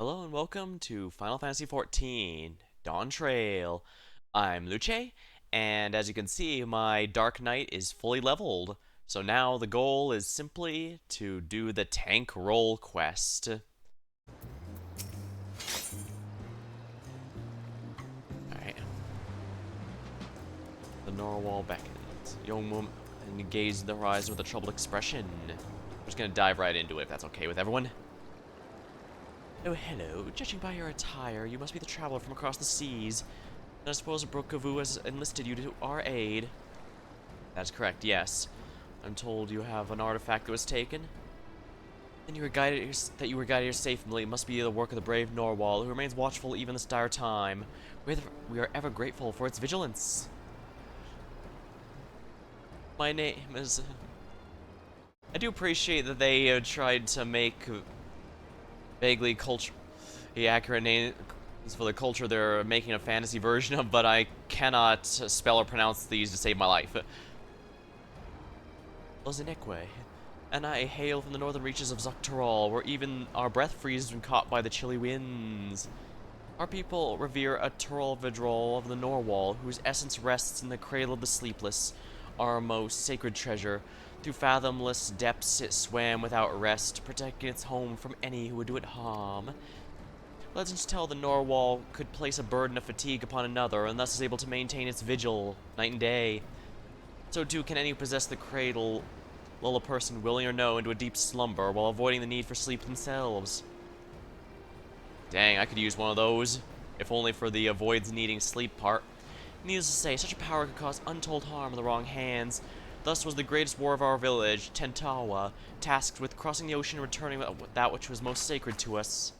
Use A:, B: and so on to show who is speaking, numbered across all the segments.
A: Hello and welcome to Final Fantasy XIV, Dawntrail. I'm Luce, and as you can see, my Dark Knight is fully leveled. So now the goal is simply to do the tank roll quest. Alright. The Norwal beckons. Young woman engaged in the horizon with a troubled expression. I'm just gonna dive right into it if that's okay with everyone. Oh, hello. Judging by your attire, you must be the traveler from across the seas. And I suppose Brokovu has enlisted you to our aid. That's correct, yes. I'm told you have an artifact that was taken. And you were guided here safely. It must be the work of the brave Norwal, who remains watchful even this dire time. We are ever grateful for its vigilance. My name is... I do appreciate that they tried to make vaguely accurate names for the culture they're making a fantasy version of, but I cannot spell or pronounce these to save my life. Lozinekwe, and I hail from the northern reaches of Zuktaral, where even our breath freezes when caught by the chilly winds. Our people revere a Tural Vidral of the Norwal, whose essence rests in the cradle of the sleepless, our most sacred treasure. Through fathomless depths it swam without rest, protecting its home from any who would do it harm. Legends tell the Norwal could place a burden of fatigue upon another, and thus is able to maintain its vigil night and day. So too can any who possess the cradle lull a person, willing or no, into a deep slumber, while avoiding the need for sleep themselves. Dang, I could use one of those, if only for the avoids needing sleep part. Needless to say, such a power could cause untold harm in the wrong hands. Thus was the greatest war of our village, Tentawa, tasked with crossing the ocean and returning that which was most sacred to us.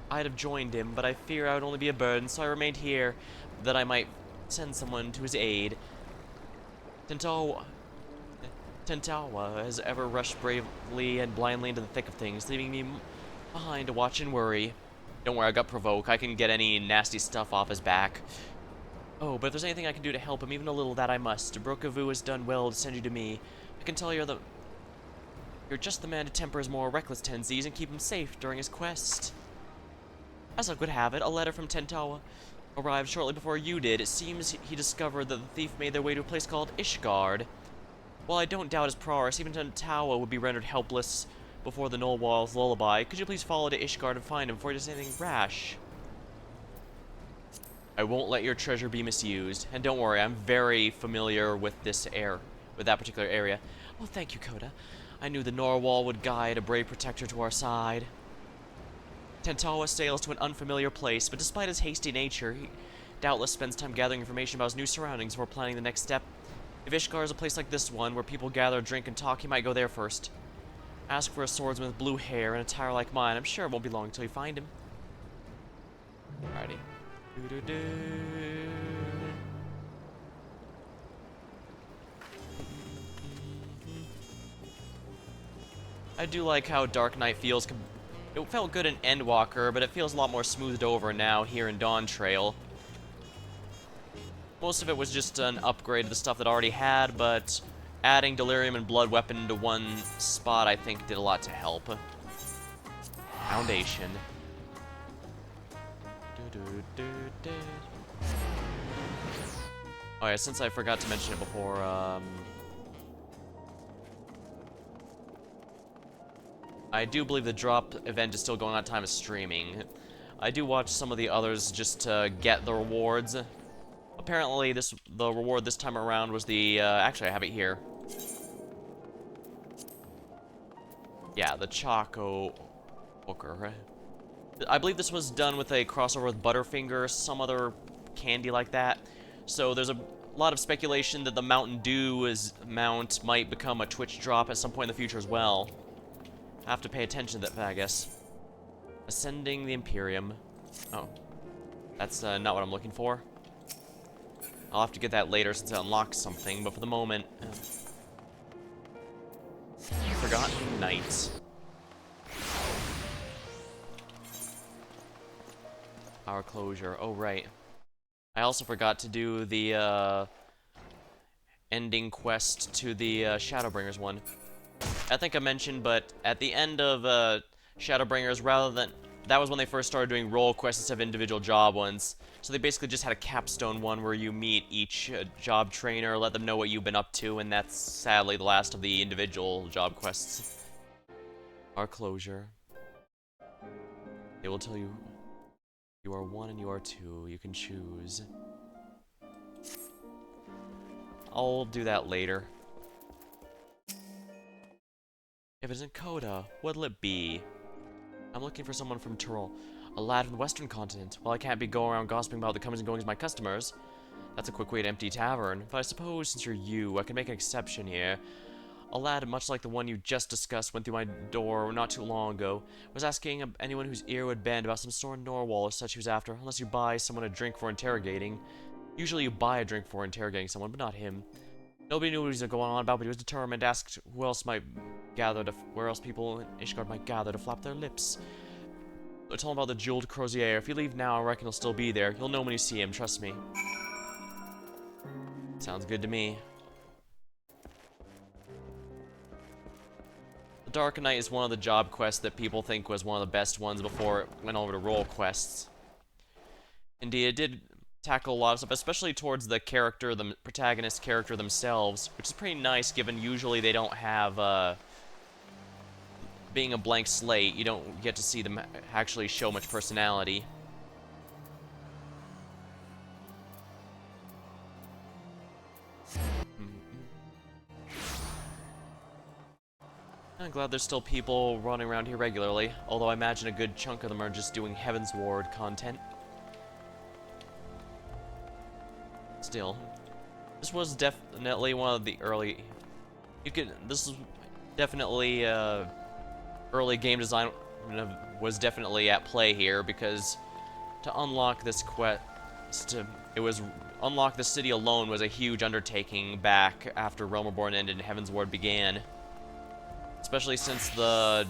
A: I'd have joined him, but I fear I would only be a burden, so I remained here, that I might send someone to his aid. Tentawa has ever rushed bravely and blindly into the thick of things, leaving me behind to watch and worry. Don't worry, I got Provoke. I can get any nasty stuff off his back. Oh, but if there's anything I can do to help him, even a little, that I must. Brokovu has done well to send you to me. I can tell you're just the man to temper his more reckless tendencies and keep him safe during his quest. As luck would have it, a letter from Tentawa arrived shortly before you did. It seems he discovered that the thief made their way to a place called Ishgard. While I don't doubt his prowess, even Tentawa would be rendered helpless before the Nullwall's lullaby. Could you please follow to Ishgard and find him before he does anything rash? I won't let your treasure be misused. And don't worry, I'm very familiar with that particular area. Oh, thank you, Coda. I knew the Norwal would guide a brave protector to our side. Tentawa sails to an unfamiliar place, but despite his hasty nature, he doubtless spends time gathering information about his new surroundings before planning the next step. If Ishgard is a place like this one, where people gather, drink, and talk, he might go there first. Ask for a swordsman with blue hair and a attire like mine. I'm sure it won't be long until you find him. Alrighty. I do like how Dark Knight feels. It felt good in Endwalker, but it feels a lot more smoothed over now here in Dawntrail. Most of it was just an upgrade to the stuff that I already had, but adding Delirium and Blood Weapon into one spot, I think, did a lot to help. Foundation. Oh yeah, since I forgot to mention it before, I do believe the drop event is still going on at time of streaming. I do watch some of the others just to get the rewards. Apparently, the reward this time around was the, actually I have it here. Yeah, the Choco Booker. I believe this was done with a crossover with Butterfinger or some other candy like that. So there's a lot of speculation that the Mountain Dew mount might become a Twitch drop at some point in the future as well. I have to pay attention to that, I guess. Ascending the Imperium. Oh. That's not what I'm looking for. I'll have to get that later since it unlocks something, but for the moment... Forgotten Knight. Our closure. Oh, right. I also forgot to do the, ending quest to the, Shadowbringers one. I think I mentioned, but at the end of Shadowbringers, rather than that was when they first started doing role quests instead of individual job ones. So they basically just had a capstone one where you meet each job trainer, let them know what you've been up to, and that's sadly the last of the individual job quests. Our closure. They will tell you you are one and you are two. You can choose. I'll do that later. If it isn't Coda, what'll it be? I'm looking for someone from Tyrol. A lad from the western continent. Well, I can't be going around gossiping about the comings and goings of my customers. That's a quick way to empty tavern. But I suppose since you're you, I can make an exception here. A lad, much like the one you just discussed, went through my door not too long ago. Was asking anyone whose ear would bend about some sort of Norwal or such he was after, unless you buy someone a drink for interrogating. Usually you buy a drink for interrogating someone, but not him. Nobody knew what he was going on about, but he was determined, asked who else might gather to, where else people in Ishgard might gather to flap their lips. I told him about the jeweled crozier. If you leave now, I reckon he'll still be there. You'll know when you see him, trust me. Sounds good to me. The Dark Knight is one of the job quests that people think was one of the best ones before it went over to role quests. Indeed, it did tackle a lot of stuff, especially towards the character, the protagonist character themselves, which is pretty nice given usually they don't have, being a blank slate, you don't get to see them actually show much personality. I'm glad there's still people running around here regularly, although I imagine a good chunk of them are just doing Heaven's Ward content. Still, this was definitely one of the early... this is definitely, early game design was definitely at play here, because to unlock this quest, unlock the city alone was a huge undertaking back after Realm Reborn ended and Heaven's Ward began. Especially since the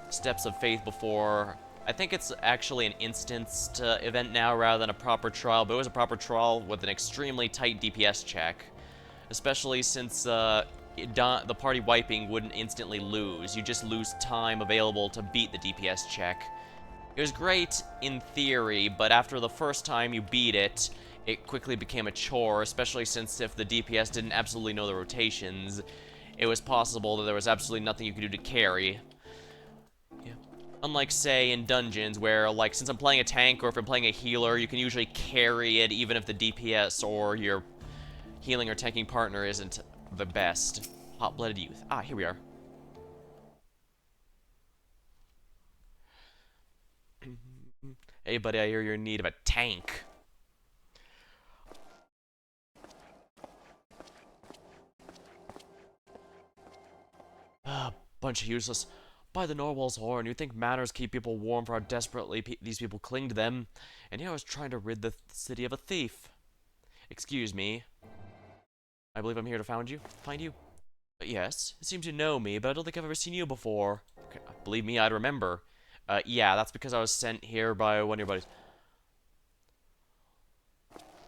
A: Steps of Faith before, I think it's actually an instanced event now rather than a proper trial, but it was a proper trial with an extremely tight DPS check. Especially since the party wiping wouldn't instantly lose. You just lose time available to beat the DPS check. It was great in theory, but after the first time you beat it, it quickly became a chore, especially since if the DPS didn't absolutely know the rotations, it was possible that there was absolutely nothing you could do to carry. Yeah. Unlike, say, in dungeons, where, like, since I'm playing a tank or if I'm playing a healer, you can usually carry it even if the DPS or your healing or tanking partner isn't the best. Hot-blooded youth. Ah, here we are. Hey, buddy, I hear you're in need of a tank. Ah, bunch of useless. By the Norwal's horn, you'd think manners keep people warm for how desperately these people cling to them. And here I was trying to rid the city of a thief. Excuse me. I believe I'm here to find you. Yes, it seems you know me, but I don't think I've ever seen you before. Okay, believe me, I'd remember. Yeah, that's because I was sent here by one of your buddies.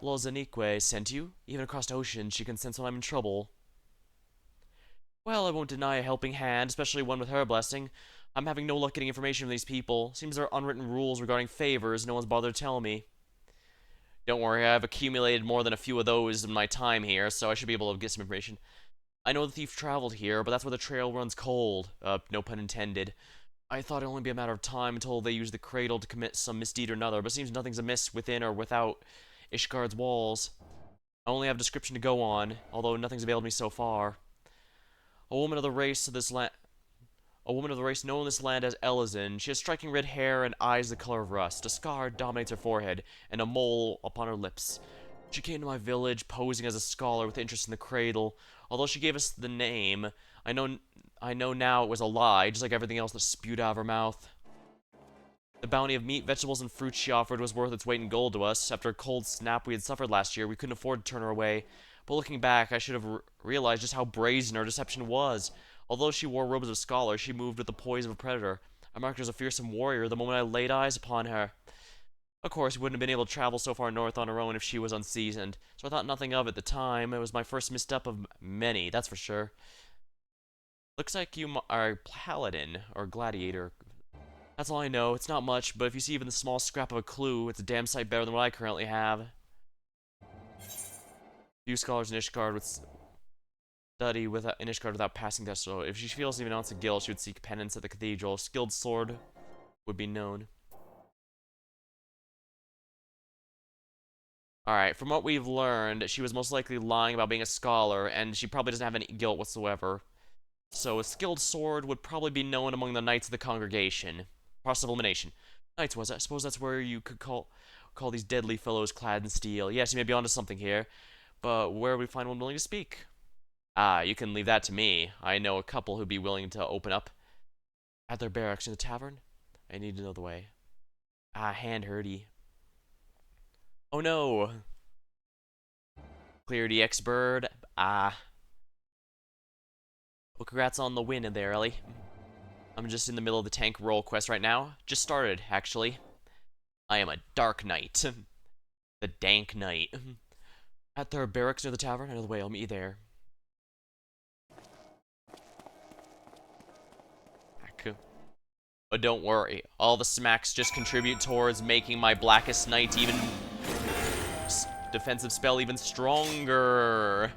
A: Lozanique sent you? Even across the ocean, she can sense when I'm in trouble. Well, I won't deny a helping hand, especially one with her blessing. I'm having no luck getting information from these people. Seems there are unwritten rules regarding favors no one's bothered to tell me. Don't worry, I've accumulated more than a few of those in my time here, so I should be able to get some information. I know the thief traveled here, but that's where the trail runs cold. No pun intended. I thought it'd only be a matter of time until they use the cradle to commit some misdeed or another, but it seems nothing's amiss within or without Ishgard's walls. I only have a description to go on, although nothing's availed me so far. A woman of the race known in this land as Elizin. She has striking red hair and eyes the color of rust. A scar dominates her forehead, and a mole upon her lips. She came to my village, posing as a scholar with interest in the cradle. Although she gave us the name, I know now it was a lie, just like everything else that spewed out of her mouth. The bounty of meat, vegetables, and fruit she offered was worth its weight in gold to us. After a cold snap we had suffered last year, we couldn't afford to turn her away. But looking back, I should have realized just how brazen her deception was. Although she wore robes of scholar, she moved with the poise of a predator. I marked her as a fearsome warrior the moment I laid eyes upon her. Of course, we wouldn't have been able to travel so far north on her own if she was unseasoned, so I thought nothing of it at the time. It was my first misstep of many, that's for sure. Looks like you are a paladin or gladiator. That's all I know. It's not much, but if you see even the small scrap of a clue, it's a damn sight better than what I currently have. Few scholars in Ishgard would study without without passing tests. So if she feels even ounce of guilt, she would seek penance at the cathedral. Skilled sword would be known. Alright, from what we've learned, she was most likely lying about being a scholar, and she probably doesn't have any guilt whatsoever. So a skilled sword would probably be known among the knights of the congregation. Process of elimination. Knights was, I suppose that's where you could call these deadly fellows clad in steel. Yes, you may be onto something here, but where would we find one willing to speak? Ah, you can leave that to me. I know a couple who'd be willing to open up. At their barracks in the tavern? I need to know the way. Ah, hand hurty. Oh no! Clear the X-Bird. Ah. Well, congrats on the win in there, Ellie. I'm just in the middle of the tank roll quest right now. Just started, actually. I am a Dark Knight. The Dank Knight. At their barracks near the tavern? I know the way, I'll meet you there. But don't worry, all the smacks just contribute towards making my Blackest Knight even... defensive spell even stronger.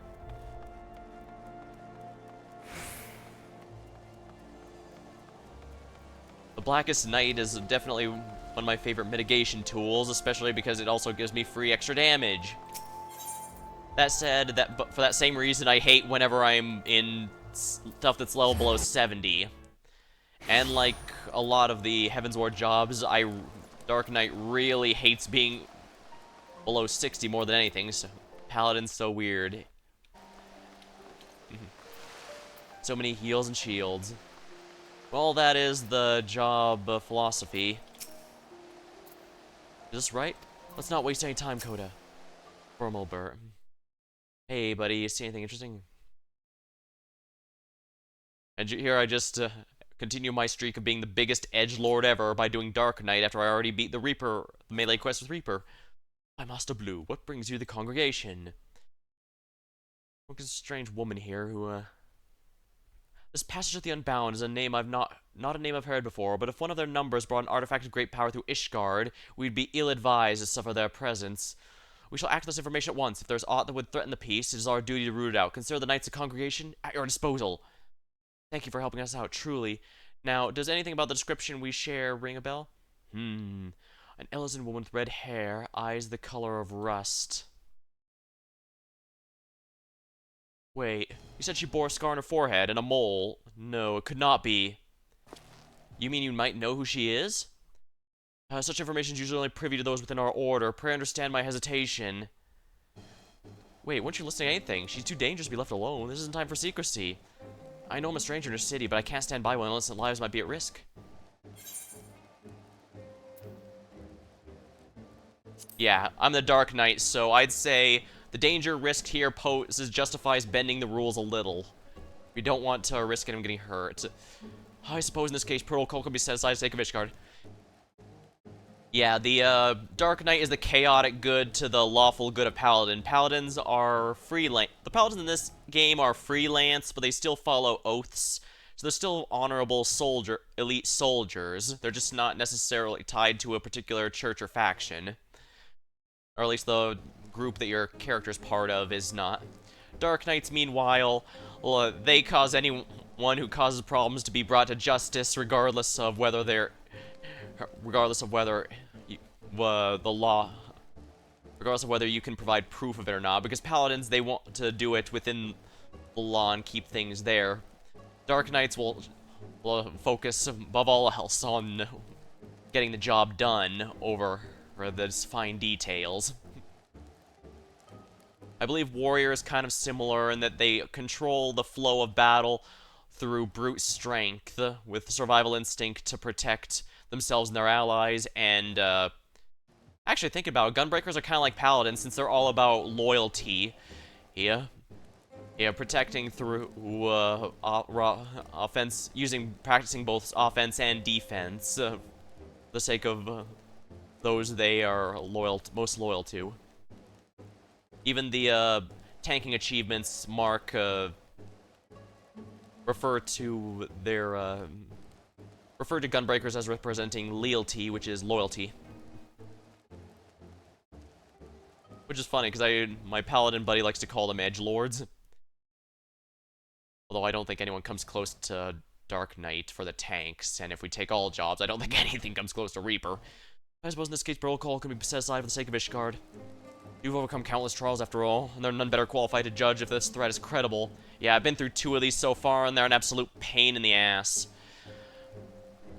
A: The Blackest Knight is definitely one of my favorite mitigation tools, especially because it also gives me free extra damage. That said, but for that same reason, I hate whenever I'm in stuff that's level below 70. And like a lot of the Heavensward jobs, Dark Knight really hates being below 60 more than anything, so Paladin's so weird. So many heals and shields. Well, that is the job philosophy. Is this right? Let's not waste any time, Coda. Formal Burr. Hey, buddy, you see anything interesting? And here I just continue my streak of being the biggest edgelord ever by doing Dark Knight after I already beat the Reaper, the melee quest with Reaper. I'm Master Blue. What brings you to the congregation? There's a strange woman here who, This Passage of the Unbound is a name not a name I've heard before, but if one of their numbers brought an artifact of great power through Ishgard, we'd be ill-advised to suffer their presence. We shall act on this information at once. If there's aught that would threaten the peace, it is our duty to root it out. Consider the Knights of Congregation at your disposal. Thank you for helping us out, truly. Now, does anything about the description we share ring a bell? An Elysian woman with red hair, eyes the color of rust. Wait, you said she bore a scar on her forehead and a mole. No, it could not be. You mean you might know who she is? Such information is usually only privy to those within our order. Pray understand my hesitation. Wait, weren't you listening to anything? She's too dangerous to be left alone. This isn't time for secrecy. I know I'm a stranger in her city, but I can't stand by while innocent lives might be at risk. Yeah, I'm the Dark Knight, so I'd say the danger risked here justifies bending the rules a little. We don't want to risk him getting hurt. I suppose in this case, protocol can be set aside for the sake of Ishgard. Yeah, the Dark Knight is the chaotic good to the lawful good of Paladin. Paladins are freelance. The Paladins in this game are freelance, but they still follow oaths. So they're still honorable elite soldiers. They're just not necessarily tied to a particular church or faction. Or at least the group that your character's part of is not. Dark Knights, meanwhile, they cause anyone who causes problems to be brought to justice, regardless of whether the law, regardless of whether you can provide proof of it or not, because Paladins, they want to do it within the law and keep things there. Dark Knights will focus above all else on getting the job done over the fine details. I believe Warrior is kind of similar in that they control the flow of battle through brute strength, with survival instinct to protect themselves and their allies, and, actually, thinking about it, Gunbreakers are kind of like Paladins, since they're all about loyalty. Yeah, protecting through, practicing both offense and defense, for the sake of, those they are most loyal to. Even the, tanking achievements mark, refer to gunbreakers as representing lealty, which is loyalty. Which is funny, because my paladin buddy likes to call them edgelords. Although I don't think anyone comes close to Dark Knight for the tanks, and if we take all jobs, I don't think anything comes close to Reaper. I suppose in this case, protocol can be set aside for the sake of Ishgard. You've overcome countless trials after all, and there are none better qualified to judge if this threat is credible. Yeah, I've been through 2 of these so far, and they're an absolute pain in the ass.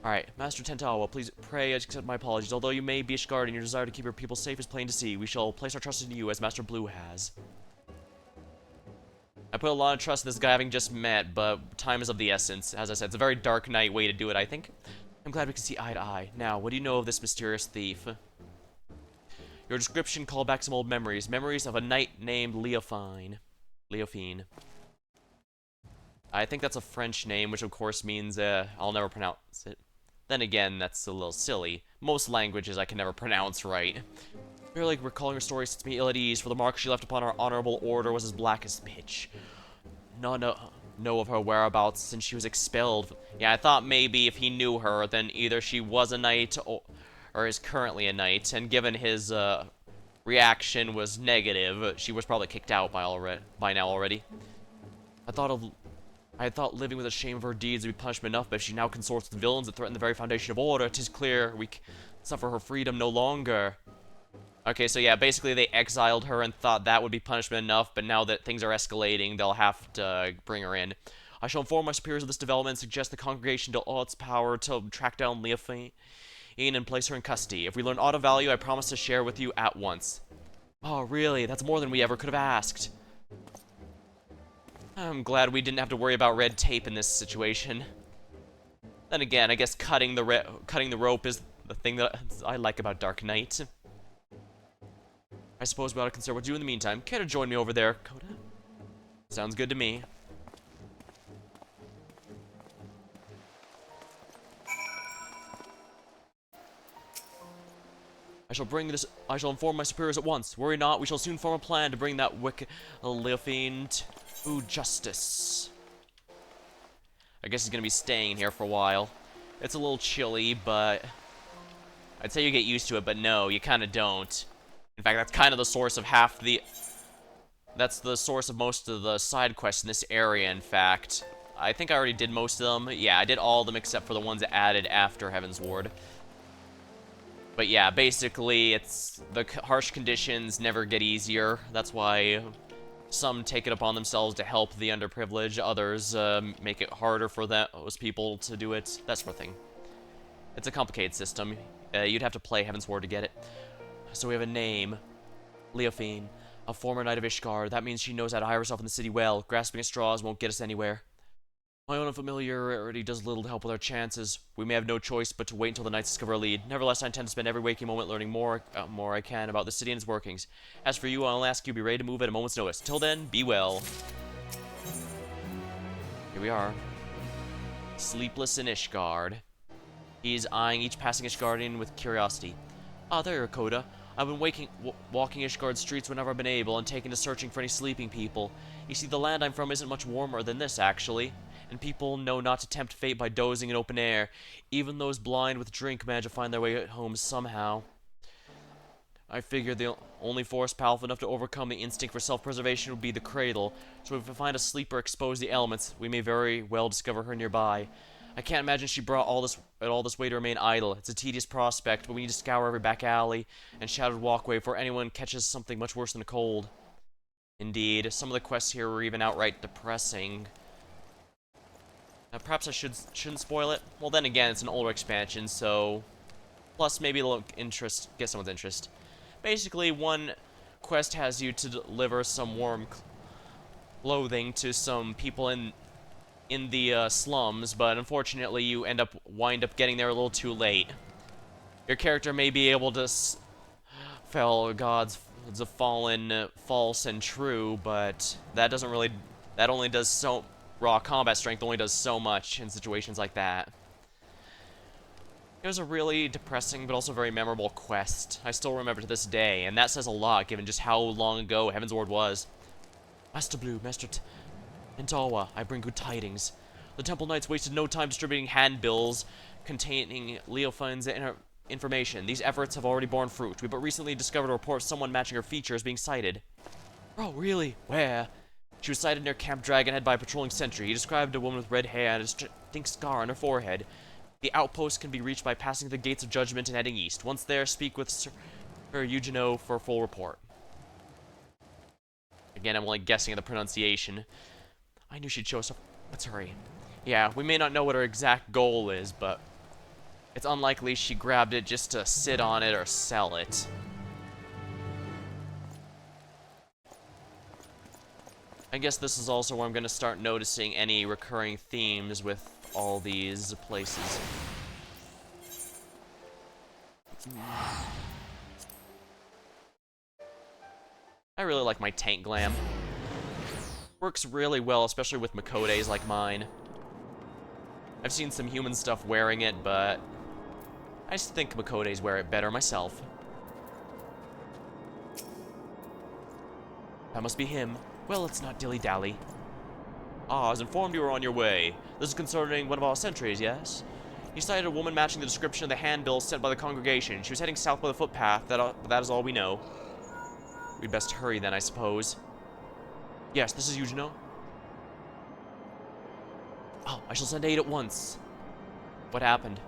A: Alright, Master Tentawa, please pray accept my apologies. Although you may be Ishgard and your desire to keep your people safe is plain to see, we shall place our trust in you as Master Blue has. I put a lot of trust in this guy having just met, but time is of the essence. As I said, it's a very Dark Knight way to do it, I think. I'm glad we can see eye to eye. Now, what do you know of this mysterious thief? Your description called back some old memories. Memories of a knight named Leophine. Leophine. I think that's a French name, which of course means, I'll never pronounce it. Then again, that's a little silly. Most languages I can never pronounce right. Barely recalling her story sets me ill at ease, for the mark she left upon our honorable order was as black as pitch. None know of her whereabouts since she was expelled. Yeah, I thought maybe if he knew her, then either she was a knight or is currently a knight, and given his reaction was negative, she was probably kicked out by now already. I had thought living with the shame of her deeds would be punishment enough, but if she now consorts with villains that threaten the very foundation of order, 'tis clear we suffer her freedom no longer. Okay, so yeah, basically they exiled her and thought that would be punishment enough, but now that things are escalating, they'll have to bring her in. I shall inform my superiors of this development and suggest the congregation to all its power to track down Leophine and place her in custody. If we learn aught of value, I promise to share with you at once. Oh, really? That's more than we ever could have asked. I'm glad we didn't have to worry about red tape in this situation. Then again, I guess cutting the rope is the thing that I like about Dark Knight. I suppose we ought to consider what to do in the meantime. Care to join me over there, Coda? Sounds good to me. I shall inform my superiors at once. Worry not, we shall soon form a plan to bring that wicked Leophine to justice. I guess he's gonna be staying here for a while. It's a little chilly, but I'd say you get used to it, but no, you kinda don't. In fact, that's kind of the source of that's the source of most of the side quests in this area, in fact. I think I already did most of them. Yeah, I did all of them except for the ones added after Heaven's Ward. But yeah, basically, it's the harsh conditions never get easier. That's why some take it upon themselves to help the underprivileged. Others make it harder for those people to do it. That sort of thing. It's a complicated system. You'd have to play Heaven's Ward to get it. So we have a name. Leophine. A former knight of Ishgard. That means she knows how to hide herself in the city well. Grasping at straws won't get us anywhere. My own familiarity does little to help with our chances. We may have no choice but to wait until the knights discover our lead. Nevertheless, I intend to spend every waking moment learning more I can about the city and its workings. As for you, I'll ask you to be ready to move at a moment's notice. Till then, be well. Here we are. Sleepless in Ishgard. He's eyeing each passing Ishgardian with curiosity. Ah, there you are, Coda. I've been walking Ishgard's streets whenever I've been able, and taken to searching for any sleeping people. You see, the land I'm from isn't much warmer than this, actually. And people know not to tempt fate by dozing in open air. Even those blind with drink manage to find their way home somehow. I figured the only force powerful enough to overcome the instinct for self-preservation would be the cradle, so if we find a sleeper exposed to the elements, we may very well discover her nearby. I can't imagine she brought all this way to remain idle. It's a tedious prospect, but we need to scour every back alley and shadowed walkway before anyone catches something much worse than a cold. Indeed, some of the quests here were even outright depressing. Perhaps I shouldn't spoil it. Well, then again, it's an older expansion, so plus maybe it'll get someone's interest. Basically, one quest has you to deliver some warm clothing to some people in the slums, but unfortunately, you wind up getting there a little too late. Your character may be able to fellow gods have fallen false and true, but that only does so. Raw combat strength only does so much in situations like that. It was a really depressing but also very memorable quest. I still remember to this day, and that says a lot given just how long ago Heaven's Ward was. Master Blue, Master Tentawa, I bring good tidings. The Temple Knights wasted no time distributing handbills containing Leofine's information. These efforts have already borne fruit. We but recently discovered a report of someone matching her features being sighted. Oh, really? Where? She was sighted near Camp Dragonhead by a patrolling sentry. He described a woman with red hair and a distinct scar on her forehead. The outpost can be reached by passing the Gates of Judgment and heading east. Once there, speak with Sir Eugenio for a full report. Again, I'm only guessing at the pronunciation. I knew she'd show us up. Let's hurry. Yeah, we may not know what her exact goal is, but it's unlikely she grabbed it just to sit on it or sell it. I guess this is also where I'm going to start noticing any recurring themes with all these places. I really like my tank glam. Works really well, especially with Makotes like mine. I've seen some human stuff wearing it, but I just think Makotes wear it better myself. That must be him. Well, let's not dilly-dally. Ah, I was informed you were on your way. This is concerning one of our sentries, yes? He sighted a woman matching the description of the handbill sent by the congregation. She was heading south by the footpath. That is all we know. We'd best hurry then, I suppose. Yes, this is Eugenio. Oh, I shall send aid at once. What happened?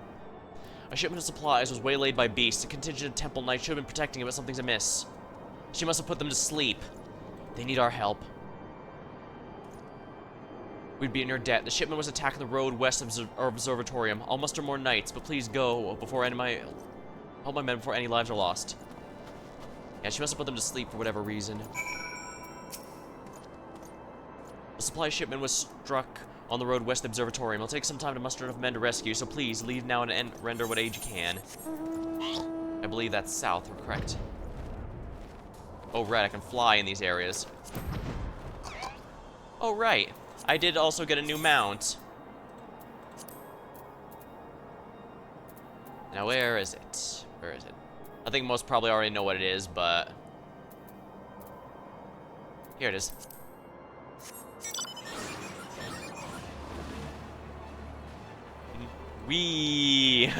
A: A shipment of supplies was waylaid by beasts. A contingent of Temple Knights should have been protecting it, but something's amiss. She must have put them to sleep. They need our help. We'd be in your debt. The shipment was attacked on the road west of our observatorium. I'll muster more knights, but please go before help my men before any lives are lost. Yeah, she must have put them to sleep for whatever reason. The supply shipment was struck on the road west of the observatorium. It'll take some time to muster enough men to rescue, so please leave now and render what aid you can. I believe that's south, we're correct. Oh, right, I can fly in these areas. Oh, right. I did also get a new mount. Now, where is it? Where is it? I think most probably already know what it is, but... Here it is. Whee!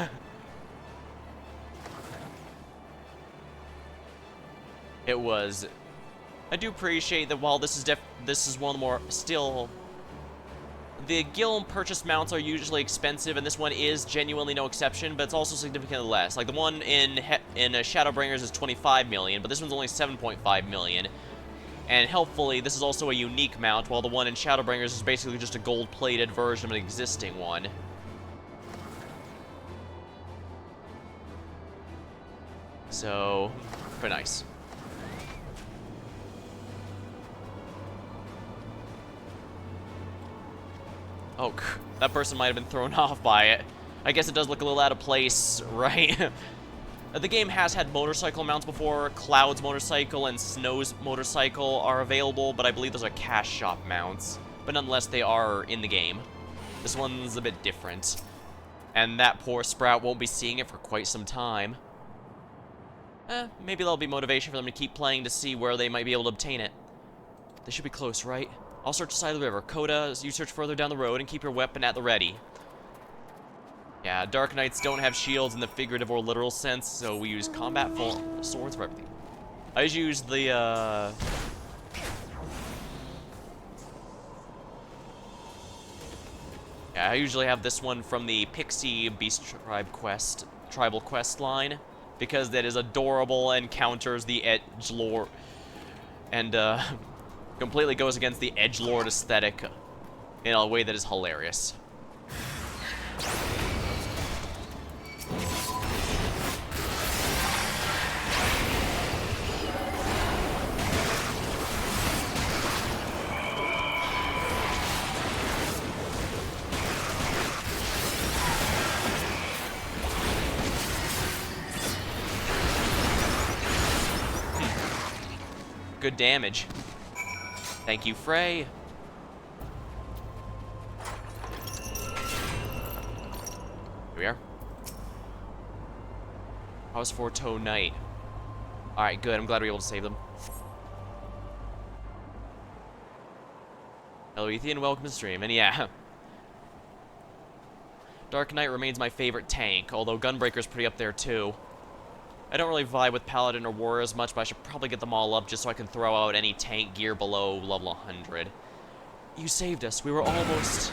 A: It was. I do appreciate that while this is one of the more still. The Guild purchased mounts are usually expensive, and this one is genuinely no exception, but it's also significantly less. Like the one in Shadowbringers is 25 million, but this one's only 7.5 million. And helpfully, this is also a unique mount, while the one in Shadowbringers is basically just a gold-plated version of an existing one. So, pretty nice. Oh, that person might have been thrown off by it. I guess it does look a little out of place, right? The game has had motorcycle mounts before. Cloud's motorcycle and Snow's motorcycle are available, but I believe those are cash shop mounts. But nonetheless, they are in the game. This one's a bit different. And that poor Sprout won't be seeing it for quite some time. Maybe that'll be motivation for them to keep playing to see where they might be able to obtain it. They should be close, right? I'll search the side of the river. Coda, you search further down the road and keep your weapon at the ready. Yeah, Dark Knights don't have shields in the figurative or literal sense, so we use combat full swords for everything. I just use the, Yeah, I usually have this one from the Pixie Beast Tribal Quest line, because that is adorable and counters the edgelord, and, completely goes against the edgelord aesthetic in a way that is hilarious. Good damage. Thank you, Frey. Here we are. House for Toe Knight. Alright, good. I'm glad we were able to save them. Hello, Ethan. Welcome to the stream. And yeah, Dark Knight remains my favorite tank, although Gunbreaker's pretty up there too. I don't really vibe with Paladin or Warrior as much, but I should probably get them all up just so I can throw out any tank gear below level 100. You saved us. We were almost...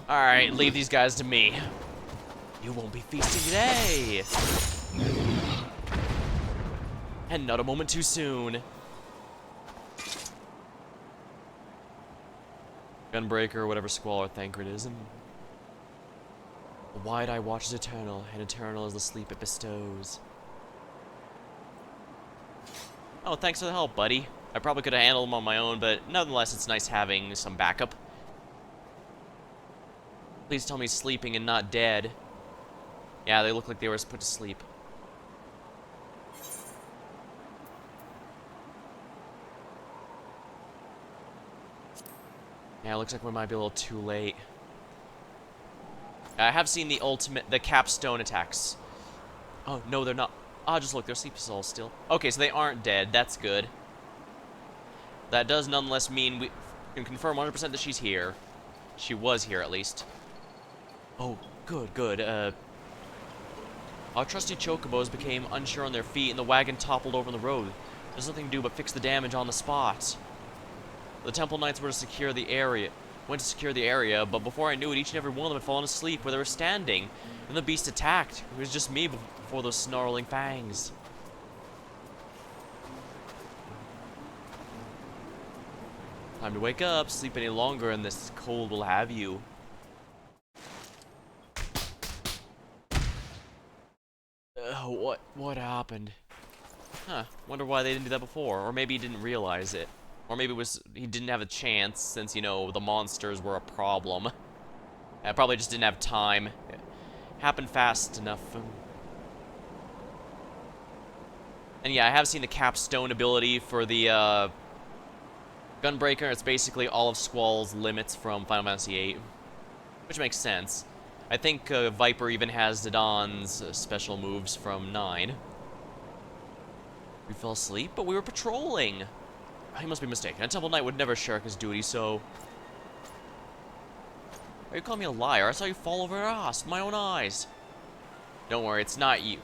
A: Alright, leave these guys to me. You won't be feasting today! And not a moment too soon. Gunbreaker, whatever Squall or Thancred is. The wide eye watches eternal, and eternal is the sleep it bestows. Oh, thanks for the help, buddy. I probably could have handled them on my own, but nonetheless, it's nice having some backup. Please tell me he's sleeping and not dead. Yeah, they look like they were put to sleep. Yeah, it looks like we might be a little too late. I have seen the capstone attacks. Oh, no, they're not. Ah, just look, they're sleep still. Okay, so they aren't dead. That's good. That does nonetheless mean we can confirm 100% that she's here. She was here, at least. Oh, good. Our trusty chocobos became unsure on their feet, and the wagon toppled over on the road. There's nothing to do but fix the damage on the spot. The Temple Knights went to secure the area, but before I knew it, each and every one of them had fallen asleep where they were standing. Then the beast attacked. It was just me before those snarling fangs. Time to wake up. Sleep any longer, and this cold will have you. What happened? Huh. Wonder why they didn't do that before, or maybe he didn't realize it. Or maybe it was he didn't have a chance since, you know, the monsters were a problem. I probably just didn't have time. It happened fast enough. And yeah, I have seen the capstone ability for the Gunbreaker. It's basically all of Squall's limits from Final Fantasy VIII, which makes sense. I think Viper even has Zidane special moves from 9. We fell asleep, but we were patrolling. He must be mistaken. A Temple Knight would never shirk his duty, so... Are you calling me a liar? I saw you fall over your ass with my own eyes. Don't worry, it's not you.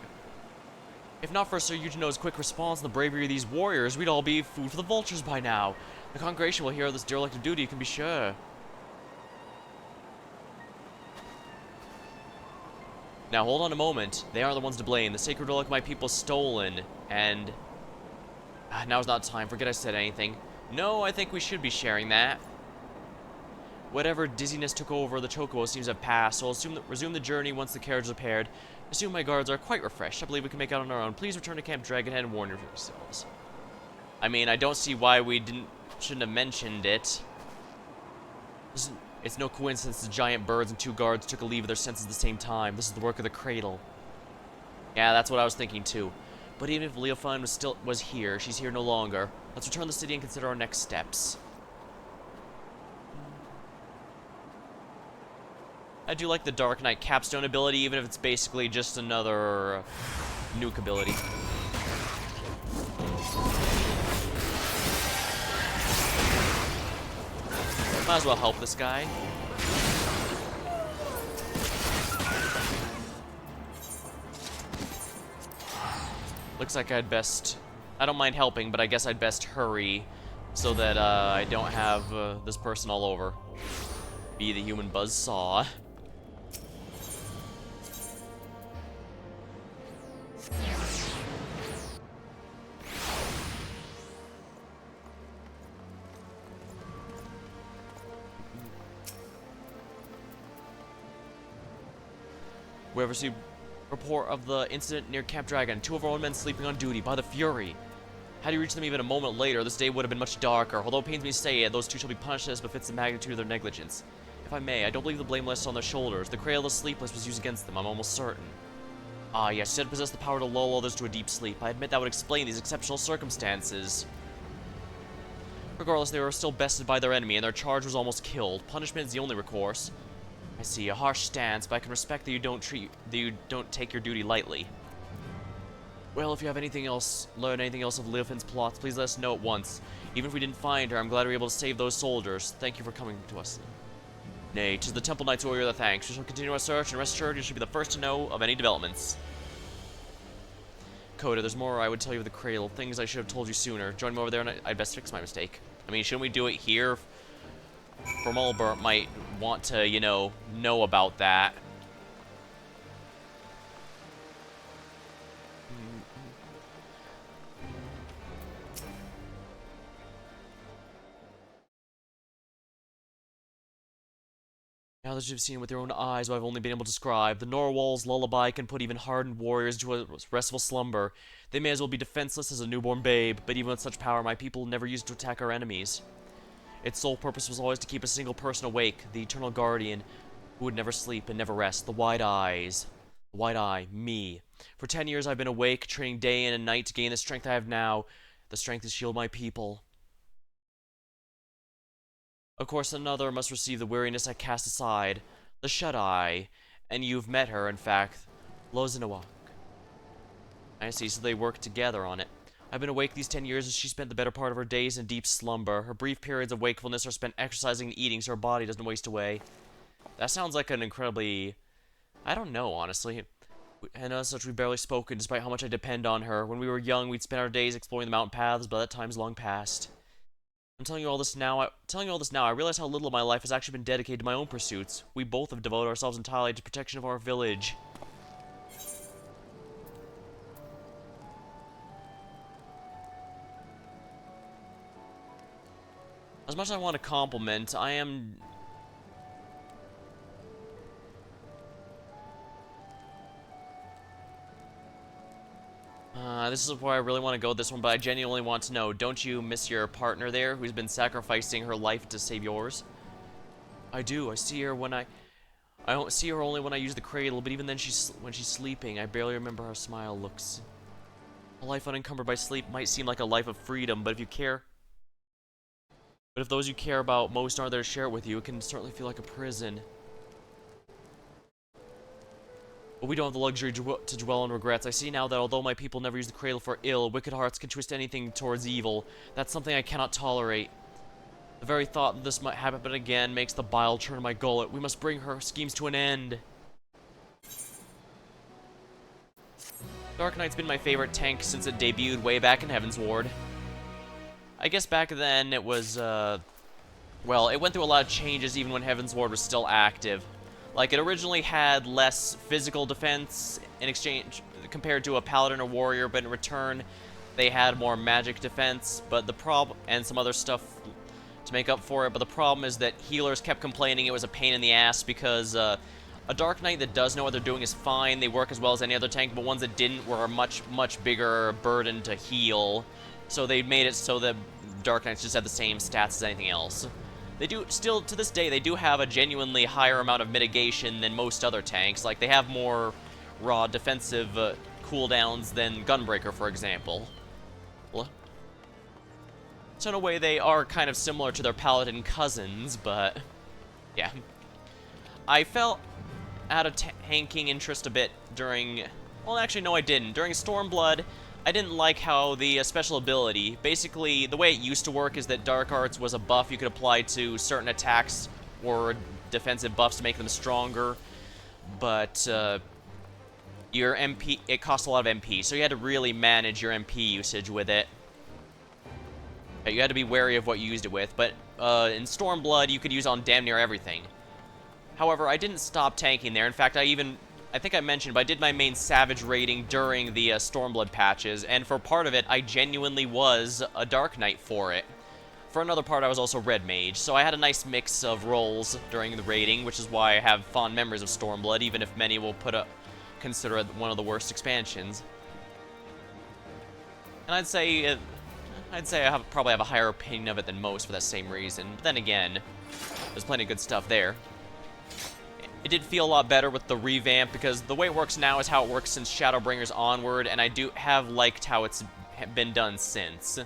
A: If not for Sir Eugene's quick response and the bravery of these warriors, we'd all be food for the vultures by now. The congregation will hear of this derelict of duty, you can be sure. Now, hold on a moment. They aren't the ones to blame. The sacred relic my people stolen, and... now's not time. Forget I said anything. No, I think we should be sharing that. Whatever dizziness took over, the chocobo seems to have passed, so I'll resume the journey once the carriage is repaired. Assume my guards are quite refreshed. I believe we can make out on our own. Please return to Camp Dragonhead and warn yourselves. I mean, I don't see why we shouldn't have mentioned it. It's no coincidence the giant birds and 2 guards took a leave of their senses at the same time. This is the work of the Cradle. Yeah, that's what I was thinking too. But even if Leofine was here, she's here no longer. Let's return to the city and consider our next steps. I do like the Dark Knight capstone ability, even if it's basically just another nuke ability. Might as well help this guy. Looks like I'd best... I don't mind helping, but I guess I'd best hurry so that I don't have this person all over. Be the human buzzsaw. We have received report of the incident near Camp Dragon. 2 of our own men sleeping on duty by the Fury. Had you reached them even a moment later, this day would have been much darker. Although it pains me to say it, those 2 shall be punished as befits the magnitude of their negligence. If I may, I don't believe the blame rests on their shoulders. The Cradle of Sleepless was used against them, I'm almost certain. Ah, yes, said possessed the power to lull others to a deep sleep. I admit that would explain these exceptional circumstances. Regardless, they were still bested by their enemy, and their charge was almost killed. Punishment is the only recourse. I see, a harsh stance, but I can respect that you don't take your duty lightly. Well, if you have anything else, learn anything else of Leofin's plots, please let us know at once. Even if we didn't find her, I'm glad we were able to save those soldiers. Thank you for coming to us. Nay, 'tis the Temple Knights who owe you the thanks. We shall continue our search, and rest assured you should be the first to know of any developments. Coda, there's more I would tell you of the cradle. Things I should have told you sooner. Join me over there, and I'd best fix my mistake. I mean, shouldn't we do it here? For Mulbert might want to, you know about that. Now that you've seen it with your own eyes, what I've only been able to describe, the Norwal's lullaby can put even hardened warriors into a restful slumber. They may as well be defenseless as a newborn babe, but even with such power, my people never used to attack our enemies. Its sole purpose was always to keep a single person awake, the eternal guardian, who would never sleep and never rest, the Wide Eyes. The Wide Eye, me. For 10 years I've been awake, training day in and night to gain the strength I have now, the strength to shield my people. Of course, another must receive the weariness I cast aside, the Shut-Eye, and you've met her, in fact, Lozinawak. I see, so they work together on it. I've been awake these 10 years as she spent the better part of her days in deep slumber. Her brief periods of wakefulness are spent exercising and eating so her body doesn't waste away. That sounds like an incredibly... I don't know, honestly. And as such, we've barely spoken, despite how much I depend on her. When we were young, we'd spend our days exploring the mountain paths, but that time's long past. I'm telling you all this now. I realize how little of my life has actually been dedicated to my own pursuits. We both have devoted ourselves entirely to protection of our village. As much as I want to compliment, I am... this is where I really want to go with this one, but I genuinely want to know, don't you miss your partner there, who's been sacrificing her life to save yours? I do. I see her when I don't see her only when I use the cradle, but even then when she's sleeping, I barely remember how her smile looks. A life unencumbered by sleep might seem like a life of freedom, but if those you care about most aren't there to share it with you, it can certainly feel like a prison. But we don't have the luxury to dwell on regrets. I see now that although my people never use the cradle for ill, wicked hearts can twist anything towards evil. That's something I cannot tolerate. The very thought that this might happen again makes the bile churn in my gullet. We must bring her schemes to an end. Dark Knight's been my favorite tank since it debuted way back in Heavensward. I guess back then it was, well, it went through a lot of changes even when Heavensward was still active. Like, it originally had less physical defense in exchange compared to a paladin or warrior, but in return, they had more magic defense, but the problem, and some other stuff to make up for it, but the problem is that healers kept complaining it was a pain in the ass because, a Dark Knight that does know what they're doing is fine, they work as well as any other tank, but ones that didn't were a much, much bigger burden to heal, so they made it so that Dark Knights just had the same stats as anything else. They do, still, to this day, they do have a genuinely higher amount of mitigation than most other tanks. Like, they have more raw defensive cooldowns than Gunbreaker, for example. So in a way, they are kind of similar to their Paladin cousins, but... yeah. I felt out of tanking interest a bit during... well, actually, no, I didn't. During Stormblood, I didn't like how the special ability, basically, the way it used to work is that Dark Arts was a buff you could apply to certain attacks or defensive buffs to make them stronger, but your MP, it cost a lot of MP, so you had to really manage your MP usage with it. You had to be wary of what you used it with, but in Stormblood, you could use on damn near everything. However, I didn't stop tanking there. In fact, I think I mentioned, but I did my main Savage rating during the Stormblood patches, and for part of it, I genuinely was a Dark Knight for it. For another part, I was also Red Mage, so I had a nice mix of roles during the rating, which is why I have fond memories of Stormblood, even if many will consider it one of the worst expansions. And I'd say I probably have a higher opinion of it than most for that same reason. But then again, there's plenty of good stuff there. It did feel a lot better with the revamp, because the way it works now is how it works since Shadowbringers onward, and I do have liked how it's been done since.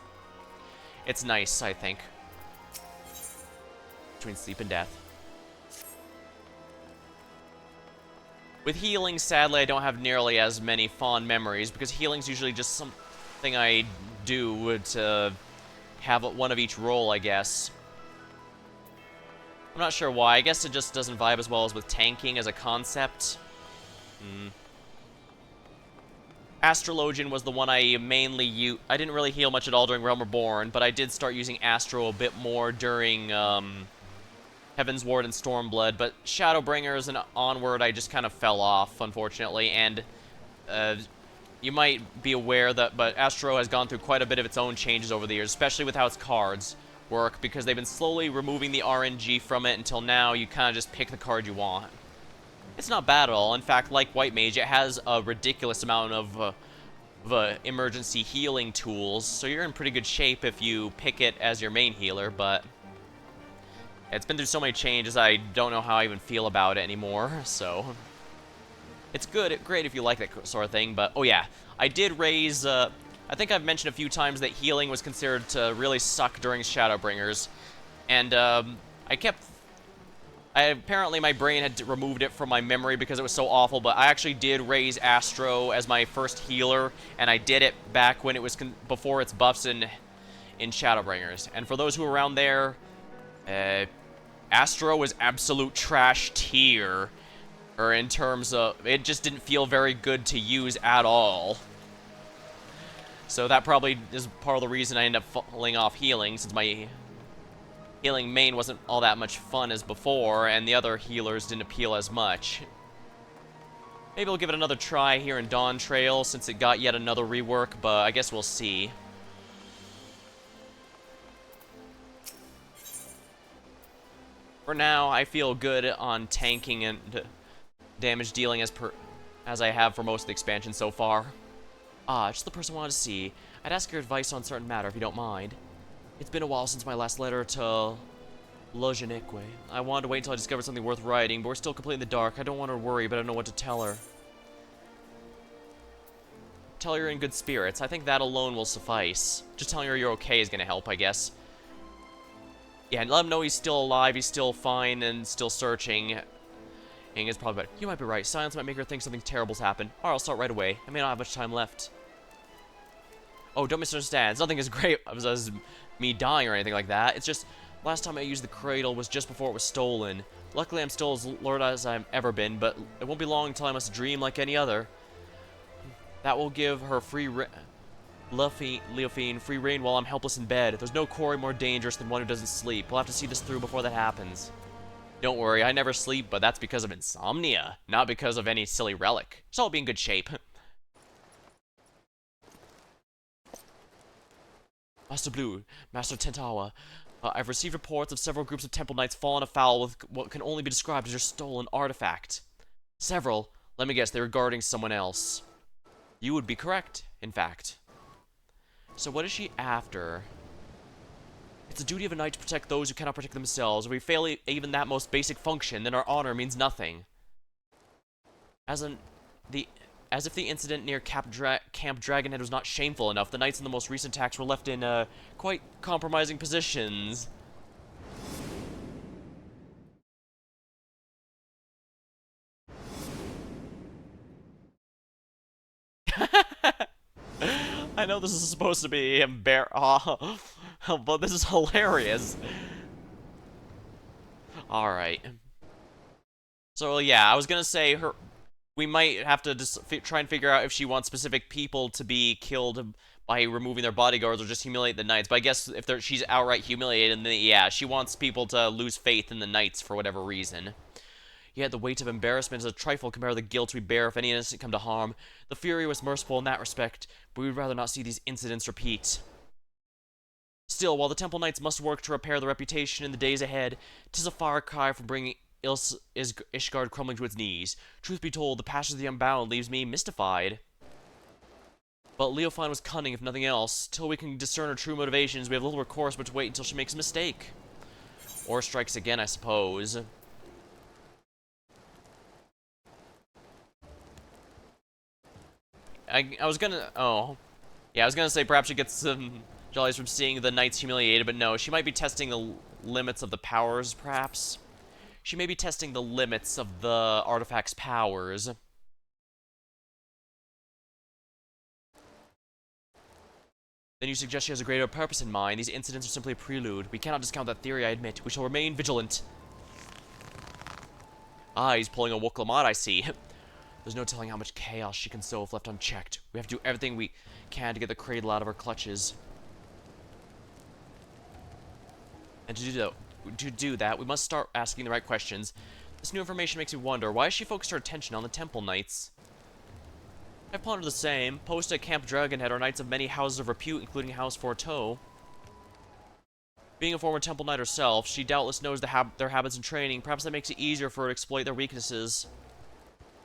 A: It's nice, I think. Between sleep and death. With healing, sadly, I don't have nearly as many fond memories, because healing's usually just something I do to have one of each role, I guess. I'm not sure why. I guess it just doesn't vibe as well as with tanking as a concept. Astrologian was the one I mainly used. I didn't really heal much at all during Realm Reborn, but I did start using Astro a bit more during Heaven's Ward and Stormblood. But Shadowbringers and onward, I just kind of fell off, unfortunately. And you might be aware that, but Astro has gone through quite a bit of its own changes over the years, especially with how its cards work, because they've been slowly removing the RNG from it until now you kind of just pick the card you want. It's not bad at all. In fact, like White Mage, it has a ridiculous amount of emergency healing tools, so you're in pretty good shape if you pick it as your main healer, but it's been through so many changes, I don't know how I even feel about it anymore, so it's great if you like that sort of thing. But, oh yeah, I did raise, I think I've mentioned a few times that healing was considered to really suck during Shadowbringers, and apparently my brain had removed it from my memory because it was so awful, but I actually did raise Astro as my first healer, and I did it back when it was before its buffs in Shadowbringers. And for those who were around there, Astro was absolute trash tier, or in terms of, it just didn't feel very good to use at all. So that probably is part of the reason I ended up falling off healing, since my healing main wasn't all that much fun as before, and the other healers didn't appeal as much. Maybe we'll give it another try here in Dawntrail, since it got yet another rework, but I guess we'll see. For now, I feel good on tanking and damage dealing as I have for most of the expansion so far. Ah, just the person I wanted to see. I'd ask your advice on a certain matter, if you don't mind. It's been a while since my last letter to Lojanique. I wanted to wait until I discovered something worth writing, but we're still completely in the dark. I don't want her to worry, but I don't know what to tell her. Tell her you're in good spirits. I think that alone will suffice. Just telling her you're okay is going to help, I guess. Yeah, and let him know he's still alive, he's still fine, and still searching. And it's probably better. You might be right. Silence might make her think something terrible's happened. Alright, I'll start right away. I may not have much time left. Oh, don't misunderstand. It's nothing as great as me dying or anything like that. It's just, last time I used the cradle was just before it was stolen. Luckily, I'm still as alert as I've ever been, but it won't be long until I must dream like any other. That will give her Leofine free reign while I'm helpless in bed. There's no quarry more dangerous than one who doesn't sleep. We'll have to see this through before that happens. Don't worry, I never sleep, but that's because of insomnia, not because of any silly relic. So I'll be in good shape. Master Blue, Master Tentawa, I've received reports of several groups of Temple Knights fallen afoul with what can only be described as your stolen artifact. Several. Let me guess, they were guarding someone else. You would be correct, in fact. So what is she after? It's the duty of a knight to protect those who cannot protect themselves. If we fail even that most basic function, then our honor means nothing. As if the incident near Camp Dragonhead was not shameful enough, the knights in the most recent attacks were left in, quite compromising positions. I know this is supposed to be but this is hilarious. Alright. So, yeah, I was gonna say we might have to just try and figure out if she wants specific people to be killed by removing their bodyguards or just humiliate the knights. But I guess if she's outright humiliated, then yeah, she wants people to lose faith in the knights for whatever reason. Yet the weight of embarrassment is a trifle compared to the guilt we bear if any innocent come to harm. The Fury was merciful in that respect, but we'd rather not see these incidents repeat. Still, while the Temple Knights must work to repair their reputation in the days ahead, 'tis a far cry from bringing Ishgard crumbling to its knees. Truth be told, the passions of the Unbound leaves me mystified. But Leofine was cunning, if nothing else. Till we can discern her true motivations, we have little recourse but to wait until she makes a mistake. Or strikes again, I suppose. I was gonna... Oh. Yeah, I was gonna say perhaps she gets some jollies from seeing the knights humiliated, but no, she might be testing the limits of the powers, perhaps. She may be testing the limits of the artifact's powers. Then you suggest she has a greater purpose in mind. These incidents are simply a prelude. We cannot discount that theory, I admit. We shall remain vigilant. Ah, he's pulling a Woklamat, I see. There's no telling how much chaos she can sow if left unchecked. We have to do everything we can to get the cradle out of her clutches. And to do that, we must start asking the right questions. This new information makes me wonder, why has she focused her attention on the Temple Knights? I've pondered the same. Posted at Camp Dragonhead are knights of many houses of repute, including House Forteau. Being a former Temple Knight herself, she doubtless knows their habits and training. Perhaps that makes it easier for her to exploit their weaknesses.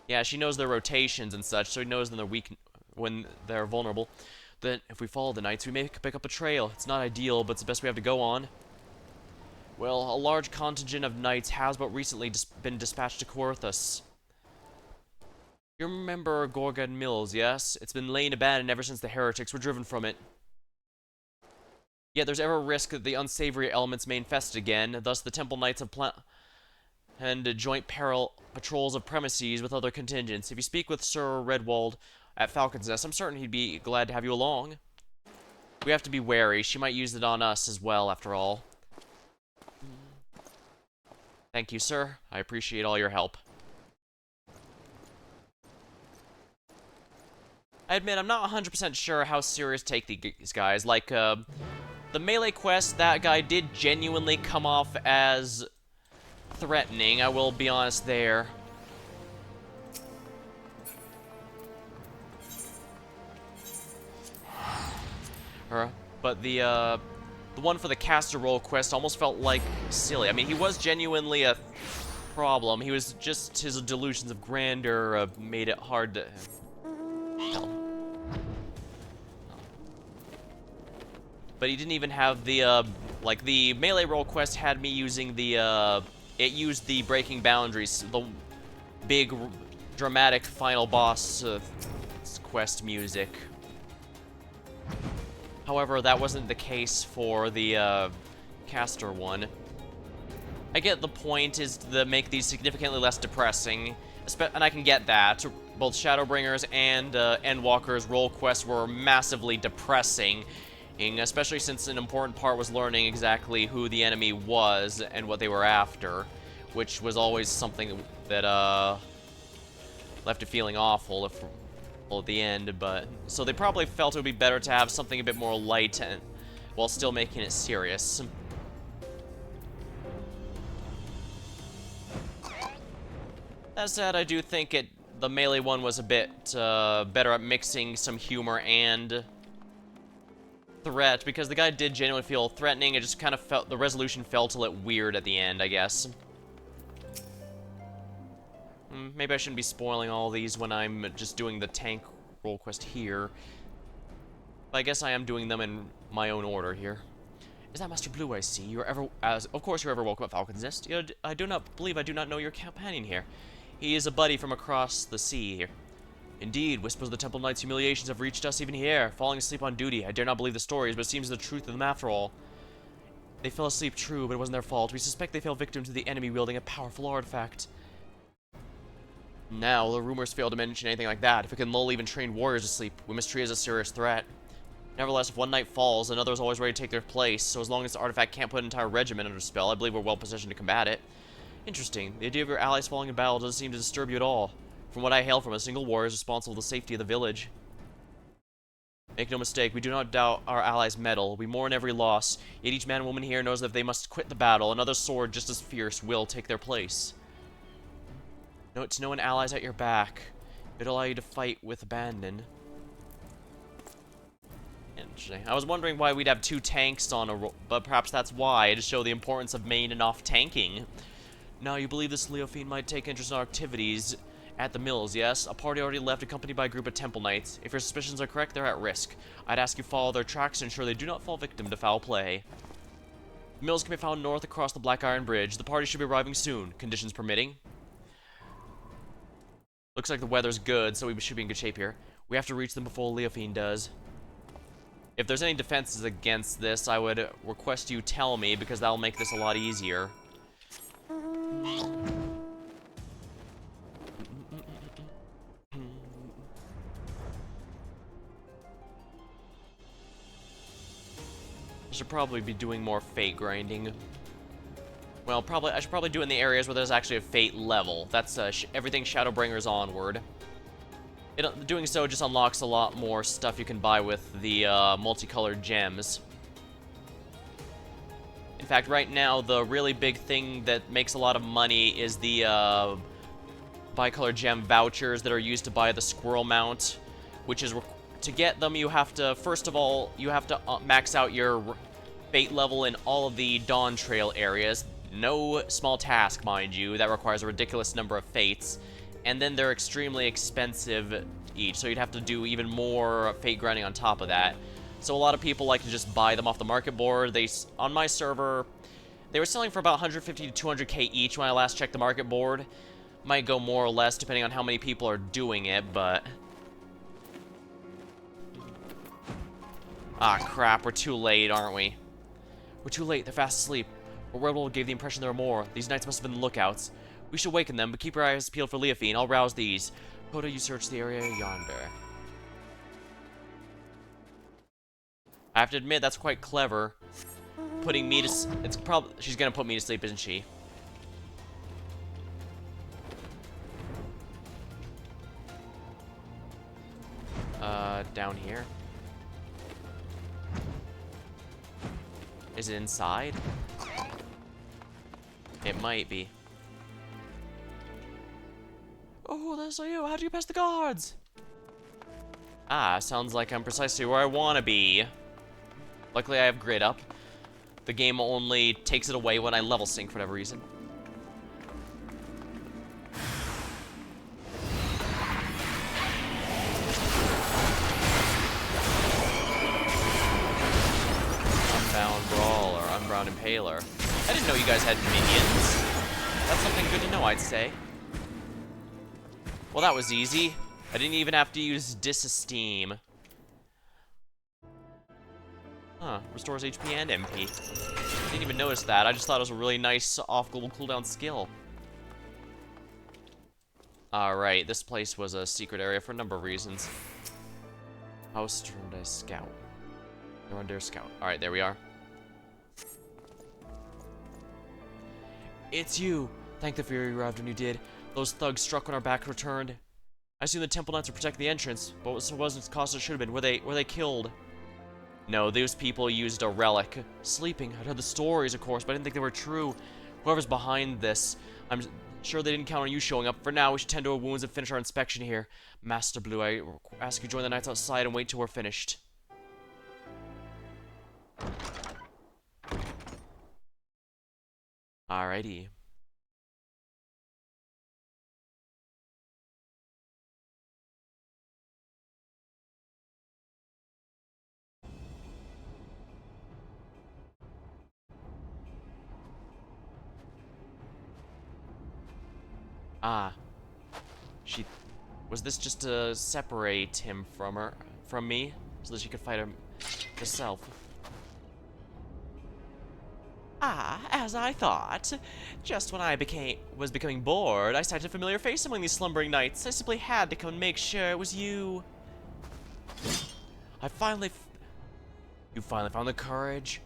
A: Yeah, she knows their rotations and such, so he knows when they're vulnerable. Then, if we follow the knights, we may pick up a trail. It's not ideal, but it's the best we have to go on. Well, a large contingent of knights has but recently been dispatched to Coerthas. You remember Gorgon Mills, yes? It's been laying abandoned ever since the heretics were driven from it. Yet there's ever a risk that the unsavory elements may infest it again, thus the Temple Knights have planned joint patrols of premises with other contingents. If you speak with Sir Redwald at Falcon's Nest, I'm certain he'd be glad to have you along. We have to be wary. She might use it on us as well, after all. Thank you, sir. I appreciate all your help. I admit, I'm not 100% sure how serious to take these guys. Like, the melee quest, that guy did genuinely come off as threatening, I will be honest there. But the one for the caster role quest almost felt like silly. I mean, he was genuinely a problem. He was just, his delusions of grandeur made it hard to tell. But he didn't even have the, like, the melee role quest had me using the, it used the breaking boundaries, the big, dramatic final boss quest music. However, that wasn't the case for the, caster one. I get the point is to make these significantly less depressing, and I can get that. Both Shadowbringers and Endwalker's role quests were massively depressing, especially since an important part was learning exactly who the enemy was and what they were after, which was always something that left it feeling awful at the end. But so they probably felt it would be better to have something a bit more light and while still making it serious. That said, I do think the melee one was a bit better at mixing some humor and threat, because the guy did genuinely feel threatening. It just kind of felt, the resolution felt a little weird at the end, I guess. Maybe I shouldn't be spoiling all these when I'm just doing the tank role quest here. But I guess I am doing them in my own order here. Is that Master Blue I see? Of course you're ever welcome at Falcon's Nest. I do not believe I do not know your companion here. He is a buddy from across the sea here. Indeed, whispers of the Temple Knight's humiliations have reached us even here. Falling asleep on duty. I dare not believe the stories, but it seems the truth of them after all. They fell asleep, true, but it wasn't their fault. We suspect they fell victim to the enemy wielding a powerful artifact. Now, the rumors fail to mention anything like that. If we can lull even trained warriors to sleep, we must treat it as a serious threat. Nevertheless, if one knight falls, another is always ready to take their place, so as long as the artifact can't put an entire regiment under spell, I believe we're well positioned to combat it. Interesting. The idea of your allies falling in battle doesn't seem to disturb you at all. From what I hail from, a single warrior is responsible for the safety of the village. Make no mistake, we do not doubt our allies' mettle. We mourn every loss, yet each man and woman here knows that if they must quit the battle, another sword just as fierce will take their place. Note to know when allies at your back. It'll allow you to fight with abandon. Interesting. I was wondering why we'd have two tanks on a but perhaps that's why, to show the importance of main and off tanking. Now, you believe this Leofiend might take interest in our activities at the mills, yes? A party already left accompanied by a group of Temple Knights. If your suspicions are correct, they're at risk. I'd ask you follow their tracks to ensure they do not fall victim to foul play. The mills can be found north across the Black Iron Bridge. The party should be arriving soon, conditions permitting. Looks like the weather's good, so we should be in good shape here. We have to reach them before Leofiend does. If there's any defenses against this, I would request you tell me, because that'll make this a lot easier. I should probably be doing more fate grinding. Well, I should probably do it in the areas where there's actually a fate level. That's everything Shadowbringers onward. Doing so just unlocks a lot more stuff you can buy with the multicolored gems. In fact, right now, the really big thing that makes a lot of money is the bicolor gem vouchers that are used to buy the squirrel mount, which is, to get them, you have to, first of all, you have to max out your fate level in all of the Dawntrail areas. No small task, mind you, that requires a ridiculous number of fates. And then they're extremely expensive each, so you'd have to do even more fate grinding on top of that. So a lot of people like to just buy them off the market board. On my server, they were selling for about 150 to 200k each when I last checked the market board. Might go more or less depending on how many people are doing it, but... Ah, crap, we're too late, aren't we? We're too late, they're fast asleep. But Rebel gave the impression there were more. These knights must have been lookouts. We should waken them, but keep your eyes peeled for Leofine. I'll rouse these. Hoda, you search the area yonder. I have to admit, that's quite clever. Putting me to... It's probably... She's gonna put me to sleep, isn't she? Down here. Is it inside? It might be. Oh, that's you. How'd you pass the guards? Ah, sounds like I'm precisely where I want to be. Luckily, I have grid up. The game only takes it away when I level sync for whatever reason. Unbound Brawler, Unbound Impaler. I didn't know you guys had minions. That's something good to know, I'd say. Well, that was easy. I didn't even have to use Disesteem. Huh, restores HP and MP. Didn't even notice that. I just thought it was a really nice off-global cooldown skill. Alright, this place was a secret area for a number of reasons. House turned a scout. No one dare scout. Alright, there we are. It's you! Thank the Fury you arrived when you did. Those thugs struck when our back returned. I assume the Temple Knights were protecting the entrance, but what wasn't as cost as it should have been. Were they killed? No, those people used a relic. Sleeping. I'd heard the stories, of course, but I didn't think they were true. Whoever's behind this, I'm sure they didn't count on you showing up. For now, we should tend to our wounds and finish our inspection here. Master Blue, I ask you to join the knights outside and wait till we're finished. Alrighty. Ah. Was this just to separate him from me? So that she could fight him herself? Ah, as I thought. Just when I was becoming bored, I sighted a familiar face among these slumbering knights. I simply had to come and make sure it was you. You finally found the courage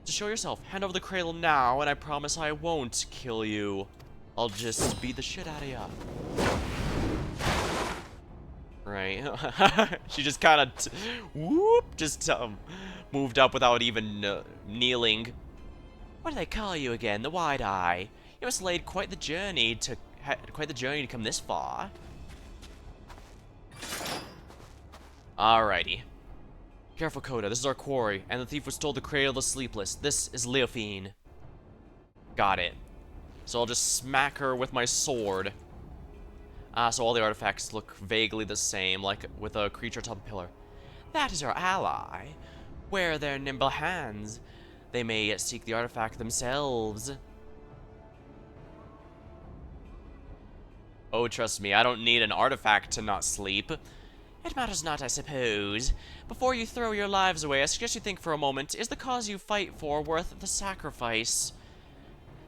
A: to show yourself. Hand over the cradle now, and I promise I won't kill you. I'll just beat the shit out of ya. Right. She just kind of, moved up without even kneeling. What do they call you again? The Wide Eye. You must have laid quite the journey to come this far. Alrighty. Careful, Coda. This is our quarry, and the thief who stole the cradle of the sleepless. This is Leofine. Got it. So I'll just smack her with my sword. So all the artifacts look vaguely the same, like with a creature atop a pillar. That is our ally. Where are their nimble hands? They may seek the artifact themselves. Oh, trust me, I don't need an artifact to not sleep. It matters not, I suppose. Before you throw your lives away, I suggest you think for a moment, is the cause you fight for worth the sacrifice?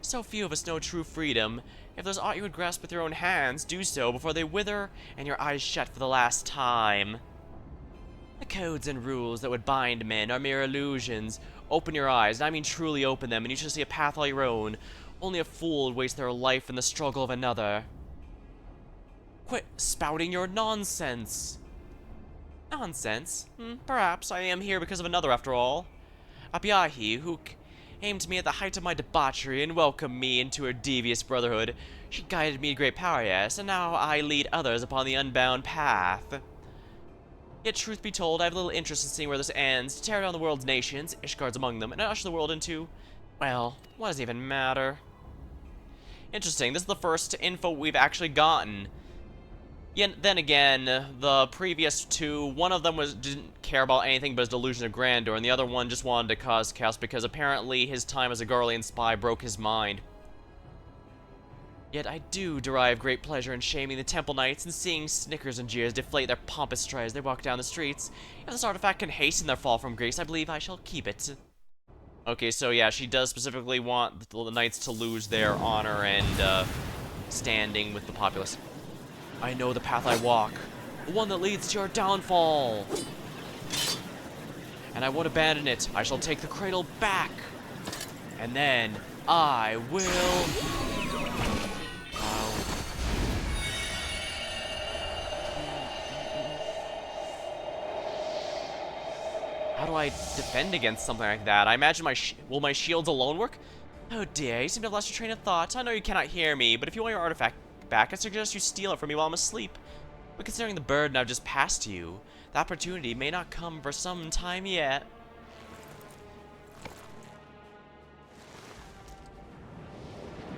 A: So few of us know true freedom. If there's aught you would grasp with your own hands, do so before they wither and your eyes shut for the last time. The codes and rules that would bind men are mere illusions. Open your eyes, and I mean truly open them, and you shall see a path all your own. Only a fool would waste their life in the struggle of another. Quit spouting your nonsense. Nonsense? Perhaps I am here because of another after all. Abiahi, who aimed me at the height of my debauchery and welcomed me into her devious brotherhood. She guided me to great power, yes, and now I lead others upon the unbound path. Yet, truth be told, I have little interest in seeing where this ends. To tear down the world's nations, Ishgard's among them, and usher the world into... well, what does it even matter? Interesting, this is the first info we've actually gotten. Yet, then again, the previous two, one of them didn't care about anything but his delusion of grandeur, and the other one just wanted to cause chaos because apparently his time as a Garlean spy broke his mind. Yet I do derive great pleasure in shaming the Temple Knights and seeing snickers and jeers deflate their pompous stride as they walk down the streets. If this artifact can hasten their fall from grace, I believe I shall keep it. Okay, so yeah, she does specifically want the Knights to lose their honor and standing with the populace. I know the path I walk, the one that leads to your downfall. And I won't abandon it. I shall take the cradle back. And then I will... how do I defend against something like that? I imagine will my shields alone work? Oh dear, you seem to have lost your train of thought. I know you cannot hear me, but if you want your artifact back, I suggest you steal it from me while I'm asleep. But considering the burden I've just passed to you, the opportunity may not come for some time yet.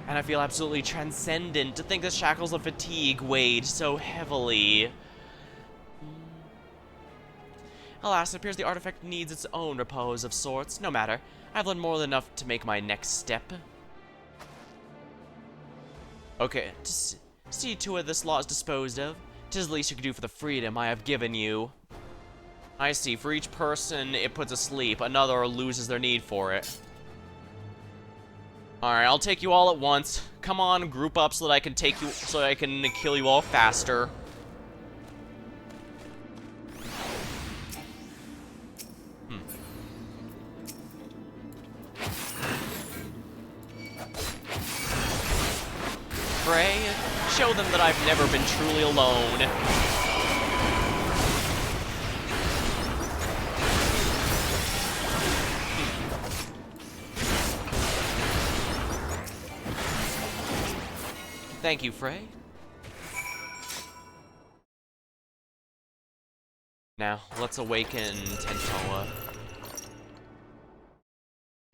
A: And I feel absolutely transcendent to think the shackles of fatigue weighed so heavily. Alas, it appears the artifact needs its own repose of sorts. No matter, I've learned more than enough to make my next step. Okay, to see to it this law is disposed of. 'Tis the least you can do for the freedom I have given you. I see, for each person it puts asleep, another loses their need for it. Alright, I'll take you all at once. Come on, group up so that I can kill you all faster. Frey, show them that I've never been truly alone. Thank you, Frey. Now, let's awaken Tentoa.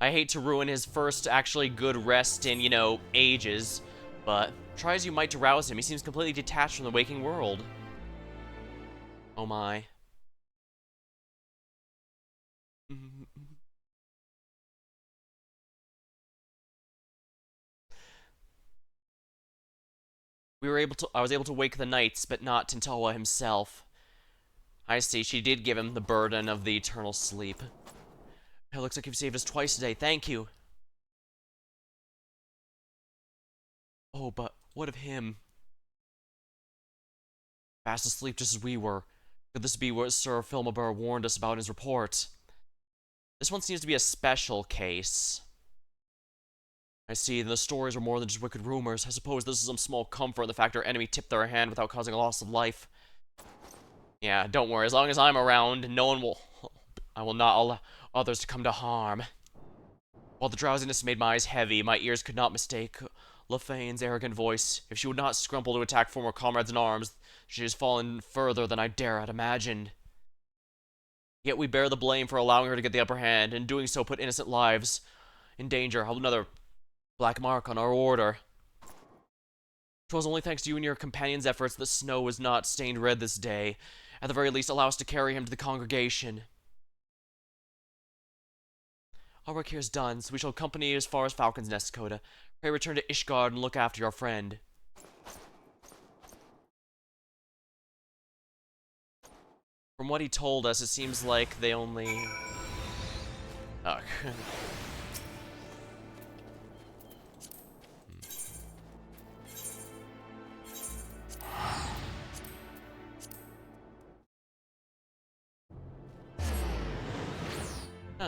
A: I hate to ruin his first actually good rest in, you know, ages. But try as you might to rouse him, he seems completely detached from the waking world. Oh my. I was able to wake the knights, but not Tentoa himself. I see, she did give him the burden of the eternal sleep. It looks like you've saved us twice today, thank you. Oh, but what of him? Fast asleep just as we were. Could this be what Sir Filmaber warned us about in his report? This one seems to be a special case. I see, the stories are more than just wicked rumors. I suppose this is some small comfort in the fact our enemy tipped their hand without causing a loss of life. Yeah, don't worry, as long as I'm around, I will not allow others to come to harm. While the drowsiness made my eyes heavy, my ears could not mistake Lefaine's arrogant voice. If she would not scrumple to attack former comrades in arms, she has fallen further than I dare had imagined. Yet we bear the blame for allowing her to get the upper hand, and doing so put innocent lives in danger. Another black mark on our order. 'Twas only thanks to you and your companion's efforts that Snow was not stained red this day. At the very least, allow us to carry him to the congregation. Our work here is done, so we shall accompany you as far as Falcon's Nest, Coda. Pray return to Ishgard and look after your friend. From what he told us, it seems like they only... Oh.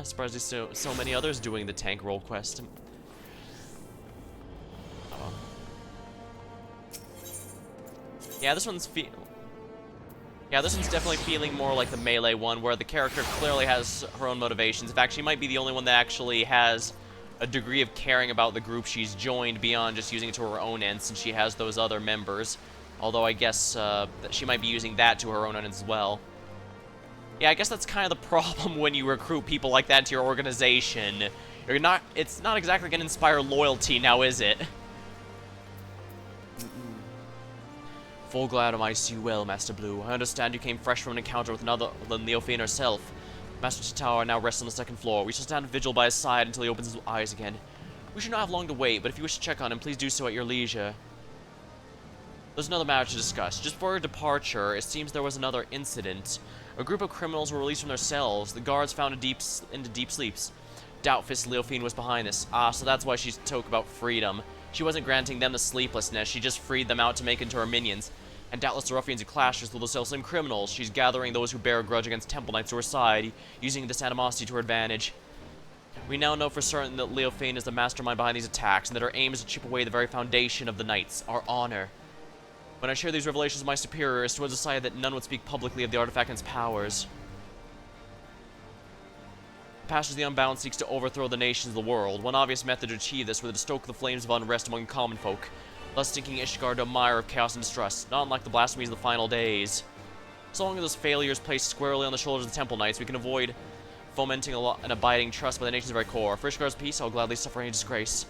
A: Surprised there's so many others doing the tank role quest. Oh. Yeah, this one's definitely feeling more like the melee one, where the character clearly has her own motivations. In fact, she might be the only one that actually has a degree of caring about the group she's joined beyond just using it to her own ends, since she has those other members. Although I guess that she might be using that to her own ends as well. Yeah, I guess that's kind of the problem when you recruit people like that into your organization. It's not exactly going to inspire loyalty now, is it? Full glad am I see you well, Master Blue. I understand you came fresh from an encounter with another than Leophane herself. Master Chitawa now rests on the second floor. We shall stand vigil by his side until he opens his eyes again. We should not have long to wait, but if you wish to check on him, please do so at your leisure. There's another matter to discuss. Just before her departure, it seems there was another incident. A group of criminals were released from their cells. The guards found into deep sleeps. Doubtfist Leophine was behind this. So that's why she spoke about freedom. She wasn't granting them the sleeplessness, she just freed them out to make into her minions. And doubtless the ruffians who clashed with those self-same criminals. She's gathering those who bear a grudge against Temple Knights to her side, using this animosity to her advantage. We now know for certain that Leophane is the mastermind behind these attacks, and that her aim is to chip away the very foundation of the Knights, our honor. When I shared these revelations with my superiors, it was decided that none would speak publicly of the artifact and its powers. The Pastors of the Unbound seeks to overthrow the nations of the world. One obvious method to achieve this was to stoke the flames of unrest among common folk, thus sinking Ishgard to a mire of chaos and distrust, not unlike the blasphemies of the final days. So long as those failures placed squarely on the shoulders of the Temple Knights, we can avoid fomenting an abiding trust by the nation's very core. For Ishgard's peace, I'll gladly suffer any disgrace.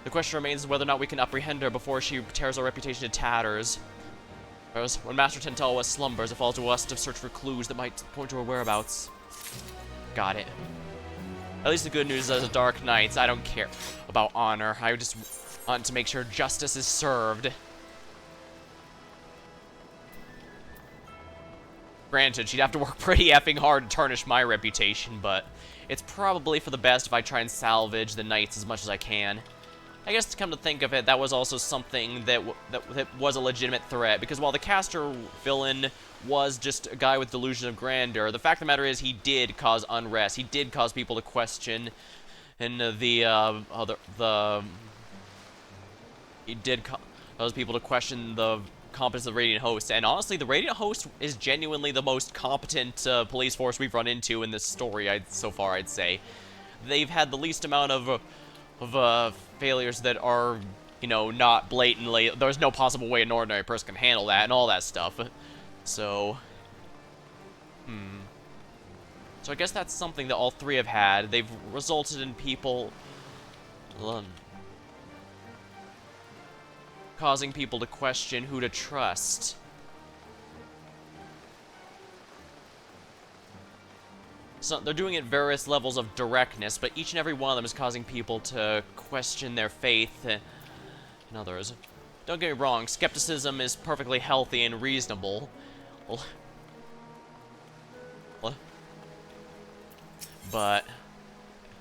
A: The question remains whether or not we can apprehend her before she tears our reputation to tatters. Whereas, when Master Tentawa slumbers, it falls to us to search for clues that might point to her whereabouts. Got it. At least the good news is, as a Dark Knight, I don't care about honor. I just want to make sure justice is served. Granted, she'd have to work pretty effing hard to tarnish my reputation, but it's probably for the best if I try and salvage the Knights as much as I can. I guess to come to think of it, that was also something that was a legitimate threat, because while the caster villain was just a guy with delusion of grandeur, the fact of the matter is he did cause unrest. He did cause people to question, and he did cause people to question the competence of the Radiant Host. And honestly, the Radiant Host is genuinely the most competent police force we've run into in this story, so far, I'd say. They've had the least amount of failures that are, you know, not blatantly, there's no possible way an ordinary person can handle that and all that stuff. So, so I guess that's something that all three have had. They've resulted in people causing people to question who to trust. So they're doing it at various levels of directness, but each and every one of them is causing people to question their faith in others. Don't get me wrong, skepticism is perfectly healthy and reasonable. But,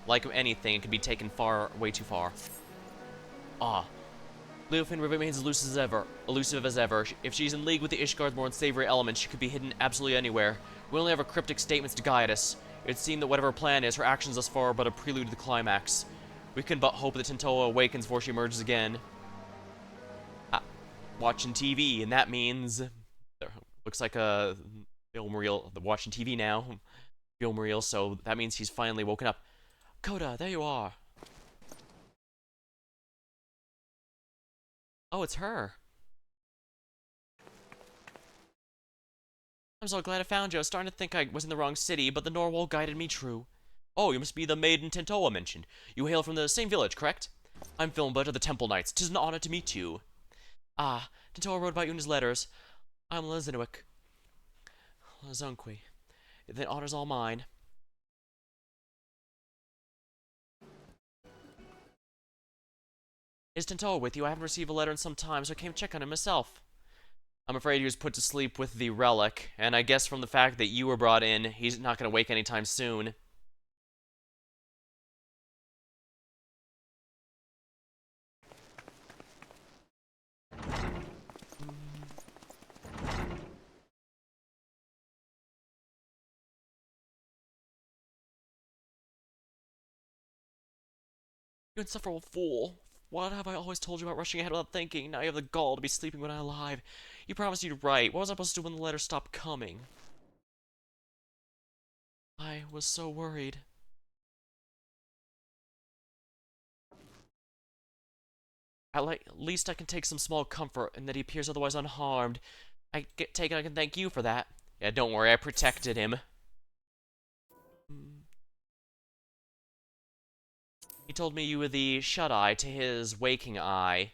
A: like anything, it can be taken way too far. Leophane remains elusive as ever. If she's in league with the Ishgard's more unsavory elements, she could be hidden absolutely anywhere. We only have her cryptic statements to guide us. It seemed that whatever her plan is, her actions thus far are but a prelude to the climax. We can but hope that Tentawa awakens before she emerges again. Watching TV, and that means... looks like a film reel. Watching TV now. Film reel, so that means he's finally woken up. Coda, there you are. Oh, it's her. I'm so glad I found you. I was starting to think I was in the wrong city, but the Norwal guided me true. Oh, you must be the maiden Tentawa mentioned. You hail from the same village, correct? I'm Filmbert of the Temple Knights. 'Tis an honor to meet you. Ah, Tentawa wrote about you in his letters. I'm Lezinwick. Lezunqui. The honor's all mine. Is Tentawa with you? I haven't received a letter in some time, so I came to check on him myself. I'm afraid he was put to sleep with the relic, and I guess from the fact that you were brought in, he's not going to wake anytime soon. You insufferable fool. What have I always told you about rushing ahead without thinking? Now you have the gall to be sleeping when I'm alive. You promised you'd write. What was I supposed to do when the letters stopped coming? I was so worried. At least I can take some small comfort in that he appears otherwise unharmed. Take it I can thank you for that. Yeah, don't worry, I protected him. He told me you were the shut-eye to his waking eye.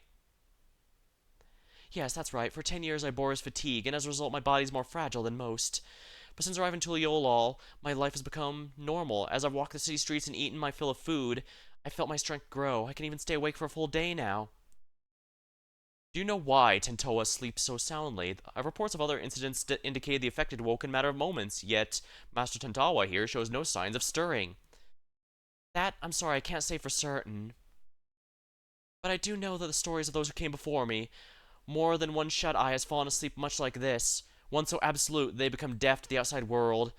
A: Yes, that's right. For 10 years I bore his fatigue, and as a result my body's more fragile than most. But since arriving to Tuliolol, my life has become normal. As I've walked the city streets and eaten my fill of food, I felt my strength grow. I can even stay awake for a full day now. Do you know why Tentoa sleeps so soundly? Reports of other incidents indicated the affected woke in a matter of moments, yet Master Tentawa here shows no signs of stirring. That, I'm sorry, I can't say for certain. But I do know that the stories of those who came before me, more than one shut-eye has fallen asleep much like this, one so absolute they become deaf to the outside world.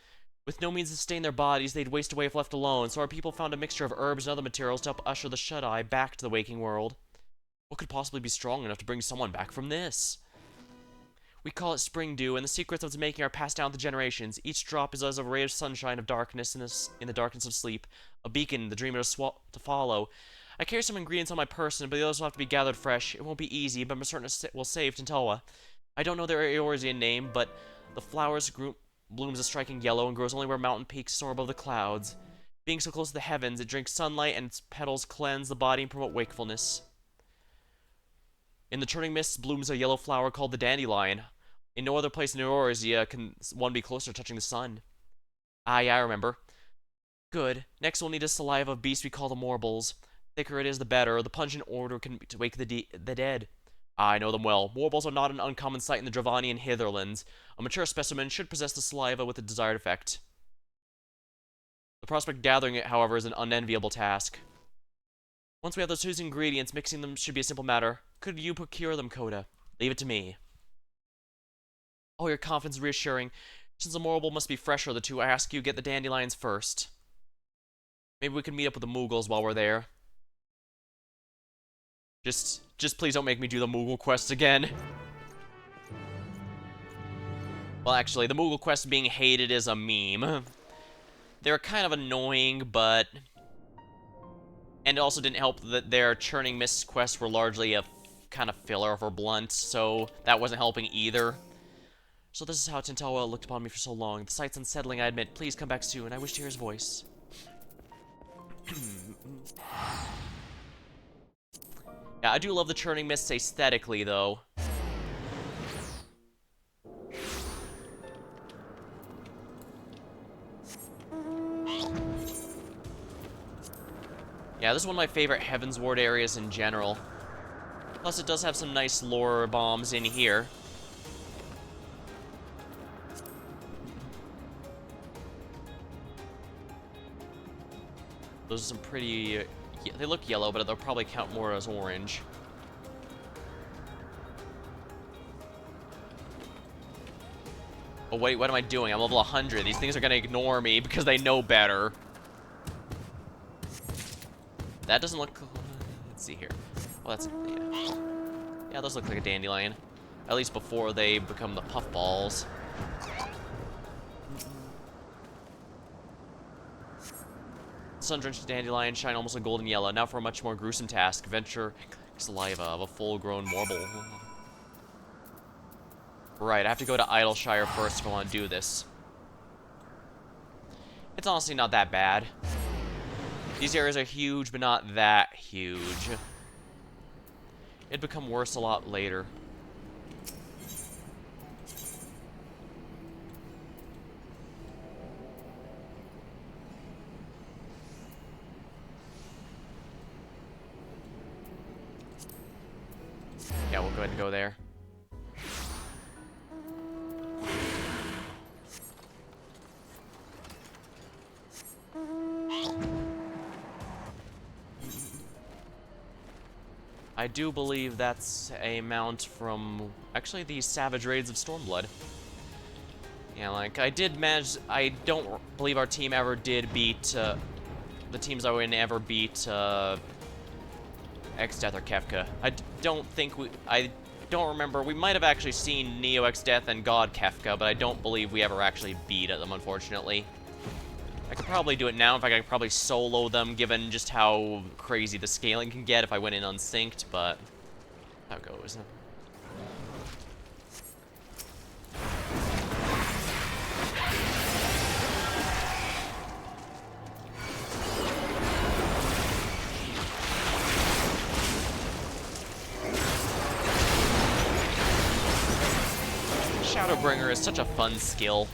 A: With no means to sustain their bodies, they'd waste away if left alone, so our people found a mixture of herbs and other materials to help usher the shut-eye back to the waking world. What could possibly be strong enough to bring someone back from this? We call it spring dew, and the secrets of its making are passed down to generations. Each drop is as a ray of sunshine of darkness in the darkness of sleep, a beacon the dreamer to follow. I carry some ingredients on my person, but the others will have to be gathered fresh. It won't be easy, but I'm certain it will save Tentoa. I don't know their Eorzean name, but the flower's blooms a striking yellow and grows only where mountain peaks soar above the clouds. Being so close to the heavens, it drinks sunlight, and its petals cleanse the body and promote wakefulness. In the churning mists blooms a yellow flower called the dandelion. In no other place in Eorzea can one be closer to touching the sun. Ah, yeah, I remember. Good. Next we'll need a saliva of beasts we call the morbles. The thicker it is, the better. The pungent odor can wake the dead. I know them well. Morbles are not an uncommon sight in the Dravanian hitherlands. A mature specimen should possess the saliva with the desired effect. The prospect of gathering it, however, is an unenviable task. Once we have those two ingredients, mixing them should be a simple matter. Could you procure them, Coda? Leave it to me. Oh, your confidence is reassuring. Since the Morble must be fresher of the two, I ask you get the dandelions first. Maybe we can meet up with the Moogles while we're there. Just please don't make me do the Moogle quest again. Well, actually, the Moogle quest being hated is a meme. They're kind of annoying, but... And it also didn't help that their Churning Mists quests were largely a kind of filler for Blunt, so that wasn't helping either. So this is how Tentoa looked upon me for so long. The sight's unsettling, I admit. Please come back soon. I wish to hear his voice. Yeah, I do love the Churning Mists aesthetically, though. Yeah, this is one of my favorite Heavensward areas in general. Plus, it does have some nice lore bombs in here. Those are some pretty... they look yellow, but they'll probably count more as orange. Oh, wait, what am I doing? I'm level 100. These things are gonna ignore me because they know better. That doesn't look... Let's see here. Oh, that's... Yeah. Yeah, those look like a dandelion. At least before they become the puffballs. Sun-drenched dandelion shine almost a golden yellow. Now for a much more gruesome task. Venture saliva of a full-grown Morble. Right, I have to go to Idleshire first if I want to do this. It's honestly not that bad. These areas are huge, but not that huge. It'd become worse a lot later. Yeah, we'll go ahead and go there. I do believe that's a mount from, actually, the Savage Raids of Stormblood. Yeah, like, I don't believe our team ever did beat, the teams I were in ever beat, X-Death or Kefka. Don't think I don't remember. We might have actually seen Neo X-Death and God Kefka, but I don't believe we ever actually beat them, unfortunately. I could probably do it now. In fact, I could probably solo them, given just how crazy the scaling can get if I went in unsynced, but how it goes. Shadowbringer is such a fun skill.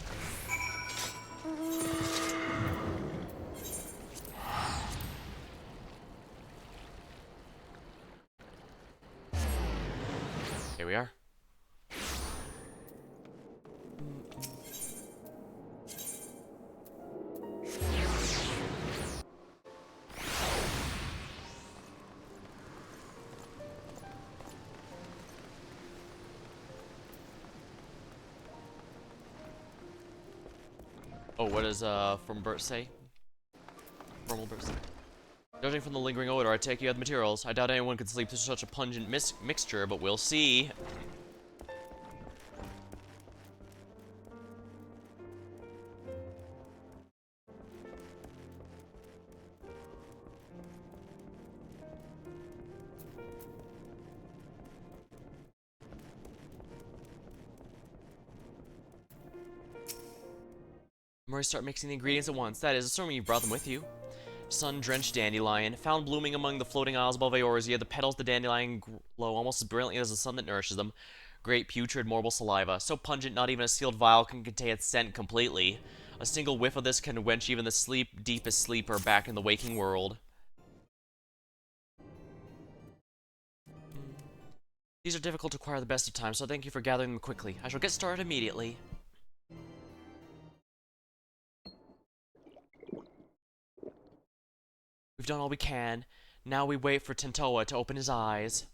A: Here we are. Oh, what does from Bert say? Formal Bert say. Judging from the lingering odor, I take you have the materials. I doubt anyone could sleep through such a pungent mixture, but we'll see. Murray, start mixing the ingredients at once. That is, assuming you brought them with you. Sun-drenched dandelion, found blooming among the floating isles above Eorzea. The petals of the dandelion glow almost as brilliantly as the sun that nourishes them. Great, putrid, morbid saliva. So pungent, not even a sealed vial can contain its scent completely. A single whiff of this can quench even the deepest sleeper back in the waking world. These are difficult to acquire the best of times, so thank you for gathering them quickly. I shall get started immediately. We've done all we can. Now we wait for Tentoa to open his eyes.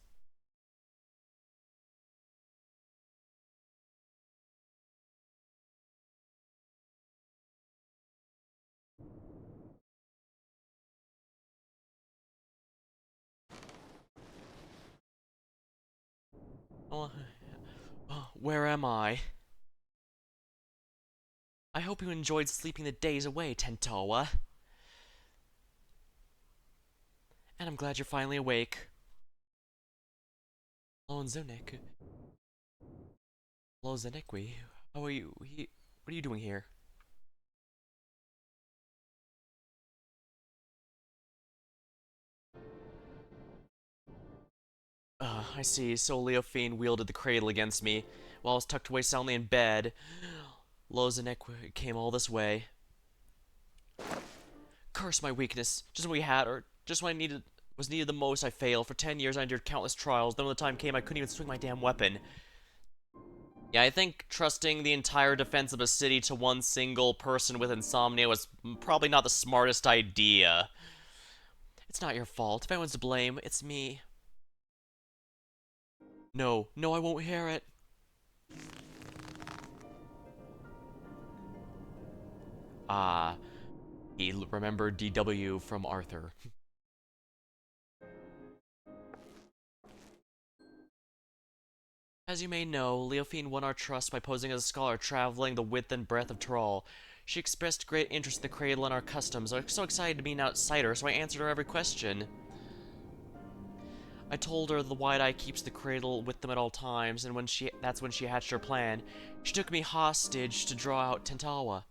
A: Where am I? I hope you enjoyed sleeping the days away, Tentoa. And I'm glad you're finally awake. Hello, Zenek. Hello, Zenequi. How are you? What are you doing here? I see. So Leofine wielded the cradle against me while I was tucked away soundly in bed. Lozanek came all this way. Curse my weakness. Just when we had her, just when I was needed the most, I failed. For 10 years I endured countless trials. Then when the time came, I couldn't even swing my damn weapon. Yeah, I think trusting the entire defense of a city to one single person with insomnia was probably not the smartest idea. It's not your fault. If anyone's to blame, it's me. No, I won't hear it. He remembered DW from Arthur. As you may know, Leofine won our trust by posing as a scholar traveling the width and breadth of Tyrol. She expressed great interest in the cradle and our customs. I was so excited to be an outsider, so I answered her every question. I told her the Wide Eye keeps the cradle with them at all times, and that's when she hatched her plan. She took me hostage to draw out Tentoa.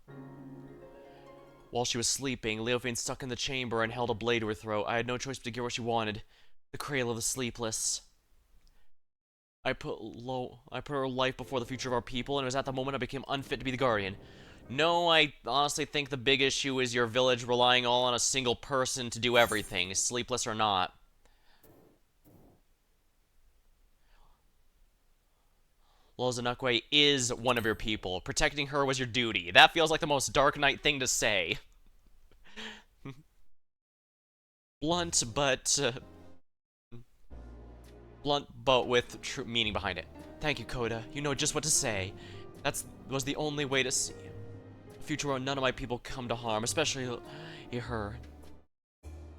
A: While she was sleeping, Leofine stuck in the chamber and held a blade to her throat. I had no choice but to get what she wanted. The cradle of the sleepless. I put her life before the future of our people, and it was at the moment I became unfit to be the guardian. No, I honestly think the big issue is your village relying all on a single person to do everything, sleepless or not. Lozanakwe is one of your people. Protecting her was your duty. That feels like the most Dark Knight thing to say. Blunt, but with true meaning behind it. Thank you, Coda. You know just what to say. That was the only way to see a future where none of my people come to harm, especially her.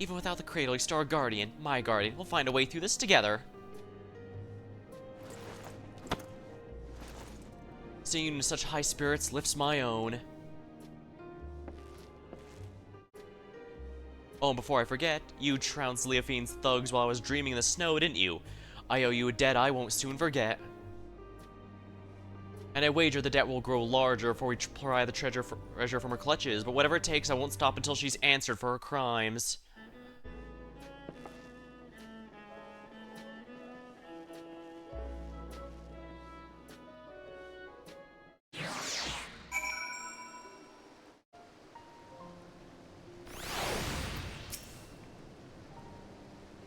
A: Even without the cradle, you still are a guardian, my guardian. We'll find a way through this together. Seeing you in such high spirits lifts my own. Oh, and before I forget, you trounced Leofine's thugs while I was dreaming in the snow, didn't you? I owe you a debt I won't soon forget. And I wager the debt will grow larger before we pry the treasure from her clutches, but whatever it takes, I won't stop until she's answered for her crimes.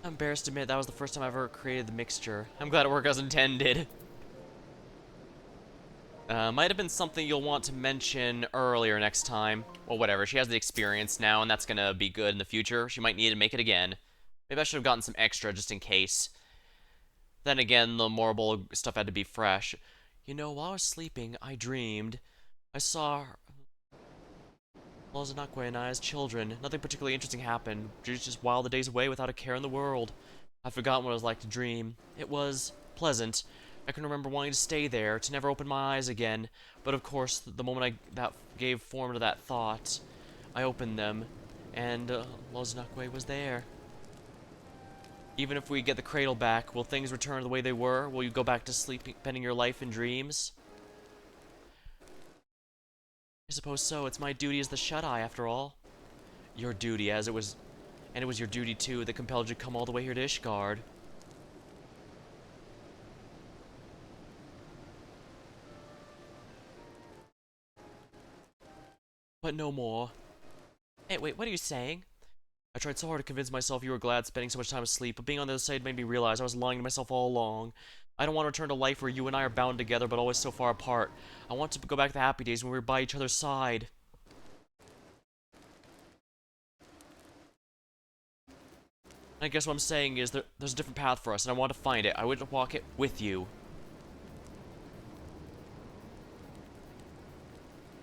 A: I'm embarrassed to admit that was the first time I ever created the mixture. I'm glad it worked as intended. Might have been something you'll want to mention earlier next time. Well, whatever. She has the experience now, and that's gonna be good in the future. She might need to make it again. Maybe I should have gotten some extra just in case. Then again, the moral stuff had to be fresh. You know, while I was sleeping, I dreamed. I saw Lozanakwe and I as children. Nothing particularly interesting happened. Just while the days away without a care in the world. I've forgotten what it was like to dream. It was pleasant. I can remember wanting to stay there, to never open my eyes again. But of course, the moment that gave form to that thought, I opened them, and Lozanakwe was there. Even if we get the cradle back, will things return the way they were? Will you go back to sleep, spending your life in dreams? I suppose so. It's my duty as the Shut-Eye, after all. Your duty, and it was your duty, too, that compelled you to come all the way here to Ishgard. But no more. Hey, wait, what are you saying? I tried so hard to convince myself you were glad spending so much time asleep, but being on the other side made me realize I was lying to myself all along. I don't want to return to life where you and I are bound together, but always so far apart. I want to go back to the happy days when we were by each other's side. I guess what I'm saying is there's a different path for us, and I want to find it. I would walk it with you.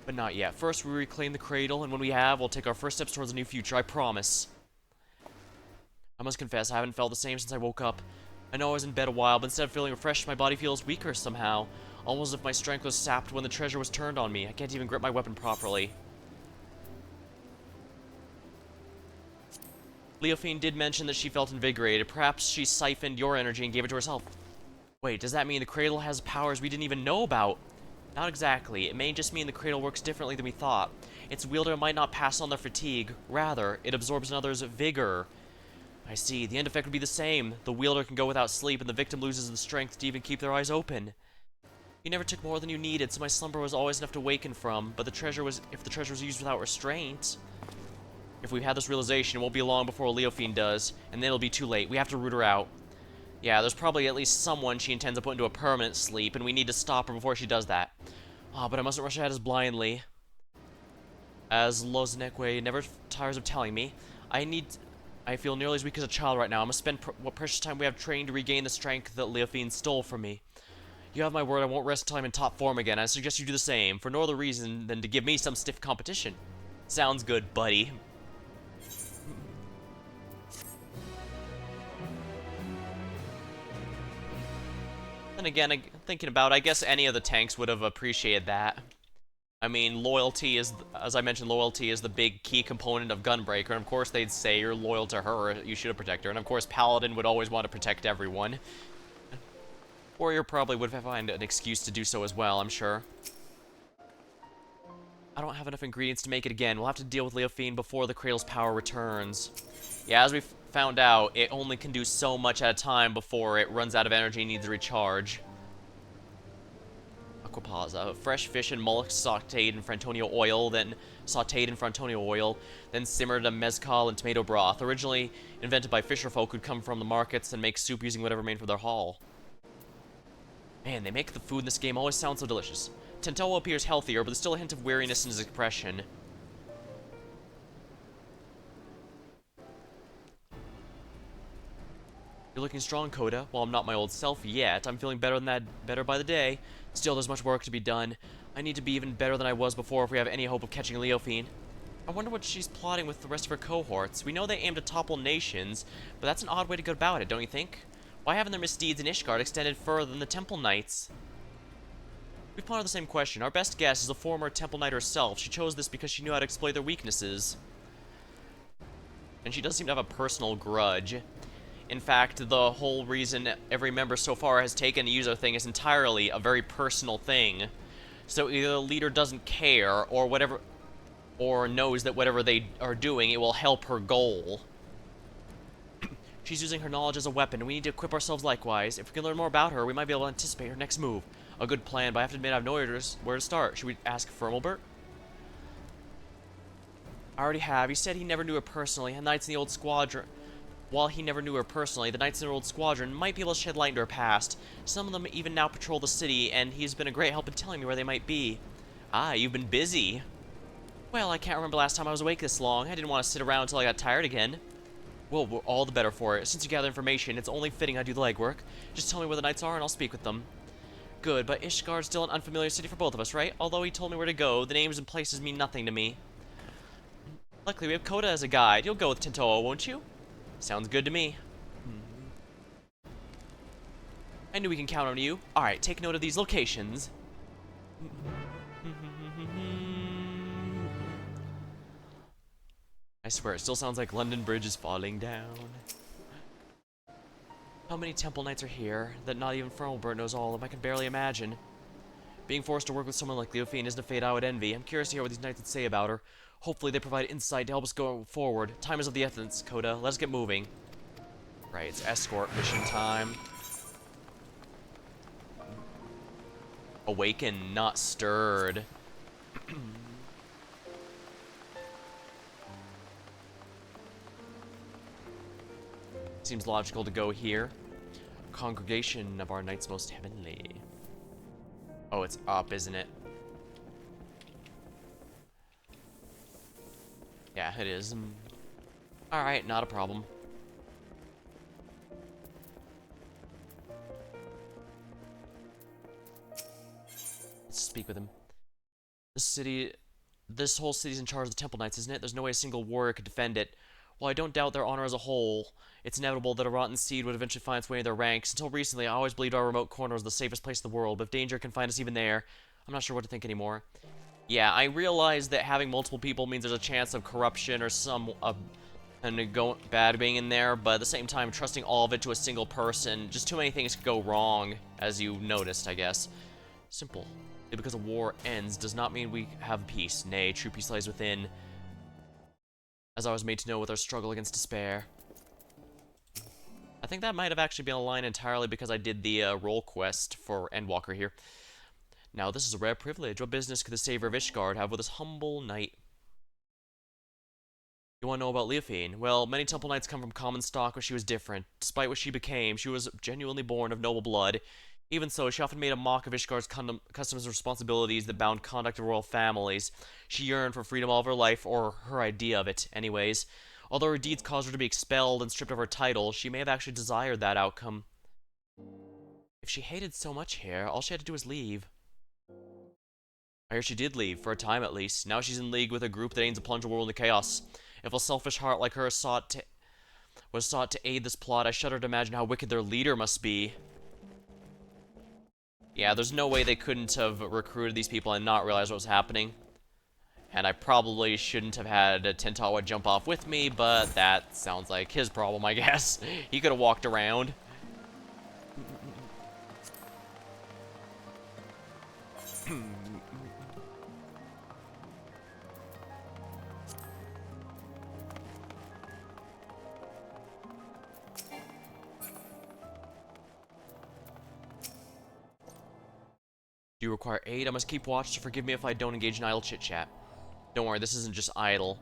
A: But not yet. First, we reclaim the cradle, and when we have, we'll take our first steps towards a new future, I promise. I must confess, I haven't felt the same since I woke up. I know I was in bed a while, but instead of feeling refreshed, my body feels weaker somehow. Almost as if my strength was sapped when the treasure was turned on me. I can't even grip my weapon properly. Leofine did mention that she felt invigorated. Perhaps she siphoned your energy and gave it to herself. Wait, does that mean the cradle has powers we didn't even know about? Not exactly. It may just mean the cradle works differently than we thought. Its wielder might not pass on their fatigue. Rather, it absorbs another's vigor. I see. The end effect would be the same. The wielder can go without sleep, and the victim loses the strength to even keep their eyes open. You never took more than you needed, so my slumber was always enough to waken from, but if the treasure was used without restraint... If we've had this realization, it won't be long before Leofine does, and then it'll be too late. We have to root her out. Yeah, there's probably at least someone she intends to put into a permanent sleep, and we need to stop her before she does that. Ah, but I mustn't rush ahead as blindly. As Lozanakwe never tires of telling me, I feel nearly as weak as a child right now. I must spend what precious time we have trained to regain the strength that Leofine stole from me. You have my word, I won't rest until I'm in top form again. I suggest you do the same, for no other reason than to give me some stiff competition. Sounds good, buddy. And again, thinking about it, I guess any of the tanks would have appreciated that. I mean, loyalty is, as I mentioned, loyalty is the big key component of Gunbreaker, and of course they'd say you're loyal to her, you should protect her, and of course Paladin would always want to protect everyone. Warrior probably would find an excuse to do so as well, I'm sure. I don't have enough ingredients to make it again. We'll have to deal with Leofine before the cradle's power returns. Yeah, as we found out, it only can do so much at a time before it runs out of energy and needs to recharge. Aquapazza. Fresh fish and mollusks sauteed in Frantonio oil, then sauteed in Frantonio oil, then simmered in mezcal and tomato broth. Originally invented by fisherfolk who'd come from the markets and make soup using whatever remained from their haul. Man, they make the food in this game always sound so delicious. Tentoa appears healthier, but there's still a hint of weariness in his expression. You're looking strong, Coda. While I'm not my old self yet, I'm feeling better than that, better by the day. Still, there's much work to be done. I need to be even better than I was before if we have any hope of catching Leofine. I wonder what she's plotting with the rest of her cohorts. We know they aim to topple nations, but that's an odd way to go about it, don't you think? Why haven't their misdeeds in Ishgard extended further than the Temple Knights? We pondered the same question. Our best guess is a former Temple Knight herself. She chose this because she knew how to exploit their weaknesses. And she does seem to have a personal grudge. In fact, the whole reason every member so far has taken the user thing is entirely a very personal thing. So either the leader doesn't care, or whatever, or knows that whatever they are doing, it will help her goal. She's using her knowledge as a weapon, and we need to equip ourselves likewise. If we can learn more about her, we might be able to anticipate her next move. A good plan, but I have to admit I have no idea where to start. Should we ask Firmalbert? I already have. He said he never knew her personally, and Knights in the Old Squadron... While he never knew her personally, the Knights in the Old Squadron might be able to shed light into her past. Some of them even now patrol the city, and he's been a great help in telling me where they might be. Ah, you've been busy. Well, I can't remember last time I was awake this long. I didn't want to sit around until I got tired again. Well, we're all the better for it. Since you gather information, it's only fitting I do the legwork. Just tell me where the Knights are, and I'll speak with them. Good, but Ishgard's still an unfamiliar city for both of us, right? Although he told me where to go, the names and places mean nothing to me. Luckily, we have Coda as a guide. You'll go with Tintoa, won't you? Sounds good to me. I knew we can count on you. Alright, take note of these locations. I swear, it still sounds like London Bridge is falling down. How many Temple Knights are here that not even Firmalbert knows all of? I can barely imagine. Being forced to work with someone like Leofine isn't a fate I would envy. I'm curious to hear what these knights would say about her. Hopefully they provide insight to help us go forward. Time is of the essence, Coda. Let's get moving. Right, it's escort mission time. Awaken, not stirred. Seems logical to go here. Congregation of our Knights Most Heavenly. Oh, it's up, isn't it? Yeah, it is. Alright, not a problem. Let's speak with him. This whole city's in charge of the Temple Knights, isn't it? There's no way a single warrior could defend it. While I don't doubt their honor as a whole, it's inevitable that a rotten seed would eventually find its way in their ranks. Until recently, I always believed our remote corner was the safest place in the world, but if danger can find us even there, I'm not sure what to think anymore. Yeah, I realize that having multiple people means there's a chance of corruption or some bad being in there, but at the same time, trusting all of it to a single person, just too many things could go wrong, as you noticed, I guess. Simple. Because a war ends does not mean we have peace. Nay, true peace lies within. As I was made to know with our struggle against despair. I think that might have actually been a line entirely because I did the role quest for Endwalker here. Now, this is a rare privilege. What business could the savior of Ishgard have with this humble knight? You want to know about Leofine? Well, many Temple Knights come from common stock, but she was different. Despite what she became, she was genuinely born of noble blood. Even so, she often made a mock of Ishgard's customs and responsibilities that bound conduct of royal families. She yearned for freedom all of her life, or her idea of it, anyways. Although her deeds caused her to be expelled and stripped of her title, she may have actually desired that outcome. If she hated so much here, all she had to do was leave. I hear she did leave, for a time at least. Now she's in league with a group that aims to plunge the world into chaos. If a selfish heart like her was sought to aid this plot, I shudder to imagine how wicked their leader must be. Yeah, there's no way they couldn't have recruited these people and not realize what was happening. And I probably shouldn't have had Tintawa jump off with me, but that sounds like his problem, I guess. He could have walked around. Do you require aid? I must keep watch, so forgive me if I don't engage in idle chit-chat. Don't worry, this isn't just idle.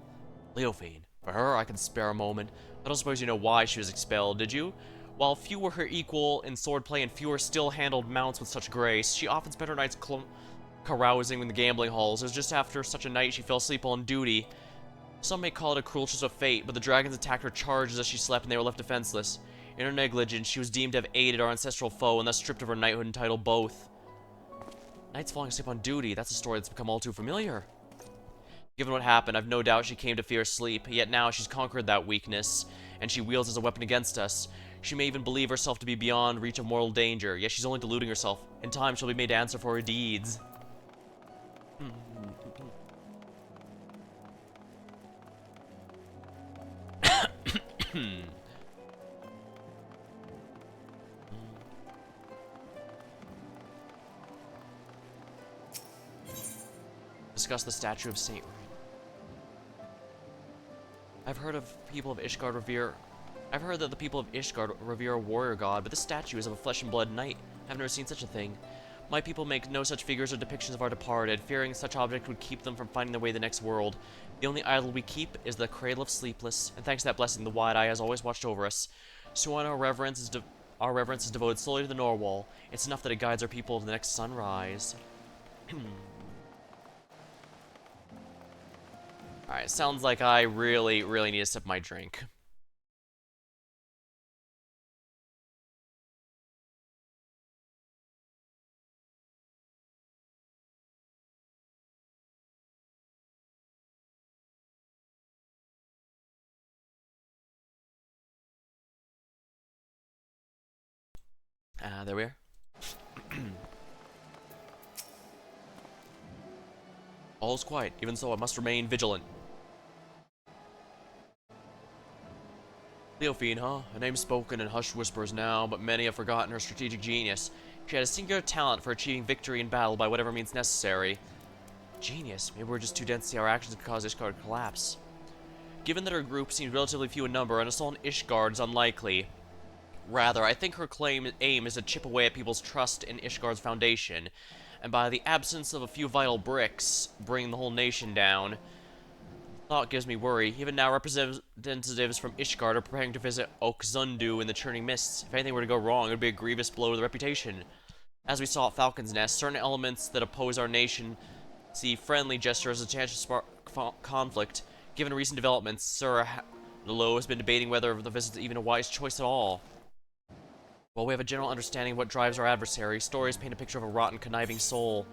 A: Leofine. For her, I can spare a moment. I don't suppose you know why she was expelled, did you? While few were her equal in swordplay and fewer still handled mounts with such grace, she often spent her nights carousing in the gambling halls. It was just after such a night she fell asleep on duty. Some may call it a cruel twist of fate, but the dragons attacked her charges as she slept and they were left defenseless. In her negligence, she was deemed to have aided our ancestral foe and thus stripped of her knighthood and title both. Knights falling asleep on duty, that's a story that's become all too familiar. Given what happened, I've no doubt she came to fear sleep, yet now she's conquered that weakness, and she wields as a weapon against us. She may even believe herself to be beyond reach of mortal danger, yet she's only deluding herself. In time, she'll be made to answer for her deeds. Discuss the statue of Saint. I've heard that the people of Ishgard revere a warrior god, but this statue is of a flesh and blood knight. I've never seen such a thing. My people make no such figures or depictions of our departed, fearing such object would keep them from finding their way to the next world. The only idol we keep is the Cradle of Sleepless, and thanks to that blessing, the Wide Eye has always watched over us. So our reverence is devoted solely to the Norwall. It's enough that it guides our people to the next sunrise. Alright, sounds like I really need to sip my drink. There we are. All is quiet. Even so, I must remain vigilant. Leofine, huh? A name spoken in hushed whispers now, but many have forgotten her strategic genius. She had a singular talent for achieving victory in battle by whatever means necessary. Genius? Maybe we're just too dense to see our actions could cause Ishgard to collapse. Given that her group seems relatively few in number, an assault on Ishgard is unlikely. Rather, I think her aim is to chip away at people's trust in Ishgard's foundation, and by the absence of a few vital bricks, bring the whole nation down. Thought gives me worry. Even now, representatives from Ishgard are preparing to visit Okzundu in the Churning Mists. If anything were to go wrong, it would be a grievous blow to the reputation. As we saw at Falcon's Nest, certain elements that oppose our nation see friendly gestures as a chance to spark conflict. Given recent developments, Sir Lo has been debating whether the visit is even a wise choice at all. While we have a general understanding of what drives our adversary, stories paint a picture of a rotten, conniving soul.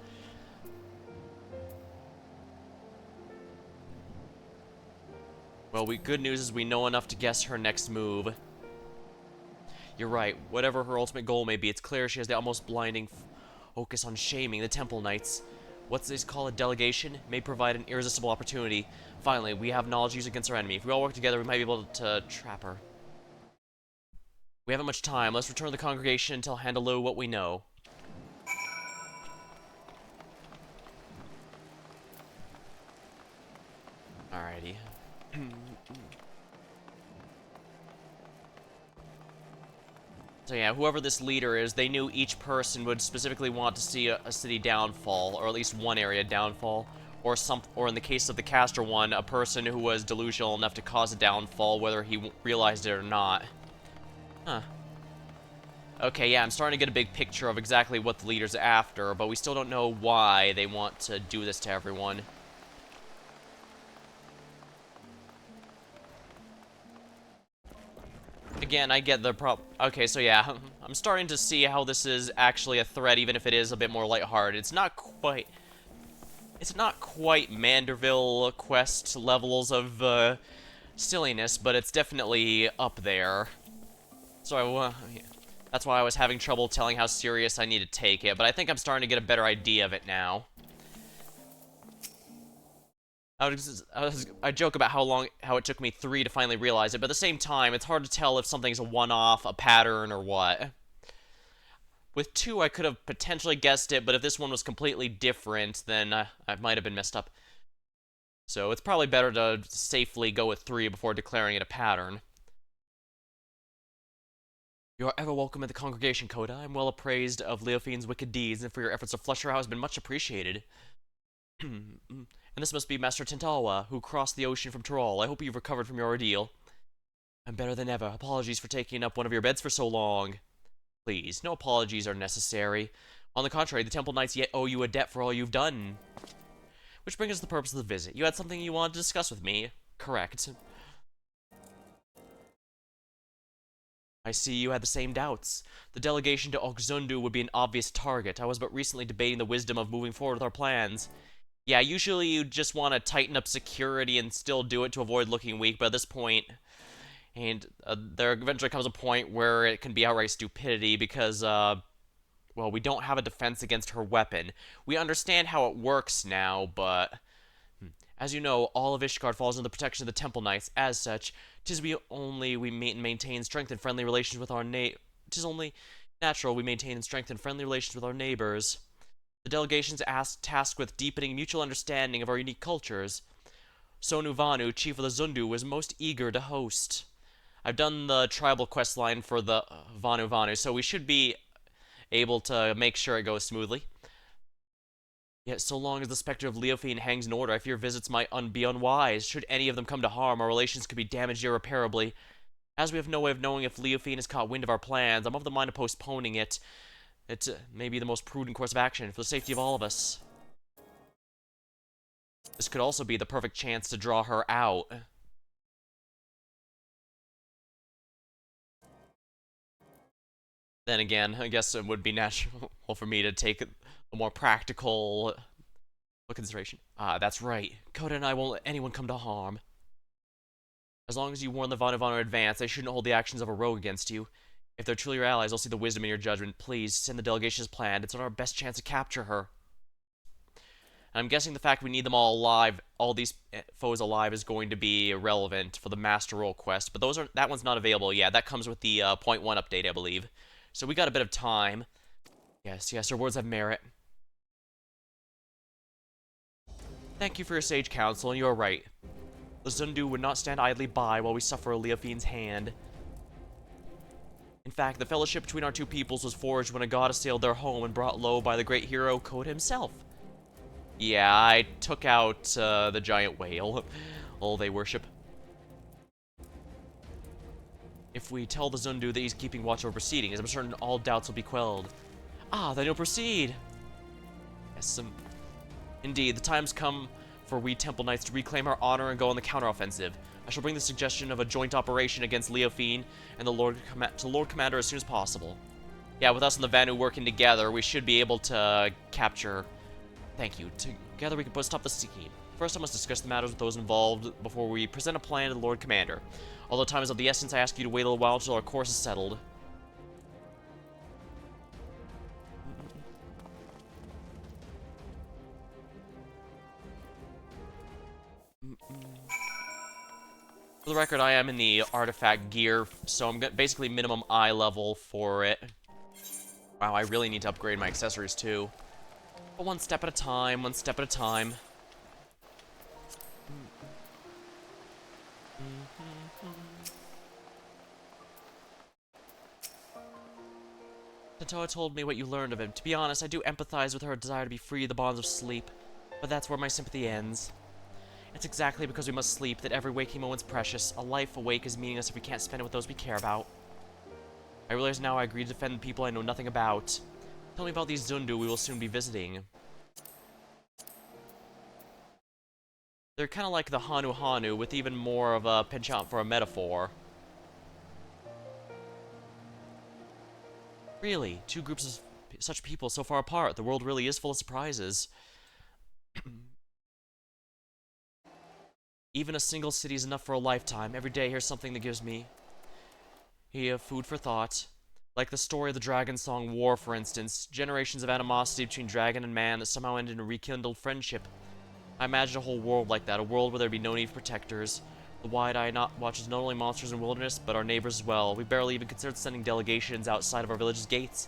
A: Well, good news is we know enough to guess her next move. You're right. Whatever her ultimate goal may be, it's clear she has the almost blinding focus on shaming the Temple Knights. What's this called, a delegation? May provide an irresistible opportunity. Finally, we have knowledge used against our enemy. If we all work together, we might be able to trap her. We haven't much time. Let's return to the congregation and tell Handaloo what we know. Alrighty. So yeah, whoever this leader is, they knew each person would specifically want to see a city downfall, or at least one area downfall, or in the case of the caster one, a person who was delusional enough to cause a downfall, whether he realized it or not. Huh. Okay, yeah, I'm starting to get a big picture of exactly what the leader's after, but we still don't know why they want to do this to everyone. Again, I get the Okay, so yeah, I'm starting to see how this is actually a threat, even if it is a bit more lighthearted. It's not quite Manderville quest levels of silliness, but it's definitely up there. So yeah. That's why I was having trouble telling how serious I need to take it, but I think I'm starting to get a better idea of it now. I joke about how it took me 3 to finally realize it, but at the same time, it's hard to tell if something's a one-off, a pattern, or what. With 2, I could have potentially guessed it, but if this one was completely different, then I might have been messed up. So it's probably better to safely go with 3 before declaring it a pattern. You are ever welcome at the congregation, Coda. I'm well appraised of Leofine's wicked deeds, and for your efforts to flush her out has been much appreciated. And this must be Master Tintawa, who crossed the ocean from Tyrol. I hope you've recovered from your ordeal. I'm better than ever. Apologies for taking up one of your beds for so long. Please, no apologies are necessary. On the contrary, the Temple Knights yet owe you a debt for all you've done. Which brings us to the purpose of the visit. You had something you wanted to discuss with me. Correct. I see you had the same doubts. The delegation to Okzundu would be an obvious target. I was but recently debating the wisdom of moving forward with our plans. Yeah, usually you just want to tighten up security and still do it to avoid looking weak, but at this point, and there eventually comes a point where it can be outright stupidity because, well, we don't have a defense against her weapon. We understand how it works now, but as you know, all of Ishgard falls under the protection of the Temple Knights. As such, 'tis we maintain strength and friendly relations with our 'tis only natural we maintain and strengthen friendly relations with our neighbors. The delegation's tasked with deepening mutual understanding of our unique cultures. Sonu Vanu, chief of the Zundu, was most eager to host. I've done the tribal quest line for the Vanu Vanu, so we should be able to make sure it goes smoothly. Yet so long as the specter of Leofine hangs in order, I fear visits might be unwise. Should any of them come to harm, our relations could be damaged irreparably. As we have no way of knowing if Leofine has caught wind of our plans, I'm of the mind of postponing it. It may be the most prudent course of action for the safety of all of us. This could also be the perfect chance to draw her out. Then again, I guess it would be natural for me to take a more practical consideration. Ah, that's right. Coda and I won't let anyone come to harm. As long as you warn the Vanu in advance, they shouldn't hold the actions of a rogue against you. If they're truly your allies, I'll see the wisdom in your judgment. Please, send the delegation as planned. It's our best chance to capture her. And I'm guessing the fact we need them all alive, all these foes alive, is going to be irrelevant for the Master Role quest. But that one's not available. Yeah, that comes with the .1 update, I believe. So we got a bit of time. Yes, her words have merit. Thank you for your sage counsel, and you are right. The Zundu would not stand idly by while we suffer Leofine's hand. In fact, the fellowship between our two peoples was forged when a god assailed their home and brought low by the great hero Koda himself. Yeah, I took out the giant whale. All they worship. If we tell the Zundu that he's keeping watch over proceedings, I'm certain all doubts will be quelled. Ah, then you'll proceed! Yes, indeed, the time's come for we Temple Knights to reclaim our honor and go on the counteroffensive. I shall bring the suggestion of a joint operation against Leofine and the Lord Commander as soon as possible. Yeah, with us and the Vanu working together, we should be able to capture... Thank you. Together we can stop the scheme. First, I must discuss the matters with those involved before we present a plan to the Lord Commander. Although time is of the essence, I ask you to wait a little while until our course is settled. For the record, I am in the artifact gear, so I'm basically minimum eye level for it. Wow, I really need to upgrade my accessories too. But one step at a time, one step at a time. Tatoa told me what you learned of him. To be honest, I do empathize with her desire to be free of the bonds of sleep, but that's where my sympathy ends. It's exactly because we must sleep that every waking moment's precious. A life awake is meaningless if we can't spend it with those we care about. I realize now I agree to defend the people I know nothing about. Tell me about these Zundu we will soon be visiting. They're kind of like the Hanu Hanu, with even more of a penchant for a metaphor. Really, two groups of such people so far apart. The world really is full of surprises. Even a single city is enough for a lifetime. Every day here's something that gives me food for thought. Like the story of the dragon song War, for instance. Generations of animosity between dragon and man that somehow ended in a rekindled friendship. I imagine a whole world like that, a world where there'd be no need for protectors. The wide eye watches not only monsters in the wilderness, but our neighbors as well. We barely even considered sending delegations outside of our village's gates.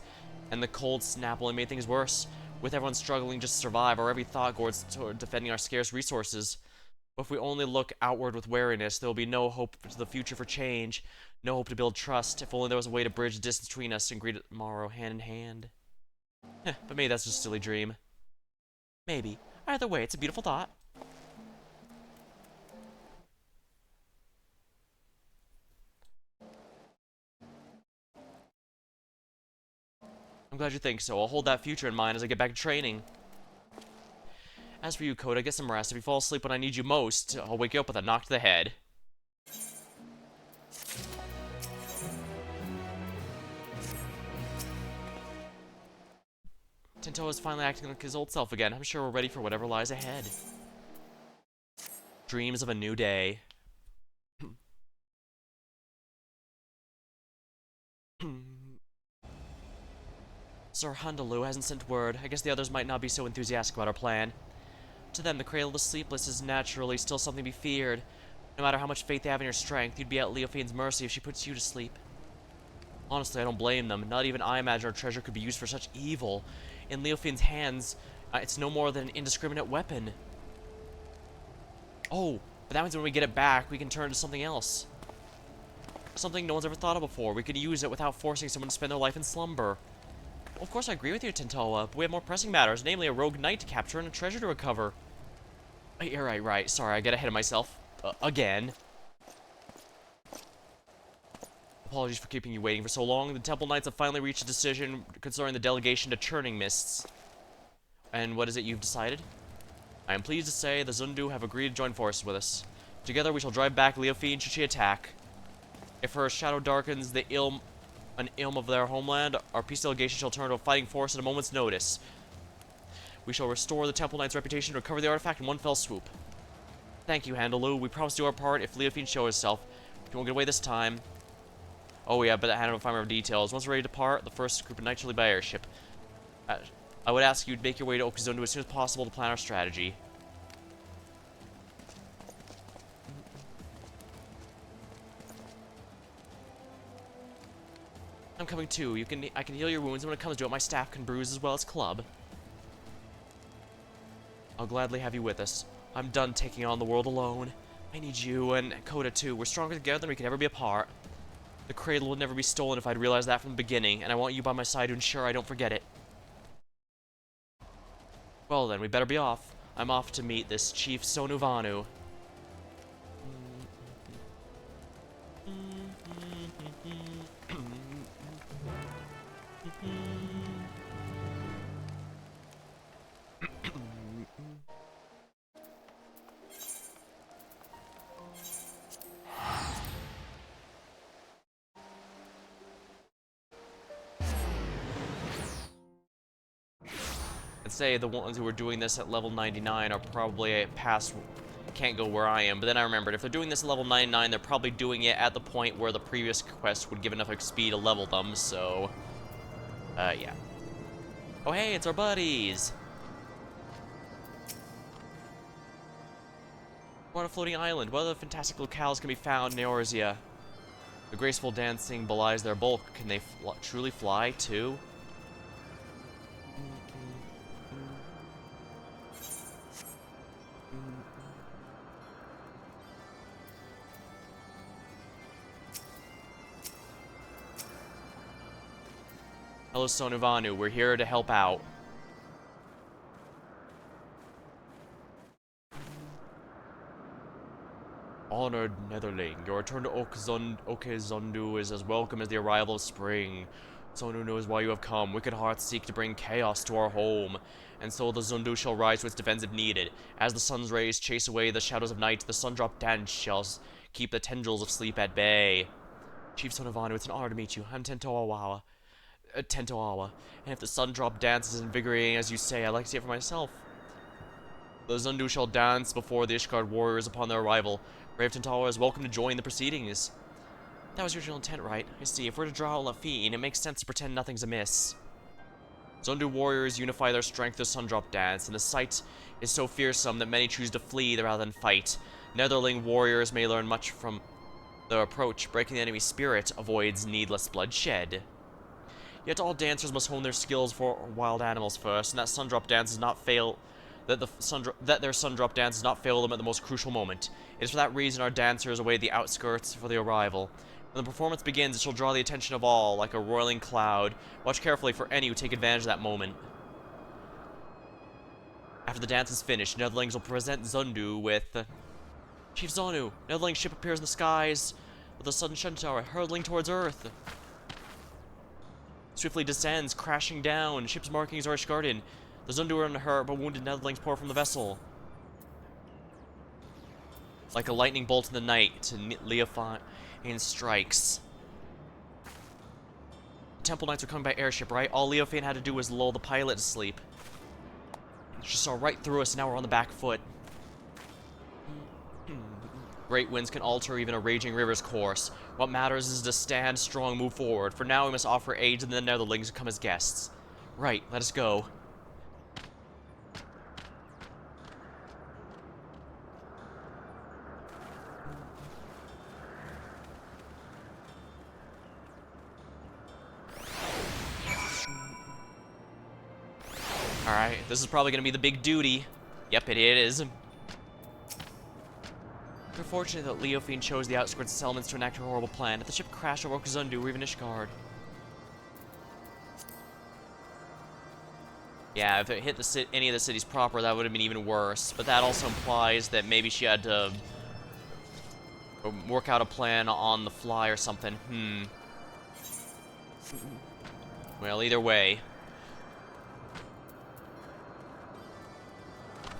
A: And the cold snap only made things worse. With everyone struggling just to survive, our every thought goes toward defending our scarce resources. But if we only look outward with wariness, there will be no hope to the future for change. No hope to build trust. If only there was a way to bridge the distance between us and greet tomorrow hand in hand. But maybe that's just a silly dream. Maybe. Either way, it's a beautiful thought. I'm glad you think so. I'll hold that future in mind as I get back to training. As for you, Koda, get some rest. If you fall asleep when I need you most, I'll wake you up with a knock to the head. Tento is finally acting like his old self again. I'm sure we're ready for whatever lies ahead. Dreams of a new day. Sir Hundalu hasn't sent word. I guess the others might not be so enthusiastic about our plan. To them, the Cradle of the Sleepless is naturally still something to be feared. No matter how much faith they have in your strength, you'd be at Leofine's mercy if she puts you to sleep. Honestly, I don't blame them. Not even I imagine our treasure could be used for such evil. In Leofine's hands, it's no more than an indiscriminate weapon. Oh, but that means when we get it back, we can turn it to something else. Something no one's ever thought of before. We could use it without forcing someone to spend their life in slumber. Well, of course I agree with you, Tentoa, but we have more pressing matters, namely a rogue knight to capture and a treasure to recover. You're right. Sorry, I get ahead of myself. Again. Apologies for keeping you waiting for so long. The Temple Knights have finally reached a decision concerning the delegation to Churning Mists. And what is it you've decided? I am pleased to say the Zundu have agreed to join forces with us. Together we shall drive back Leofine should she attack. If her shadow darkens an ilm of their homeland, our peace delegation shall turn to a fighting force at a moment's notice. We shall restore the Temple Knight's reputation and recover the artifact in one fell swoop. Thank you, Handaloo. We promise to do our part if Leofine shows herself. We won't get away this time. Oh yeah, but I don't find more details. Once we're ready to depart, the first group of knights shall be by airship. I would ask you to make your way to Okizundu as soon as possible to plan our strategy. I'm coming too. I can heal your wounds, and when it comes to it, my staff can bruise as well as club. I'll gladly have you with us. I'm done taking on the world alone. I need you, and Koda too. We're stronger together than we can ever be apart. The cradle would never be stolen if I'd realized that from the beginning, and I want you by my side to ensure I don't forget it. Well then, we better be off. I'm off to meet this Chief Sonuvanu. I'd say the ones who are doing this at level 99 are probably past, can't go where I am, but then I remembered, if they're doing this at level 99, they're probably doing it at the point where the previous quest would give enough XP to level them, so, yeah. Oh hey, it's our buddies! We're on a floating island. What other fantastic locales can be found in Eorzea? The graceful dancing belies their bulk. Can they truly fly, too? Hello, Sonuvanu. We're here to help out. Honored Netherling, your return to Okezundu is as welcome as the arrival of spring. Sonu knows why you have come. Wicked hearts seek to bring chaos to our home, and so the Zundu shall rise to its defense if needed. As the sun's rays chase away the shadows of night, the Sundrop dance shall keep the tendrils of sleep at bay. Chief Sonuvanu, it's an honor to meet you. I'm Tentoawa. And if the Sundrop dance is invigorating as you say, I'd like to see it for myself. The Zundu shall dance before the Ishgard warriors upon their arrival. Brave Tentoa is welcome to join the proceedings. That was your original intent, right? I see. If we're to draw Lafine, it makes sense to pretend nothing's amiss. Zundu warriors unify their strength to Sundrop dance, and the sight is so fearsome that many choose to flee rather than fight. Netherling warriors may learn much from their approach. Breaking the enemy's spirit avoids needless bloodshed. Yet all dancers must hone their skills for wild animals first, and that Sundrop dance does not fail. That their Sundrop dance does not fail them at the most crucial moment. It is for that reason our dancers await the outskirts for the arrival. When the performance begins, it shall draw the attention of all, like a roiling cloud. Watch carefully for any who take advantage of that moment. After the dance is finished, Netherlings will present Zundu with... Chief Zonu, Netherling ship appears in the skies with a sudden Shuntar hurtling towards Earth. Swiftly descends, crashing down. Ship's markings are Ishgarden. The Zundu are unhurt, but wounded Netherlings pour from the vessel. Like a lightning bolt in the night, Leofine strikes. The Temple Knights were coming by airship, right? All Leofane had to do was lull the pilot to sleep. She saw right through us, and now we're on the back foot. Great winds can alter even a raging river's course. What matters is to stand strong, move forward. For now, we must offer aid to the Netherlings who come as guests. Right, let us go. Alright, this is probably going to be the big duty. Yep, it is. We're fortunate that Leofane chose the outskirts of settlements to enact her horrible plan. If the ship crashed over Okazundu or even Ishgard. Yeah, if it hit any of the cities proper, that would have been even worse. But that also implies that maybe she had to work out a plan on the fly or something. Well, either way.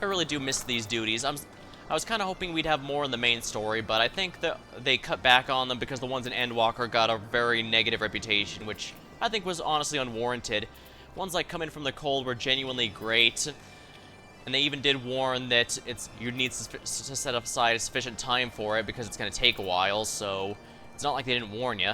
A: I really do miss these duties. I was kind of hoping we'd have more in the main story, but I think that they cut back on them because the ones in Endwalker got a very negative reputation, which I think was honestly unwarranted. Ones like Come In From the Cold were genuinely great, and they even did warn that you'd need to set aside sufficient time for it because it's going to take a while, so it's not like they didn't warn you.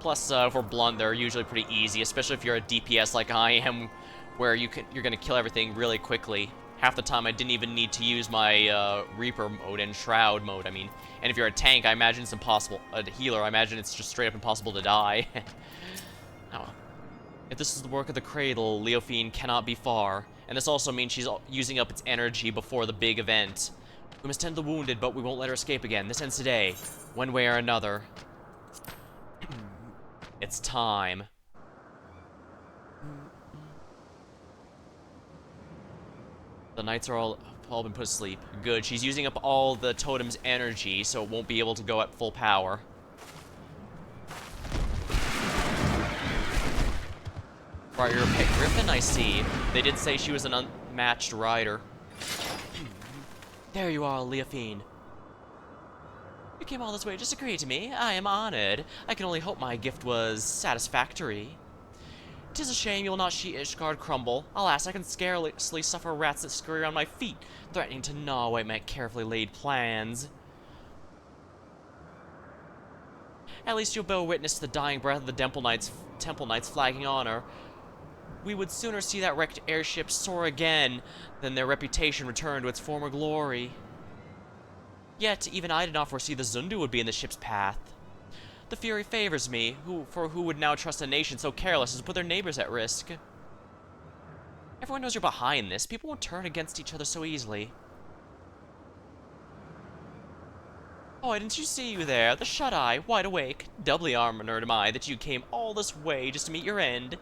A: Plus, if we're blunt, they're usually pretty easy, especially if you're a DPS like I am, where you're going to kill everything really quickly. Half the time I didn't even need to use my Reaper mode and Shroud mode, I mean. And if you're a tank, I imagine it's impossible. A healer, I imagine it's just straight up impossible to die. Oh. If this is the work of the Cradle, Leofane cannot be far. And this also means she's using up its energy before the big event. We must tend the wounded, but we won't let her escape again. This ends today, one way or another. It's time. The knights are all been put to sleep. Good, she's using up all the totem's energy, so it won't be able to go at full power. Right, you're a pet griffin, I see. They did say she was an unmatched rider. There you are, Leofane. You came all this way just to greet me. I am honored. I can only hope my gift was satisfactory. 'Tis a shame you'll not see Ishgard crumble. Alas, I can scarcely suffer rats that scurry around my feet, threatening to gnaw away my carefully laid plans. At least you'll bear witness to the dying breath of the Temple Knights flagging honor. We would sooner see that wrecked airship soar again than their reputation return to its former glory. Yet, even I did not foresee the Zundu would be in the ship's path. The Fury favors me, who would now trust a nation so careless as to put their neighbors at risk? Everyone knows you're behind this. People won't turn against each other so easily. Oh, didn't you see you there? The shut-eye, wide awake. Doubly armored am I that you came all this way just to meet your end.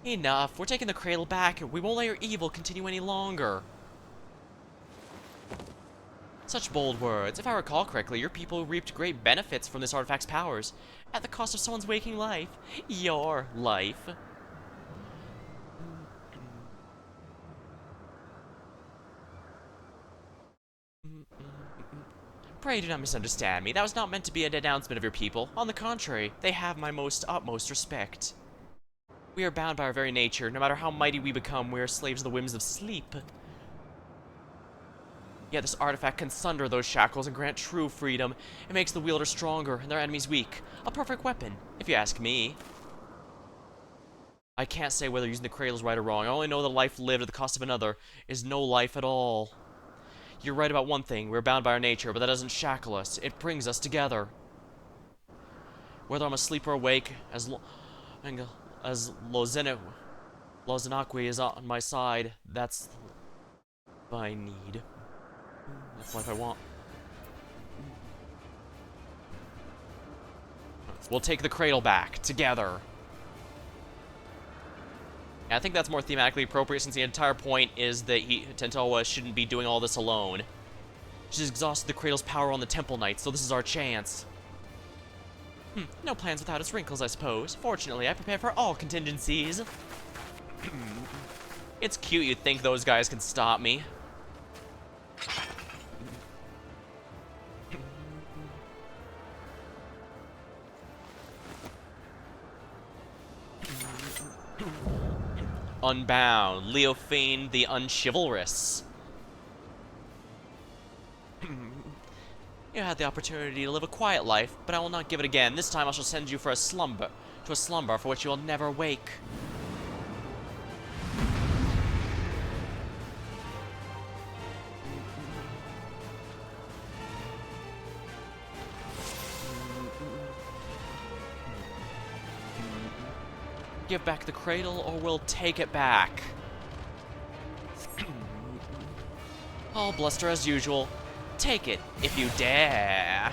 A: Enough. We're taking the Cradle back. We won't let your evil continue any longer. Such bold words. If I recall correctly, your people reaped great benefits from this artifact's powers, at the cost of someone's waking life. Your life. Pray do not misunderstand me. That was not meant to be a denouncement of your people. On the contrary, they have my utmost respect. We are bound by our very nature. No matter how mighty we become, we are slaves of the whims of sleep. Yet this artifact can sunder those shackles and grant true freedom. It makes the wielder stronger and their enemies weak. A perfect weapon, if you ask me. I can't say whether using the Cradle is right or wrong. I only know that life lived at the cost of another is no life at all. You're right about one thing. We're bound by our nature, but that doesn't shackle us. It brings us together. Whether I'm asleep or awake, as Lozenakwi is on my side, that's what I need. That's life I want. We'll take the Cradle back, together. And I think that's more thematically appropriate since the entire point is that Tentowa shouldn't be doing all this alone. She's exhausted the Cradle's power on the Temple Knights, so this is our chance. No plans without its wrinkles, I suppose. Fortunately, I prepare for all contingencies. It's cute you'd think those guys can stop me. Unbound, Leofane the Unchivalrous. You had the opportunity to live a quiet life, but I will not give it again. This time I shall send you to a slumber for which you will never wake. Give back the cradle, or we'll take it back. All bluster as usual. Take it, if you dare.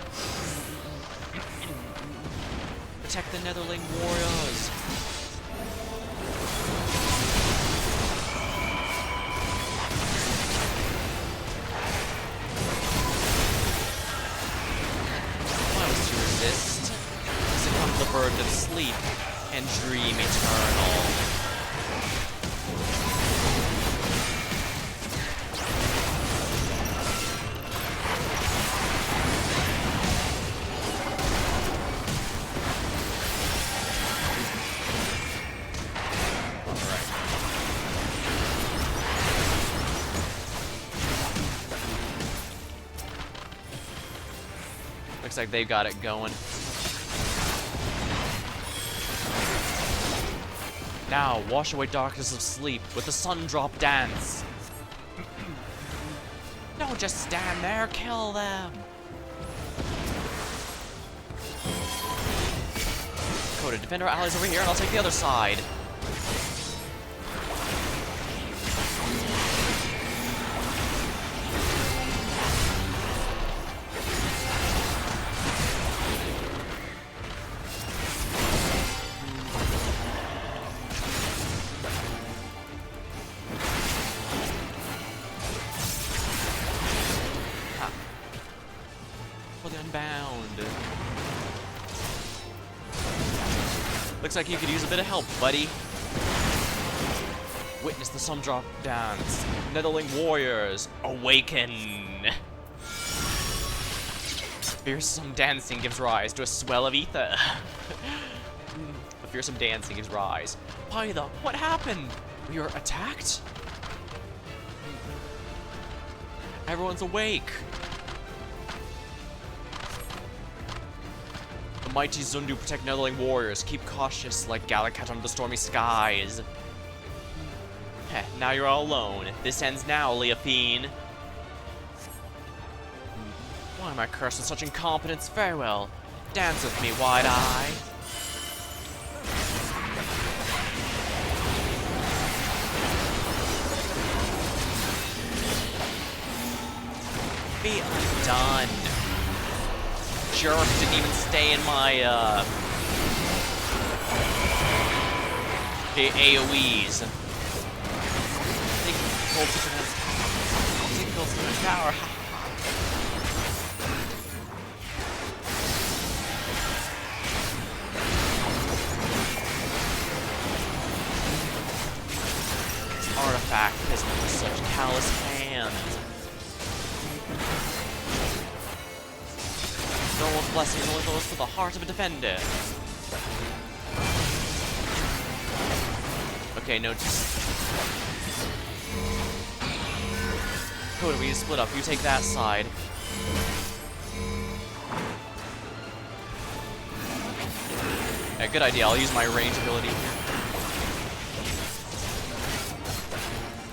A: Protect the Netherling warriors. Why was to resist? Succumb to the burden of sleep and dream eternal. Looks like they've got it going. Now, wash away darkness of sleep with the sun drop dance. Don't just stand there, kill them. Coda, defend our allies over here, and I'll take the other side. Unbound. Looks like you could use a bit of help, buddy. Witness the sun drop dance. Netherling warriors, awaken. Fearsome dancing gives rise to a swell of ether. The fearsome dancing gives rise. Pytha, what happened? We were attacked? Everyone's awake. The mighty Zundu protect Netherling warriors. Keep cautious like Galakat under the stormy skies. Heh, now you're all alone. This ends now, Leofane. Why am I cursed with such incompetence? Very well. Dance with me, wide-eye. Be undone. Jerk didn't even stay in my, AoEs. Take Cold Stone Power. This artifact has such callous hands. Normal's blessing only goes to the heart of a defender. Okay, no. Coda, we need to split up. You take that side. Yeah, good idea. I'll use my range ability here.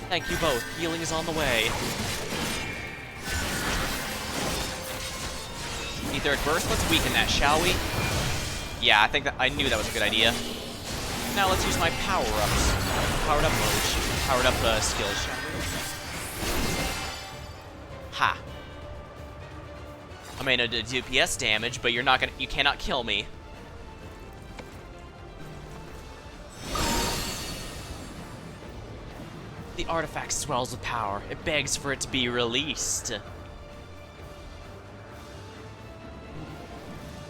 A: Thank you both. Healing is on the way. Etheric Burst, let's weaken that, shall we? Yeah, I think that I knew that was a good idea. Now let's use my power-ups. Powered up mode. Powered up skills, shall we? Ha. I may not do DPS damage, but you cannot kill me. The artifact swells with power. It begs for it to be released.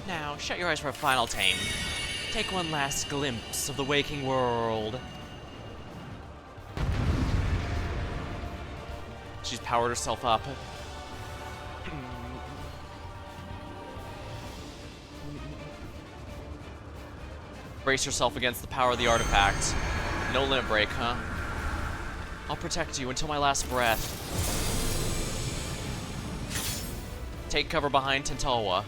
A: Now, shut your eyes for a final tame. Take one last glimpse of the waking world. She's powered herself up. Brace yourself against the power of the artifact. No limit break, huh? I'll protect you until my last breath. Take cover behind Tantalwa.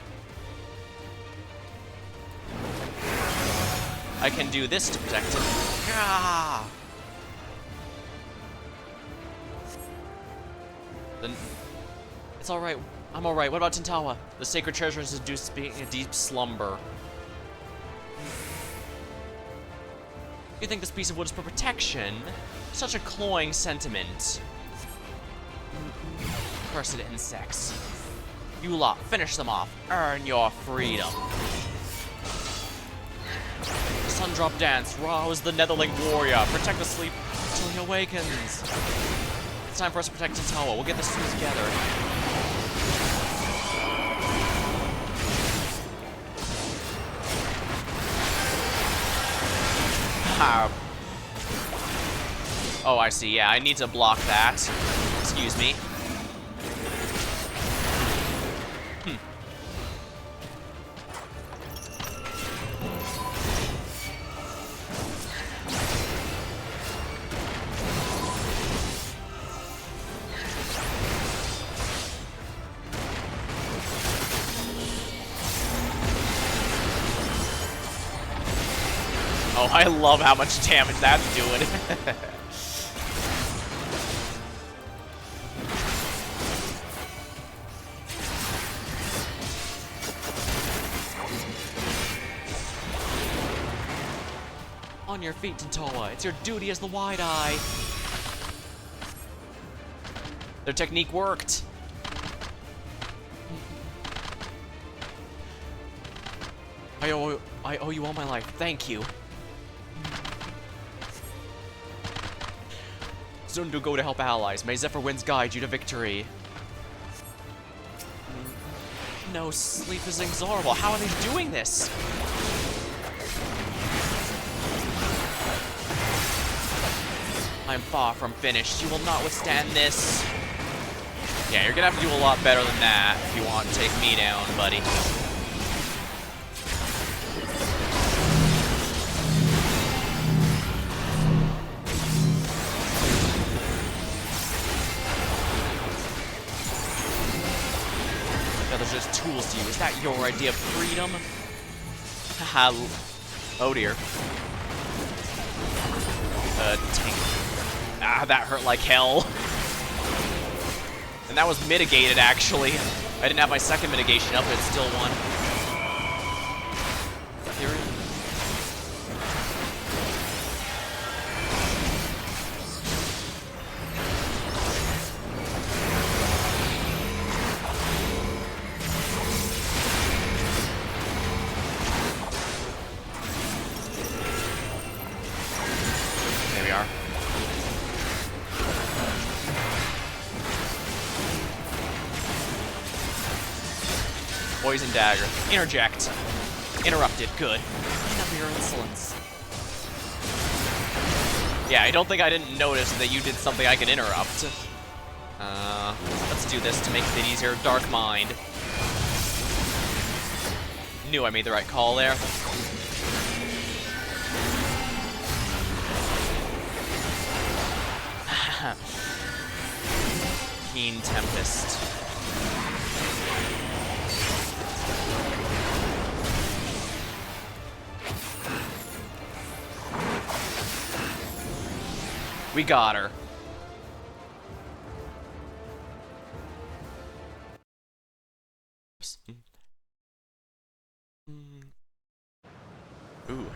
A: I can do this to protect him. Gah! Then it's all right. I'm all right. What about Tantalwa? The sacred treasure is induced being a deep slumber. You think this piece of wood is for protection? Such a cloying sentiment. Cursed insects. You lot, finish them off. Earn your freedom. Sundrop dance. Rouse the Netherling warrior. Protect the sleep until he awakens. It's time for us to protect Tantalwa. We'll get this through together. Oh, I see. Yeah, I need to block that. Excuse me. Oh, I love how much damage that's doing. On your feet, Tantalwa. It's your duty as the Wide Eye. Their technique worked. I owe you all my life. Thank you. Soon to go to help allies. May Zephyr winds guide you to victory. No sleep is inexorable. How are they doing this? I'm far from finished. You will not withstand this. Yeah, you're gonna have to do a lot better than that if you want to take me down, buddy. There's just tools to you. Is that your idea of freedom? Haha. Oh dear. Tank. Ah, that hurt like hell. And that was mitigated, actually. I didn't have my second mitigation up, but it still won. Here. Poison dagger. Interject. Interrupted. Good. Enough of your insolence. Yeah, I don't think I didn't notice that you did something I can interrupt. Let's do this to make it easier. Dark Mind. Knew I made the right call there. Keen Tempest. We got her. Ooh.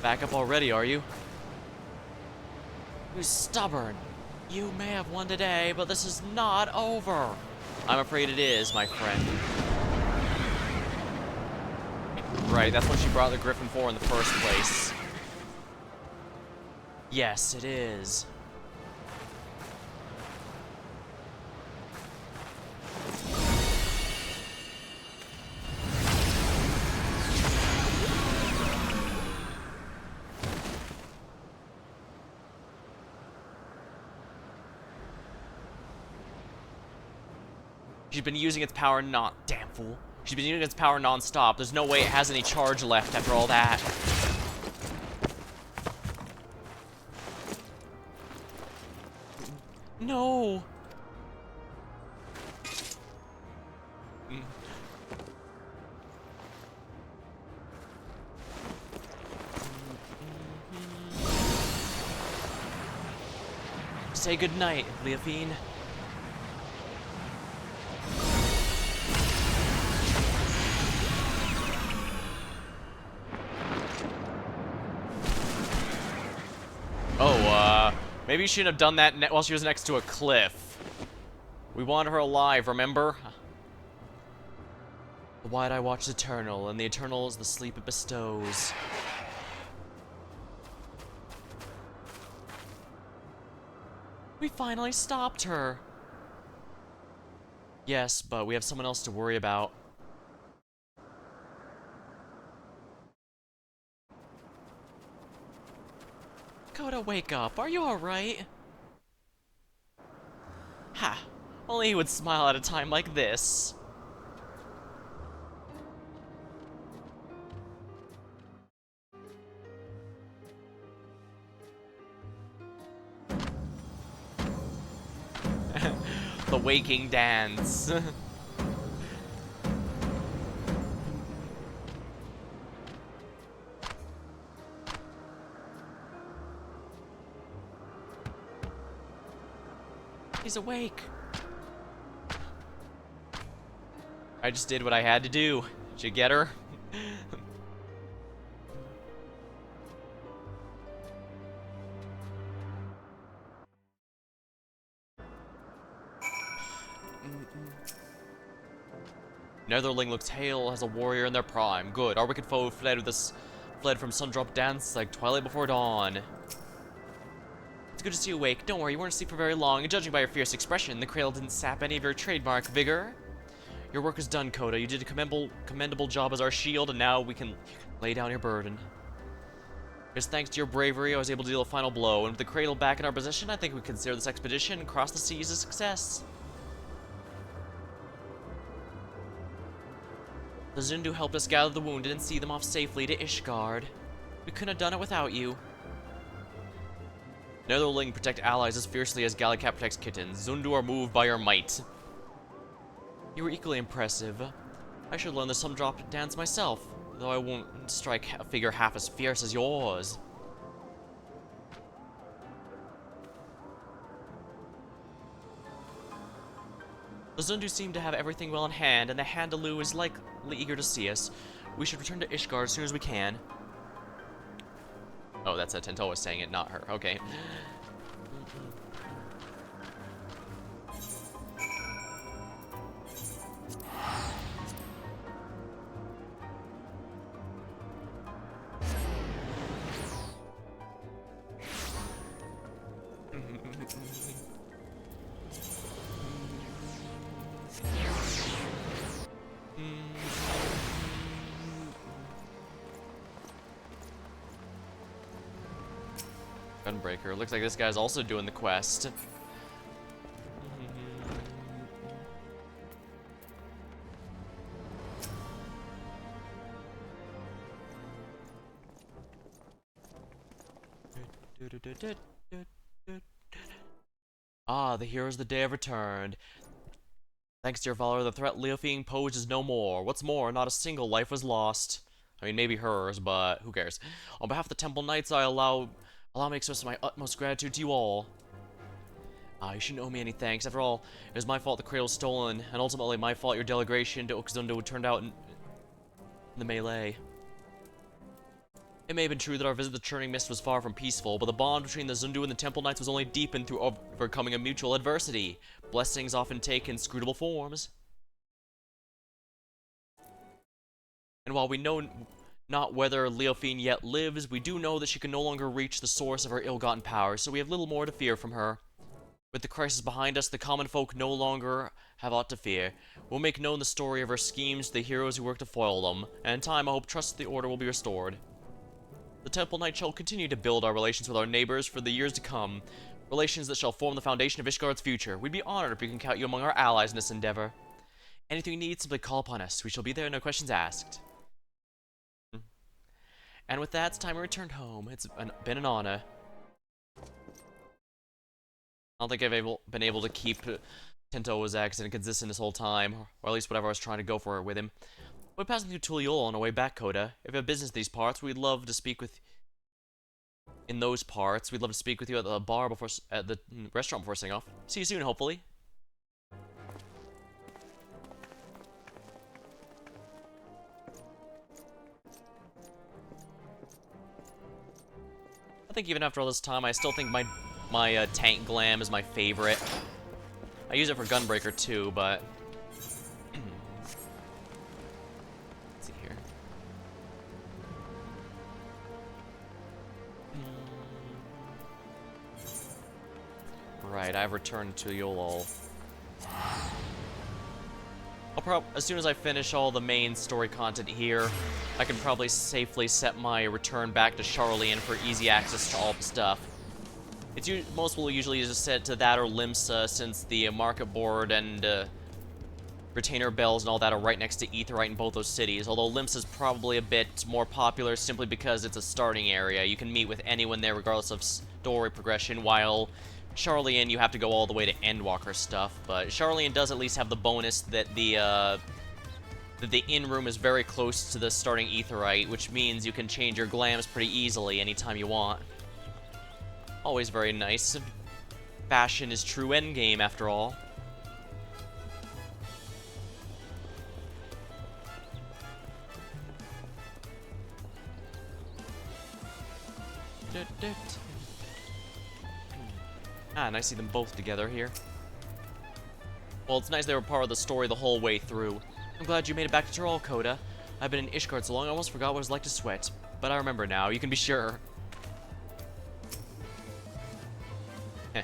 A: Back up already, are you? You're stubborn. You may have won today, but this is not over. I'm afraid it is, my friend. Right, that's what she brought the Griffin for in the first place. Yes, it is. She's been using its power damn fool. She's been using its power non-stop. There's no way it has any charge left after all that. No! Mm. Say goodnight, Leofine. Oh, maybe you shouldn't have done that while she was next to a cliff. We want her alive, remember? The wide eye watch is eternal, and the eternal is the sleep it bestows. We finally stopped her. Yes, but we have someone else to worry about. Coda, wake up. Are you alright? Ha! Only he would smile at a time like this. The waking dance. He's awake. I just did what I had to do. Did you get her? Netherling looks hale as a warrior in their prime. Good. Our wicked foe fled from Sundrop Dance like twilight before dawn. It's good to see you awake. Don't worry, you weren't asleep for very long, and judging by your fierce expression, the cradle didn't sap any of your trademark vigor. Your work is done, Coda. You did a commendable job as our shield, and now we can lay down your burden. It's thanks to your bravery I was able to deal a final blow, and with the cradle back in our possession, I think we consider this expedition across the seas a success. The Zundu helped us gather the wounded and see them off safely to Ishgard. We couldn't have done it without you. Netherling protect allies as fiercely as Gallicat protects kittens. Zundu are moved by your might. You were equally impressive. I should learn the Sundrop dance myself, though I won't strike a figure half as fierce as yours. The Zundu seem to have everything well in hand, and the Handaloo is likely eager to see us. We should return to Ishgard as soon as we can. Oh, that's Tentoa saying it, not her. Okay. Gunbreaker. Looks like this guy's also doing the quest. Ah, the heroes of the day have returned. Thanks to your valor, the threat Leofine posed is no more. What's more, not a single life was lost. I mean, maybe hers, but who cares? On behalf of the Temple Knights, allow me to express my utmost gratitude to you all. You shouldn't owe me any thanks. After all, it was my fault the cradle was stolen, and ultimately my fault your delegation to Oxundo turned out in the melee. It may have been true that our visit to the Churning Mist was far from peaceful, but the bond between the Zundu and the Temple Knights was only deepened through overcoming a mutual adversity. Blessings often take inscrutable forms. And while we know not whether Leofine yet lives, we do know that she can no longer reach the source of her ill-gotten power, so we have little more to fear from her. With the crisis behind us, the common folk no longer have aught to fear. We'll make known the story of our schemes to the heroes who work to foil them, and in time I hope trust the order will be restored. The Temple Knight shall continue to build our relations with our neighbors for the years to come, relations that shall form the foundation of Ishgard's future. We'd be honored if we can count you among our allies in this endeavor. Anything you need, simply call upon us. We shall be there, no questions asked. And with that, it's time we returned home. It's been an honor. I don't think I've been able to keep Tento's accent consistent this whole time, or at least whatever I was trying to go for it with him. We're passing through Tuliol on our way back, Coda. If you have business in these parts, we'd love to speak with... In those parts, we'd love to speak with you at the bar before... at the restaurant before setting off. See you soon, hopefully. I think even after all this time, I still think my tank glam is my favorite. I use it for Gunbreaker too, but... Let's see here. Right, I've returned to Yolol. As soon as I finish all the main story content here, I can probably safely set my return back to Charlian for easy access to all the stuff. Most will usually just set to that or Limsa, since the market board and retainer bells and all that are right next to Aetheryte in both those cities, although Limsa is probably a bit more popular simply because it's a starting area. You can meet with anyone there regardless of story progression, while Charlian, you have to go all the way to Endwalker stuff, but Charlian does at least have the bonus that the in-room is very close to the starting Aetheryte, which means you can change your glams pretty easily anytime you want. Always very nice. Fashion is true endgame, after all. Ah, and I see them both together here. Well, it's nice they were part of the story the whole way through. I'm glad you made it back to Tyrol, Coda. I've been in Ishgard so long I almost forgot what it was like to sweat. But I remember now, you can be sure. Heh.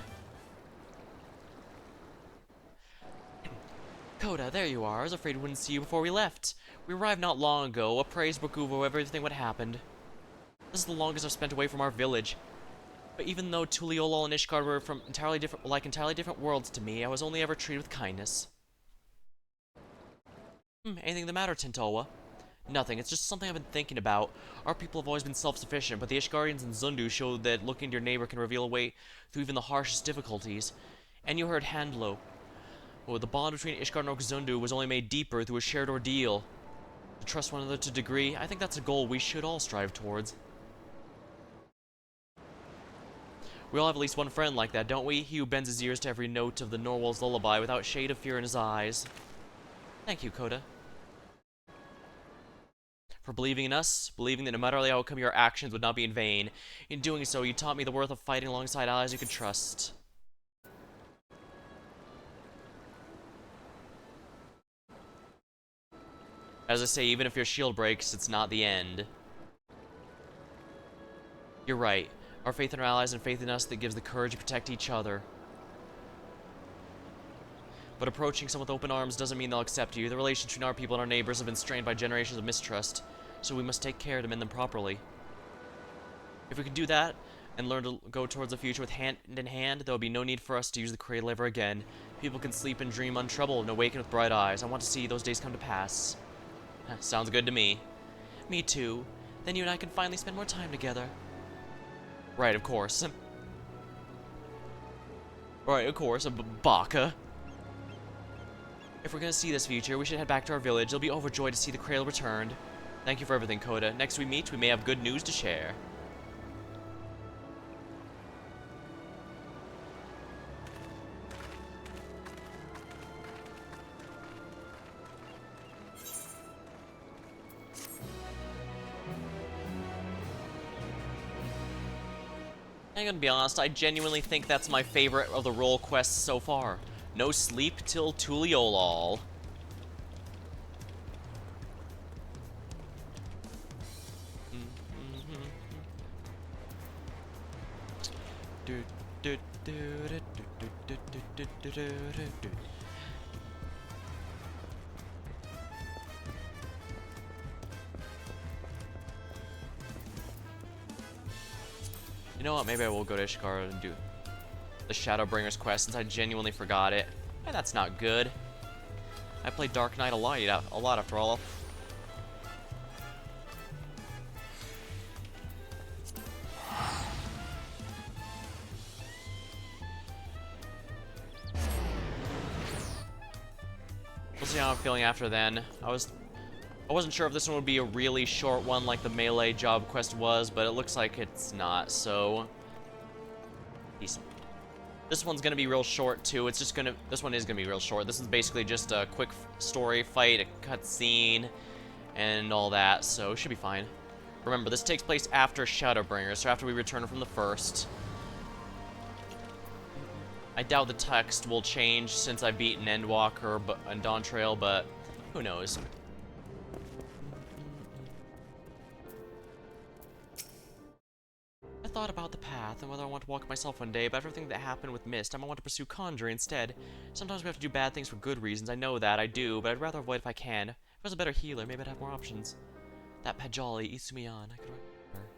A: Coda, there you are. I was afraid we wouldn't see you before we left. We arrived not long ago, appraised Bakuvo of everything what happened. This is the longest I've spent away from our village. But even though Tuliolol and Ishgard were from entirely different worlds to me, I was only ever treated with kindness. Anything the matter, Tintowa? Nothing, it's just something I've been thinking about. Our people have always been self-sufficient, but the Ishgardians and Zundu showed that looking to your neighbor can reveal a way through even the harshest difficulties. And you heard Handlo. Well, the bond between Ishgard and Zundu was only made deeper through a shared ordeal. To trust one another to a degree, I think that's a goal we should all strive towards. We all have at least one friend like that, don't we? He who bends his ears to every note of the Norwal's lullaby without a shade of fear in his eyes. Thank you, Coda. For believing in us, believing that no matter the outcome, your actions would not be in vain. In doing so, you taught me the worth of fighting alongside allies you could trust. As I say, even if your shield breaks, it's not the end. You're right. Our faith in our allies and faith in us that gives the courage to protect each other. But approaching someone with open arms doesn't mean they'll accept you. The relations between our people and our neighbors have been strained by generations of mistrust, so we must take care to mend them properly. If we can do that, and learn to go towards the future with hand in hand, there will be no need for us to use the cradle ever again. People can sleep and dream untroubled and awaken with bright eyes. I want to see those days come to pass. Sounds good to me. Me too. Then you and I can finally spend more time together. Right, of course. Right, of course, Baka. If we're gonna see this future, we should head back to our village. They'll be overjoyed to see the cradle returned. Thank you for everything, Coda. Next we meet, we may have good news to share. I'm gonna be honest, I genuinely think that's my favorite of the role quests so far. No sleep till Tuliolol. You know what, maybe I will go to Ishgard and do the Shadowbringers quest since I genuinely forgot it. And that's not good. I played Dark Knight a lot after all. We'll see how I'm feeling after then. I wasn't sure if this one would be a really short one like the melee job quest was, but it looks like it's not, so decent. This one's gonna be real short too. This one is gonna be real short. This is basically just a quick story fight, a cutscene, and all that, so it should be fine. Remember, this takes place after Shadowbringers, so after we return from the first. I doubt the text will change since I've beaten Endwalker and Dawntrail, but who knows. I thought about the path and whether I want to walk myself one day, but everything that happened with Mist, I might want to pursue Conjuring instead. Sometimes we have to do bad things for good reasons, I know that, I do, but I'd rather avoid if I can. If I was a better healer, maybe I'd have more options. That Pajali, Isumiyan, I could remember.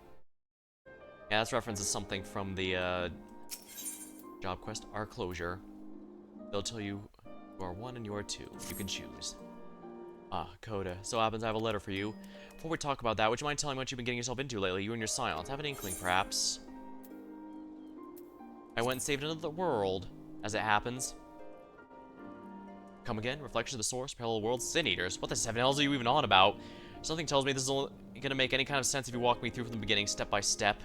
A: Yeah, that's references something from the, job quest, Our Closure. They'll tell you are 1 and you are 2. You can choose. Ah, Coda. So happens I have a letter for you. Before we talk about that, would you mind telling me what you've been getting yourself into lately? You and your silence. Have an inkling, perhaps. I went and saved another world, as it happens. Come again? Reflection of the source, parallel worlds, sin eaters. What the seven hells are you even on about? Something tells me this is only gonna make any kind of sense if you walk me through from the beginning, step by step.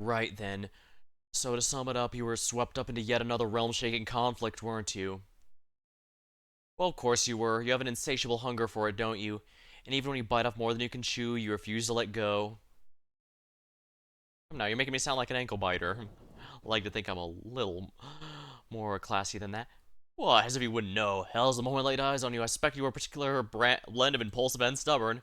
A: Right then. So to sum it up, you were swept up into yet another realm-shaking conflict, weren't you? Well, of course you were. You have an insatiable hunger for it, don't you? And even when you bite off more than you can chew, you refuse to let go. Now, you're making me sound like an ankle biter. I like to think I'm a little more classy than that. Well, as if you wouldn't know. Hell's the moment I laid eyes on you, I suspect you were a particular blend of impulsive and stubborn.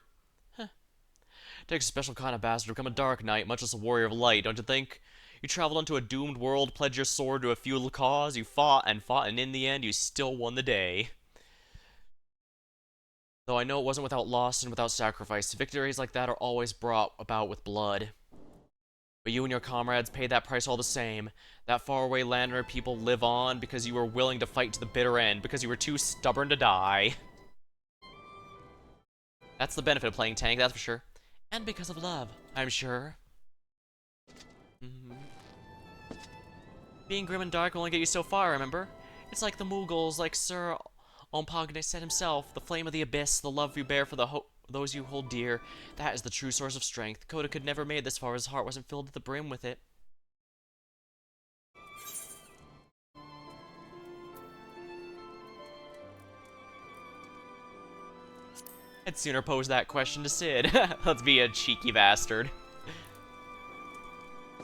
A: Takes a special kind of bastard to become a dark knight, much less a warrior of light, don't you think? You traveled onto a doomed world, pledged your sword to a feudal cause, you fought, and in the end, you still won the day. Though I know it wasn't without loss and without sacrifice, victories like that are always brought about with blood. But you and your comrades paid that price all the same. That faraway lander people live on because you were willing to fight to the bitter end, because you were too stubborn to die. That's the benefit of playing tank, that's for sure. And because of love, I'm sure. Being grim and dark will only get you so far, remember? It's like the Mughals, like Sir Ompagne said himself, the flame of the abyss, the love you bear for those you hold dear, that is the true source of strength. Coda could never have made this far if his heart wasn't filled to the brim with it. I'd sooner pose that question to Sid. Let's be a cheeky bastard.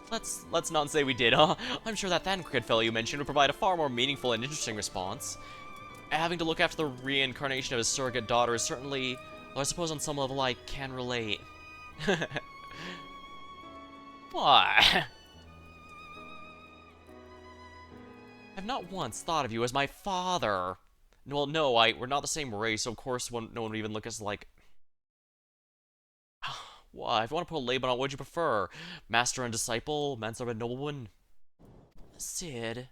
A: Let's not say we did, huh? I'm sure that Thancred fellow you mentioned would provide a far more meaningful and interesting response. Having to look after the reincarnation of his surrogate daughter is certainly, though I suppose on some level I can relate. Why? I've not once thought of you as my father. Well, no, we're not the same race, so of course no one would even look at us like... Why? If you want to put a label on, what would you prefer? Master and disciple? Manservant nobleman? Sid.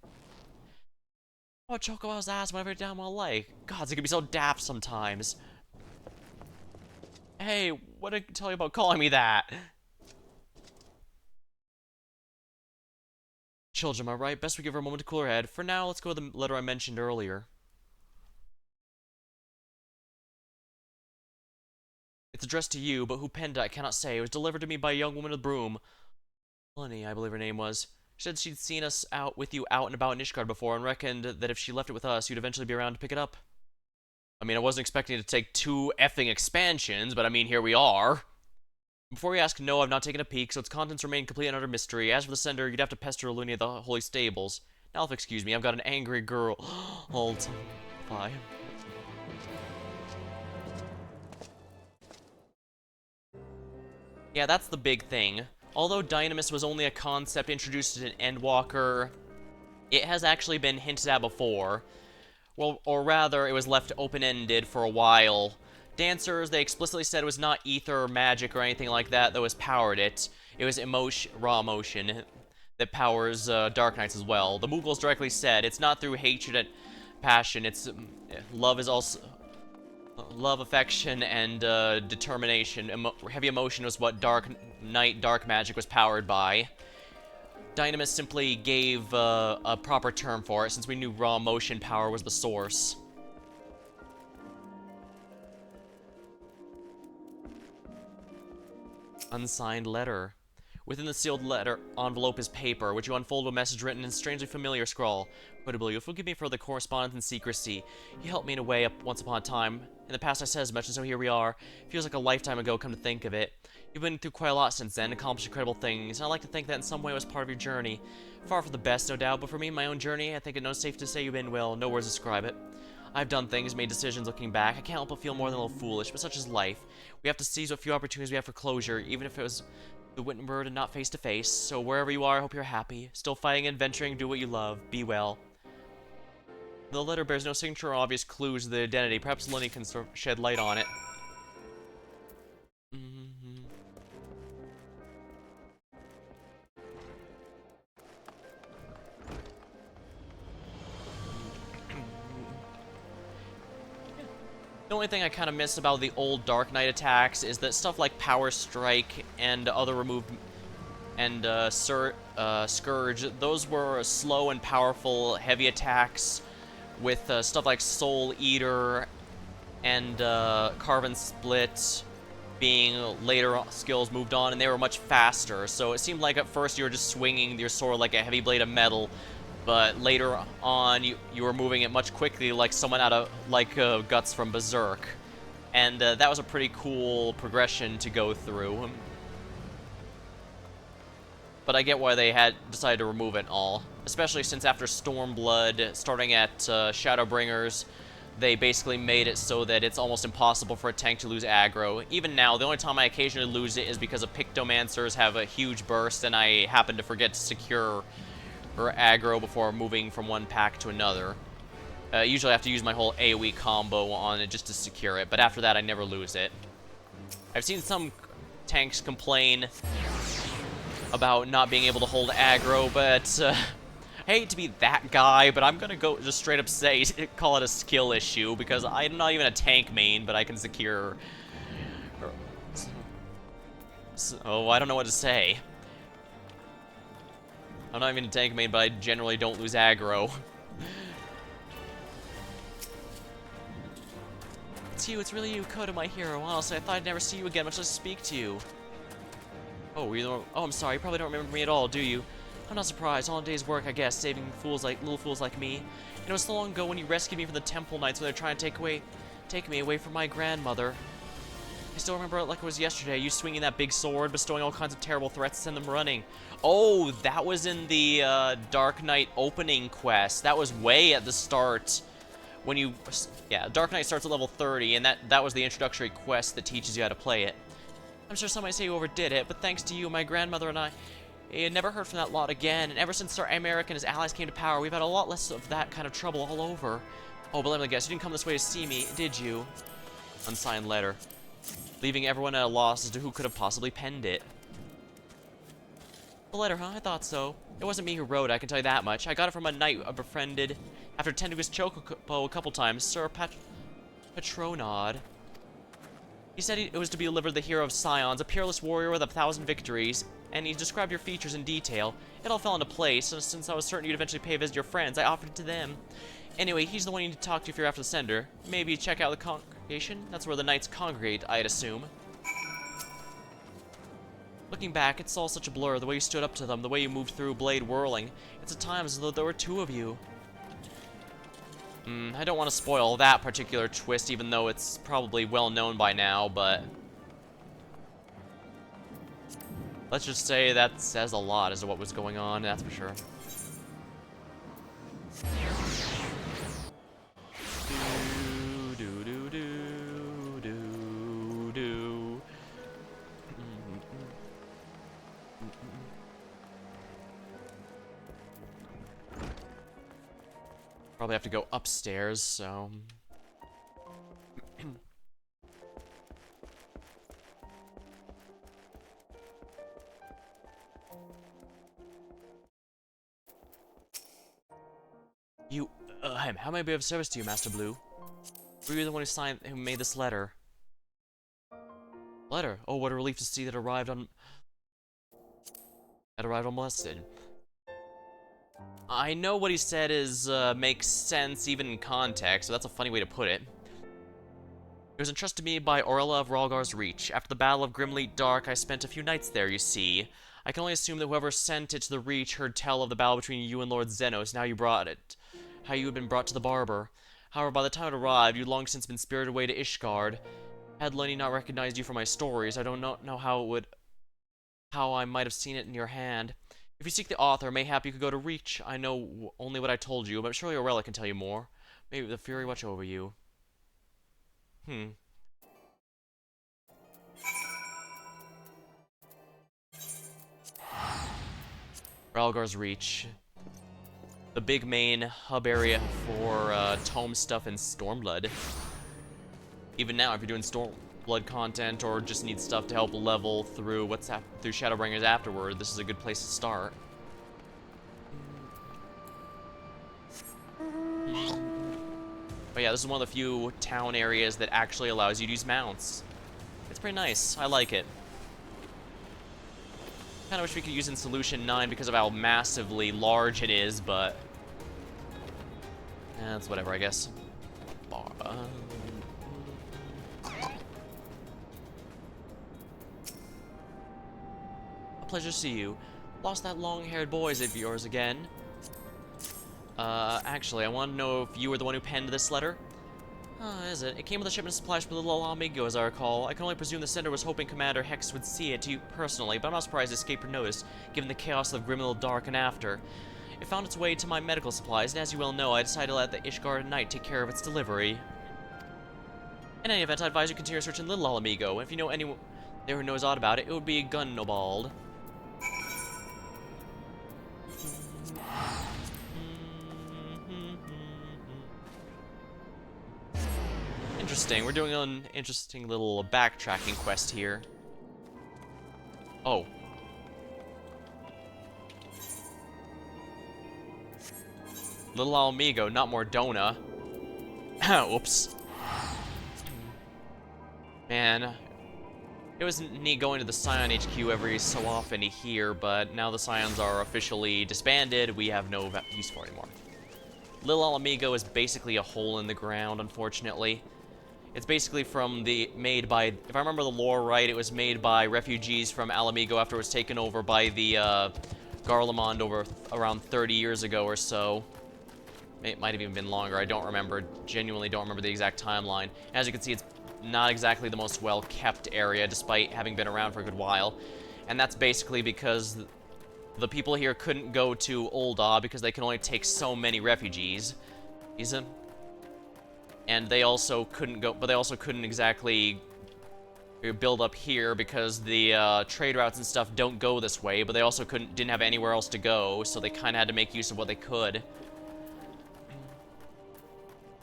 A: Oh, Chocobo's ass whenever damn well like. God, it can be so daft sometimes. Hey, what did I tell you about calling me that? Children, am I right? Best we give her a moment to cool her head. For now, let's go to the letter I mentioned earlier. It's addressed to you, but who penned it I cannot say. It was delivered to me by a young woman with a broom. Melanie, I believe her name was. She said she'd seen us out with you out and about in Ishgard before and reckoned that if she left it with us, you'd eventually be around to pick it up. I mean, I wasn't expecting it to take 2 effing expansions, but I mean, here we are. Before you ask, no, I've not taken a peek, so its contents remain complete and utter mystery. As for the sender, you'd have to pester Alunia at the Holy Stables. Now, if excuse me, I've got an angry girl. Hold. Bye. Yeah, that's the big thing. Although Dynamis was only a concept introduced in Endwalker, it has actually been hinted at before. Well, or rather, it was left open-ended for a while. Dancers, they explicitly said it was not ether or magic or anything like that that was powered it. It was emotion, raw emotion that powers Dark Knights as well. The Mughals directly said it's not through hatred passion. It's love is also love, affection, and determination. Heavy emotion was what Dark Knight Dark Magic was powered by. Dynamis simply gave a proper term for it, since we knew raw emotion power was the source. Unsigned letter. Within the sealed letter envelope is paper, which you unfold a message written in strangely familiar scrawl. Quotable, you'll forgive me for the correspondence and secrecy. You helped me in a way once upon a time. In the past I said as much, and so here we are. Feels like a lifetime ago, come to think of it. You've been through quite a lot since then, accomplished incredible things, and I like to think that in some way it was part of your journey. Far from the best, no doubt, but for me, my own journey, I think it's safe to say you've been, well, no words describe it. I've done things, made decisions looking back. I can't help but feel more than a little foolish, but such is life. We have to seize what few opportunities we have for closure, even if it was the written word and not face to face. So wherever you are, I hope you're happy. Still fighting and venturing, do what you love. Be well. The letter bears no signature or obvious clues to the identity. Perhaps Lenny can shed light on it. The only thing I kind of miss about the old Dark Knight attacks is that stuff like Power Strike and other removed and Scourge, those were slow and powerful heavy attacks, with stuff like Soul Eater and Carve and Split being later skills moved on, and they were much faster. So it seemed like at first you were just swinging your sword like a heavy blade of metal, but later on you were moving it much quickly like someone out of Guts from Berserk. And that was a pretty cool progression to go through. But I get why they had decided to remove it all. Especially since after Stormblood, starting at Shadowbringers, they basically made it so that it's almost impossible for a tank to lose aggro. Even now, the only time I occasionally lose it is because of Pictomancers have a huge burst and I happen to forget to secure her aggro before moving from one pack to another. Usually I have to use my whole AoE combo on it just to secure it, but after that I never lose it. I've seen some tanks complain about not being able to hold aggro, but I hate to be that guy, but I'm gonna go just straight up say, call it a skill issue, because I'm not even a tank main, but I can secure... So, I don't know what to say. I'm not even a tank main, but I generally don't lose aggro. It's you, it's really you, Coda, my hero. Honestly, I thought I'd never see you again, much less speak to you. Oh, I'm sorry, you probably don't remember me at all, do you? I'm not surprised. All in a day's work, I guess, saving little fools like me. And it was so long ago when you rescued me from the Temple Knights when they were trying to take me away from my grandmother. I still remember it like it was yesterday, you swinging that big sword, bestowing all kinds of terrible threats to send them running. Oh, that was in the Dark Knight opening quest. That was way at the start. When you... Yeah, Dark Knight starts at level 30, and that was the introductory quest that teaches you how to play it. I'm sure some might say you overdid it, but thanks to you, my grandmother and I had never heard from that lot again, and ever since Sir Americ and his allies came to power, we've had a lot less of that kind of trouble all over. Oh, but let me guess, you didn't come this way to see me, did you? Unsigned letter. Leaving everyone at a loss as to who could have possibly penned it. The letter, huh? I thought so. It wasn't me who wrote it, I can tell you that much. I got it from a knight I befriended after tending his chocobo a couple times, Sir Patronod. He said it was to be delivered to the hero of Scions, a peerless warrior with 1,000 victories, and he described your features in detail. It all fell into place, and since I was certain you'd eventually pay a visit to your friends, I offered it to them. Anyway, he's the one you need to talk to if you're after the sender. Maybe check out the congregation? That's where the knights congregate, I'd assume. Looking back, it's all such a blur, the way you stood up to them, the way you moved through Blade whirling. It's at times as though there were two of you. I don't want to spoil that particular twist, even though it's probably well known by now, but... let's just say that says a lot as to what was going on, that's for sure. Probably have to go upstairs, so... You... How may I be of service to you, Master Blue? Were you the one who made this letter? Letter? Oh, what a relief to see that arrived unmolested. I know what he said makes sense even in context, so that's a funny way to put it. It was entrusted to me by Orella of Rhalgar's Reach. After the Battle of Grimleet Dark, I spent a few nights there, you see. I can only assume that whoever sent it to the Reach heard tell of the battle between you and Lord Xenos, and how you had been brought to the Barber. However, by the time it arrived, you'd long since been spirited away to Ishgard. Had Lenny not recognized you from my stories, I don't know how I might have seen it in your hand. If you seek the author, mayhap you could go to Reach. I know only what I told you, but surely Orella can tell you more. Maybe the Fury watch over you. Rhalgar's Reach. The big main hub area for tome stuff and Stormblood. Even now, if you're doing Stormblood content or just need stuff to help level through through Shadowbringers afterward, this is a good place to start. But yeah, this is one of the few town areas that actually allows you to use mounts. It's pretty nice. I like it. Kinda wish we could use in Solution 9 because of how massively large it is, but... that's whatever, I guess. A pleasure to see you. Lost that long-haired boy of yours again. Actually, I want to know if you were the one who penned this letter? Is it? It came with a shipment of supplies for the little amigo, as I recall. I can only presume the sender was hoping Commander Hex would see it to you personally, but I'm not surprised it escaped her notice, given the chaos of Grimmill Dark and after. It found its way to my medical supplies, and as you well know, I decided to let the Ishgard Knight take care of its delivery. In any event, I advise you continue searching Little Alamigo, and if you know anyone there who knows aught about it, it would be Gunnobald. Interesting, we're doing an interesting little backtracking quest here. Oh. Little Alamigo, not Mordona. Oops. Man. It was neat going to the Scion HQ every so often to hear, but now the Scions are officially disbanded, we have no use for it anymore. Little Alamigo is basically a hole in the ground, unfortunately. It's basically made by, if I remember the lore right, it was made by refugees from Alamigo after it was taken over by the Garlemald over around 30 years ago or so. It might have even been longer, I don't remember, genuinely don't remember the exact timeline. As you can see, it's not exactly the most well-kept area, despite having been around for a good while. And that's basically because the people here couldn't go to Ul'dah because they can only take so many refugees. And they also couldn't go, but they also couldn't exactly build up here because the trade routes and stuff don't go this way, but they also didn't have anywhere else to go, so they kind of had to make use of what they could.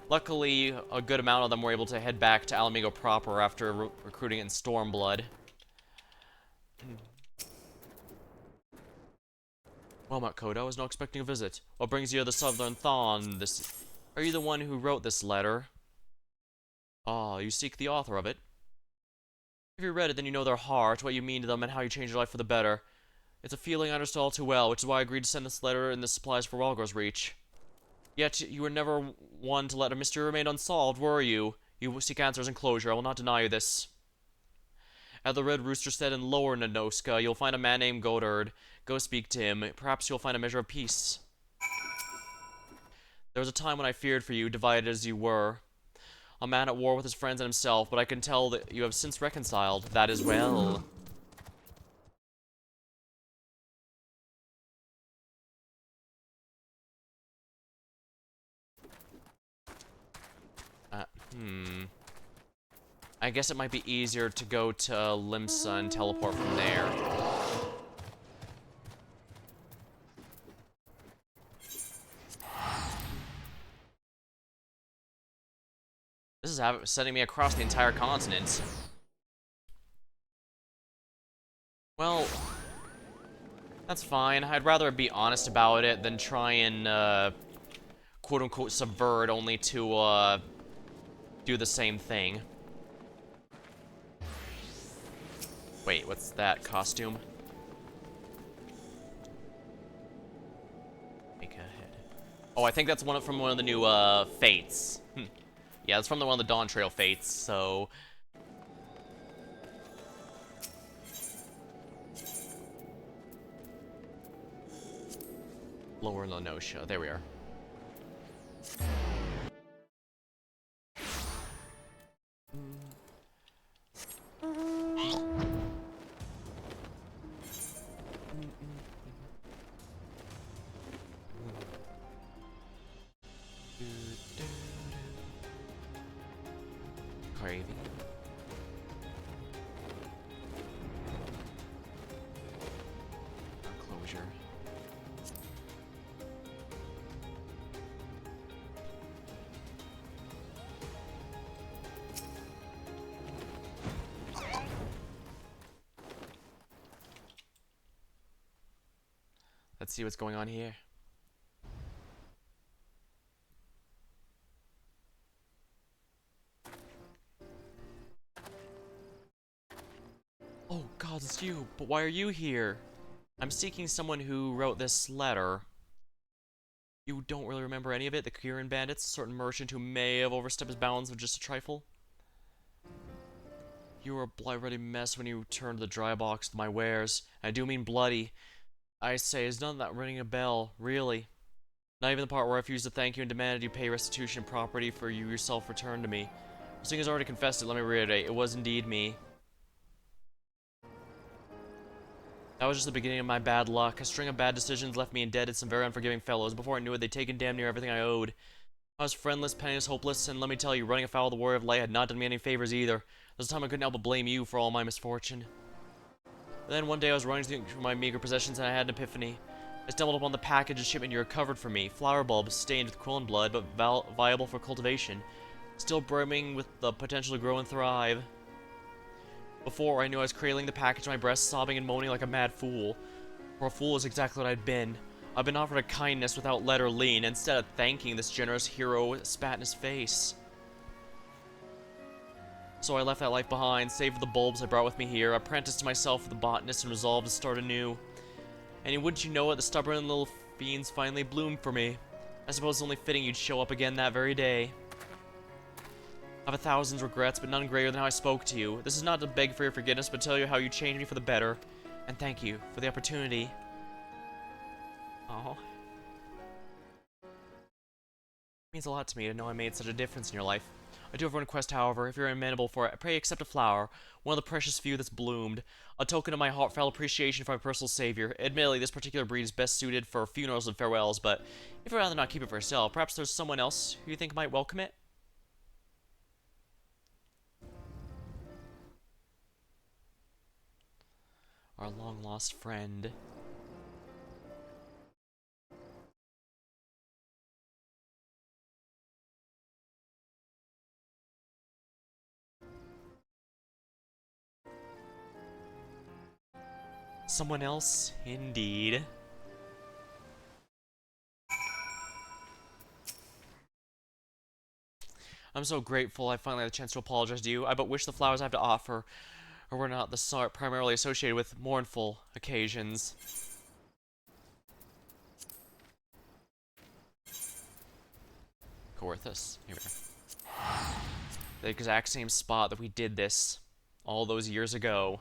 A: Luckily, a good amount of them were able to head back to Alamigo proper after recruiting in Stormblood. Well, Makoto, I was not expecting a visit. What brings you to the Southern Thon? Are you the one who wrote this letter? Ah, you seek the author of it? If you read it, then you know their heart, what you mean to them, and how you change your life for the better. It's a feeling I understand all too well, which is why I agreed to send this letter and the supplies for Rhalgar's Reach. Yet, you were never one to let a mystery remain unsolved, were you? You seek answers and closure, I will not deny you this. At the Red Rooster Stead in Lower Nonoska, you'll find a man named Godard. Go speak to him. Perhaps you'll find a measure of peace. There was a time when I feared for you, divided as you were. A man at war with his friends and himself, but I can tell that you have since reconciled. That is well. I guess it might be easier to go to Limsa and teleport from there. This is sending me across the entire continent. Well, that's fine. I'd rather be honest about it than try and quote-unquote subvert only to, do the same thing. Wait, what's that costume? Make a head. Oh, I think that's from one of the new, fates. Yeah, it's from one of the Dawntrail fates, so... Lower Lenosha. There we are. Craving. Closure. Let's see what's going on here. Oh god, it's you. But why are you here? I'm seeking someone who wrote this letter. You don't really remember any of it? The Kieran bandits? A certain merchant who may have overstepped his bounds with just a trifle? You were a bloody mess when you turned the dry box to my wares. I do mean bloody. I say, is none of that ringing a bell, really? Not even the part where I refused to thank you and demanded you pay restitution property for you yourself returned to me. Seeing as I already confessed it, let me reiterate, it was indeed me. That was just the beginning of my bad luck. A string of bad decisions left me indebted to some very unforgiving fellows. Before I knew it, they'd taken damn near everything I owed. I was friendless, penniless, hopeless, and let me tell you, running afoul of the Warrior of Light had not done me any favors either. There's a time I couldn't help but blame you for all my misfortune. But then one day I was running through my meager possessions and I had an epiphany. I stumbled upon the package and shipment you recovered from me. Flower bulbs, stained with Quillen blood, but viable for cultivation. Still brimming with the potential to grow and thrive. Before I knew I was cradling the package to my breast, sobbing and moaning like a mad fool. For a fool is exactly what I'd been. I've been offered a kindness without let or lean, and instead of thanking this generous hero, spat in his face. So I left that life behind, save for the bulbs I brought with me here, apprenticed myself with the botanist and resolved to start anew. And wouldn't you know it, the stubborn little fiends finally bloomed for me. I suppose it's only fitting you'd show up again that very day. I have 1,000 regrets, but none greater than how I spoke to you. This is not to beg for your forgiveness, but to tell you how you changed me for the better. And thank you for the opportunity. Oh. It means a lot to me to know I made such a difference in your life. I do have one request, however. If you're amenable for it, pray accept a flower, one of the precious few that's bloomed. A token of my heartfelt appreciation for my personal savior. Admittedly, this particular breed is best suited for funerals and farewells, but if you'd rather not keep it for yourself, perhaps there's someone else who you think might welcome it? Our long-lost friend. Someone else? Indeed. I'm so grateful I finally had a chance to apologize to you. I but wish the flowers I have to offer were not the sort primarily associated with mournful occasions. Corthus. Here we are. The exact same spot that we did this all those years ago.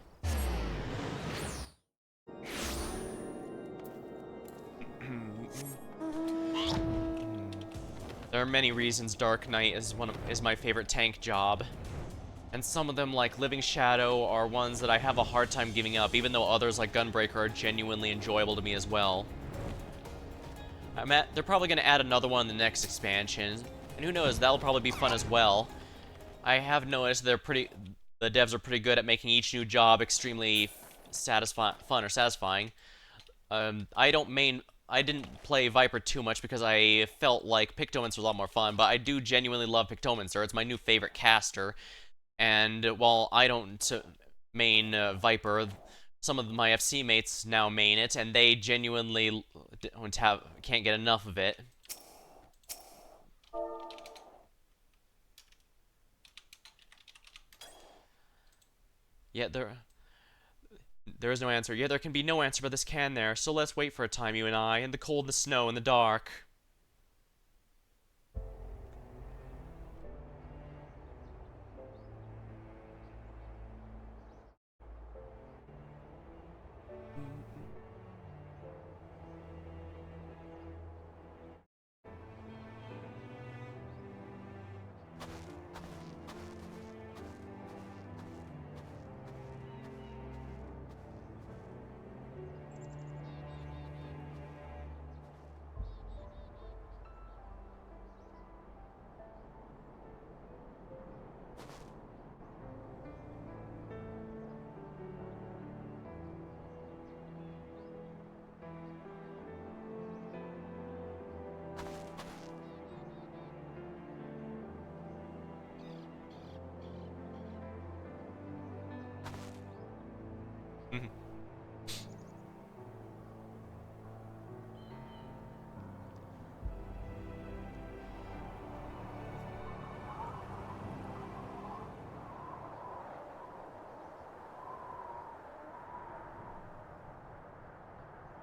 A: There are many reasons Dark Knight is my favorite tank job. And some of them, like Living Shadow, are ones that I have a hard time giving up, even though others like Gunbreaker are genuinely enjoyable to me as well. They're probably going to add another one in the next expansion, and who knows, that'll probably be fun as well. I have noticed the devs are pretty good at making each new job extremely satisfying. I didn't play Viper too much because I felt like Pictomancer was a lot more fun, but I do genuinely love Pictomancer. It's my new favorite caster. And while I don't main Viper, some of my FC mates now main it, and they genuinely can't get enough of it. Yet there is no answer. Yet there can be no answer, but this can there. So let's wait for a time, you and I, in the cold, in the snow, in the dark.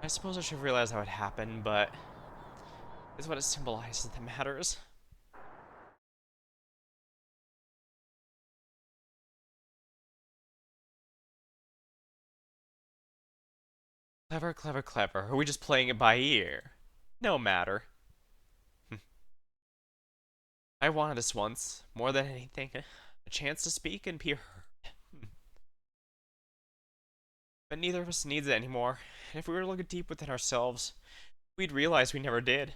A: I suppose I should have realized how it happened, but it's what it symbolizes that matters. Clever, clever, clever. Are we just playing it by ear? No matter. I wanted this once, more than anything. A chance to speak and be heard. But neither of us needs it anymore. And if we were to look deep within ourselves, we'd realize we never did.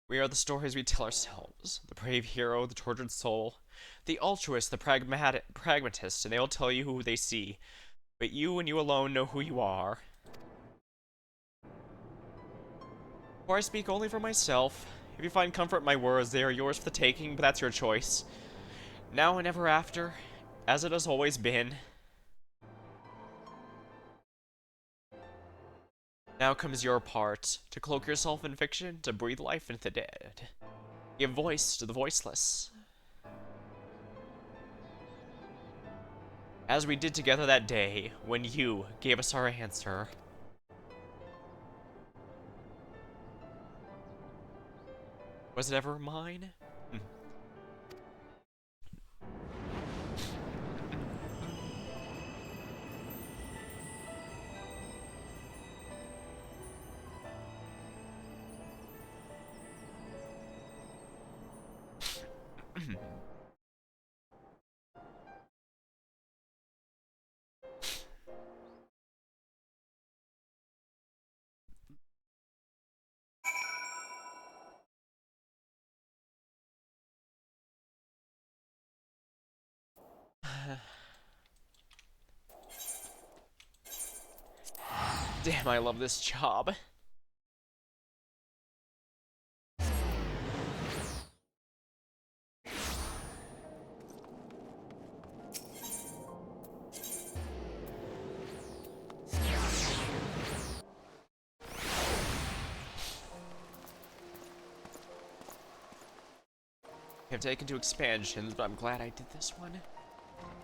A: We are the stories we tell ourselves. The brave hero, the tortured soul, the altruist, the pragmatist, and they all tell you who they see. But you and you alone know who you are. For I speak only for myself. If you find comfort in my words, they are yours for the taking, but that's your choice. Now and ever after, as it has always been. Now comes your part, to cloak yourself in fiction, to breathe life into the dead. Give voice to the voiceless. As we did together that day, when you gave us our answer. Was it ever mine? Damn, I love this job. I've taken to expansions, but I'm glad I did this one.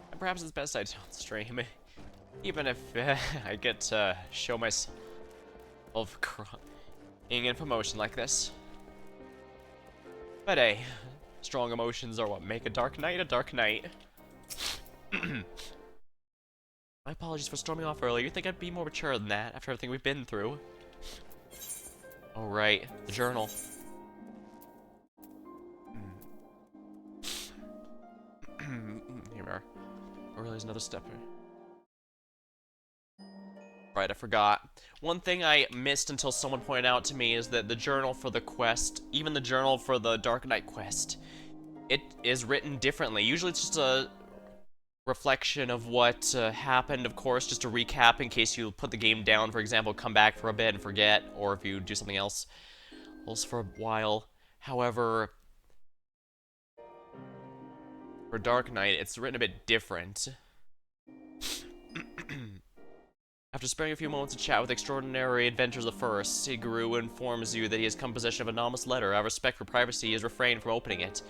A: And perhaps it's best I don't stream, even if I get to show myself crying in promotion like this. But hey, strong emotions are what make a dark night a dark night. My apologies for storming off earlier. You'd think I'd be more mature than that after everything we've been through. Oh right, the journal. Here we are. I realize another step here. Right, I forgot. One thing I missed until someone pointed out to me is that the journal for the quest, even the journal for the Dark Knight quest, it is written differently. Usually it's just a reflection of what happened, of course, just a recap in case you put the game down, for example, come back for a bit and forget, or if you do something else for a while. However, for Dark Knight, it's written a bit different. After sparing a few moments to chat with extraordinary adventures of first, Siguru informs you that he has come possession of an anonymous letter. Out of respect for privacy, he has refrained from opening it.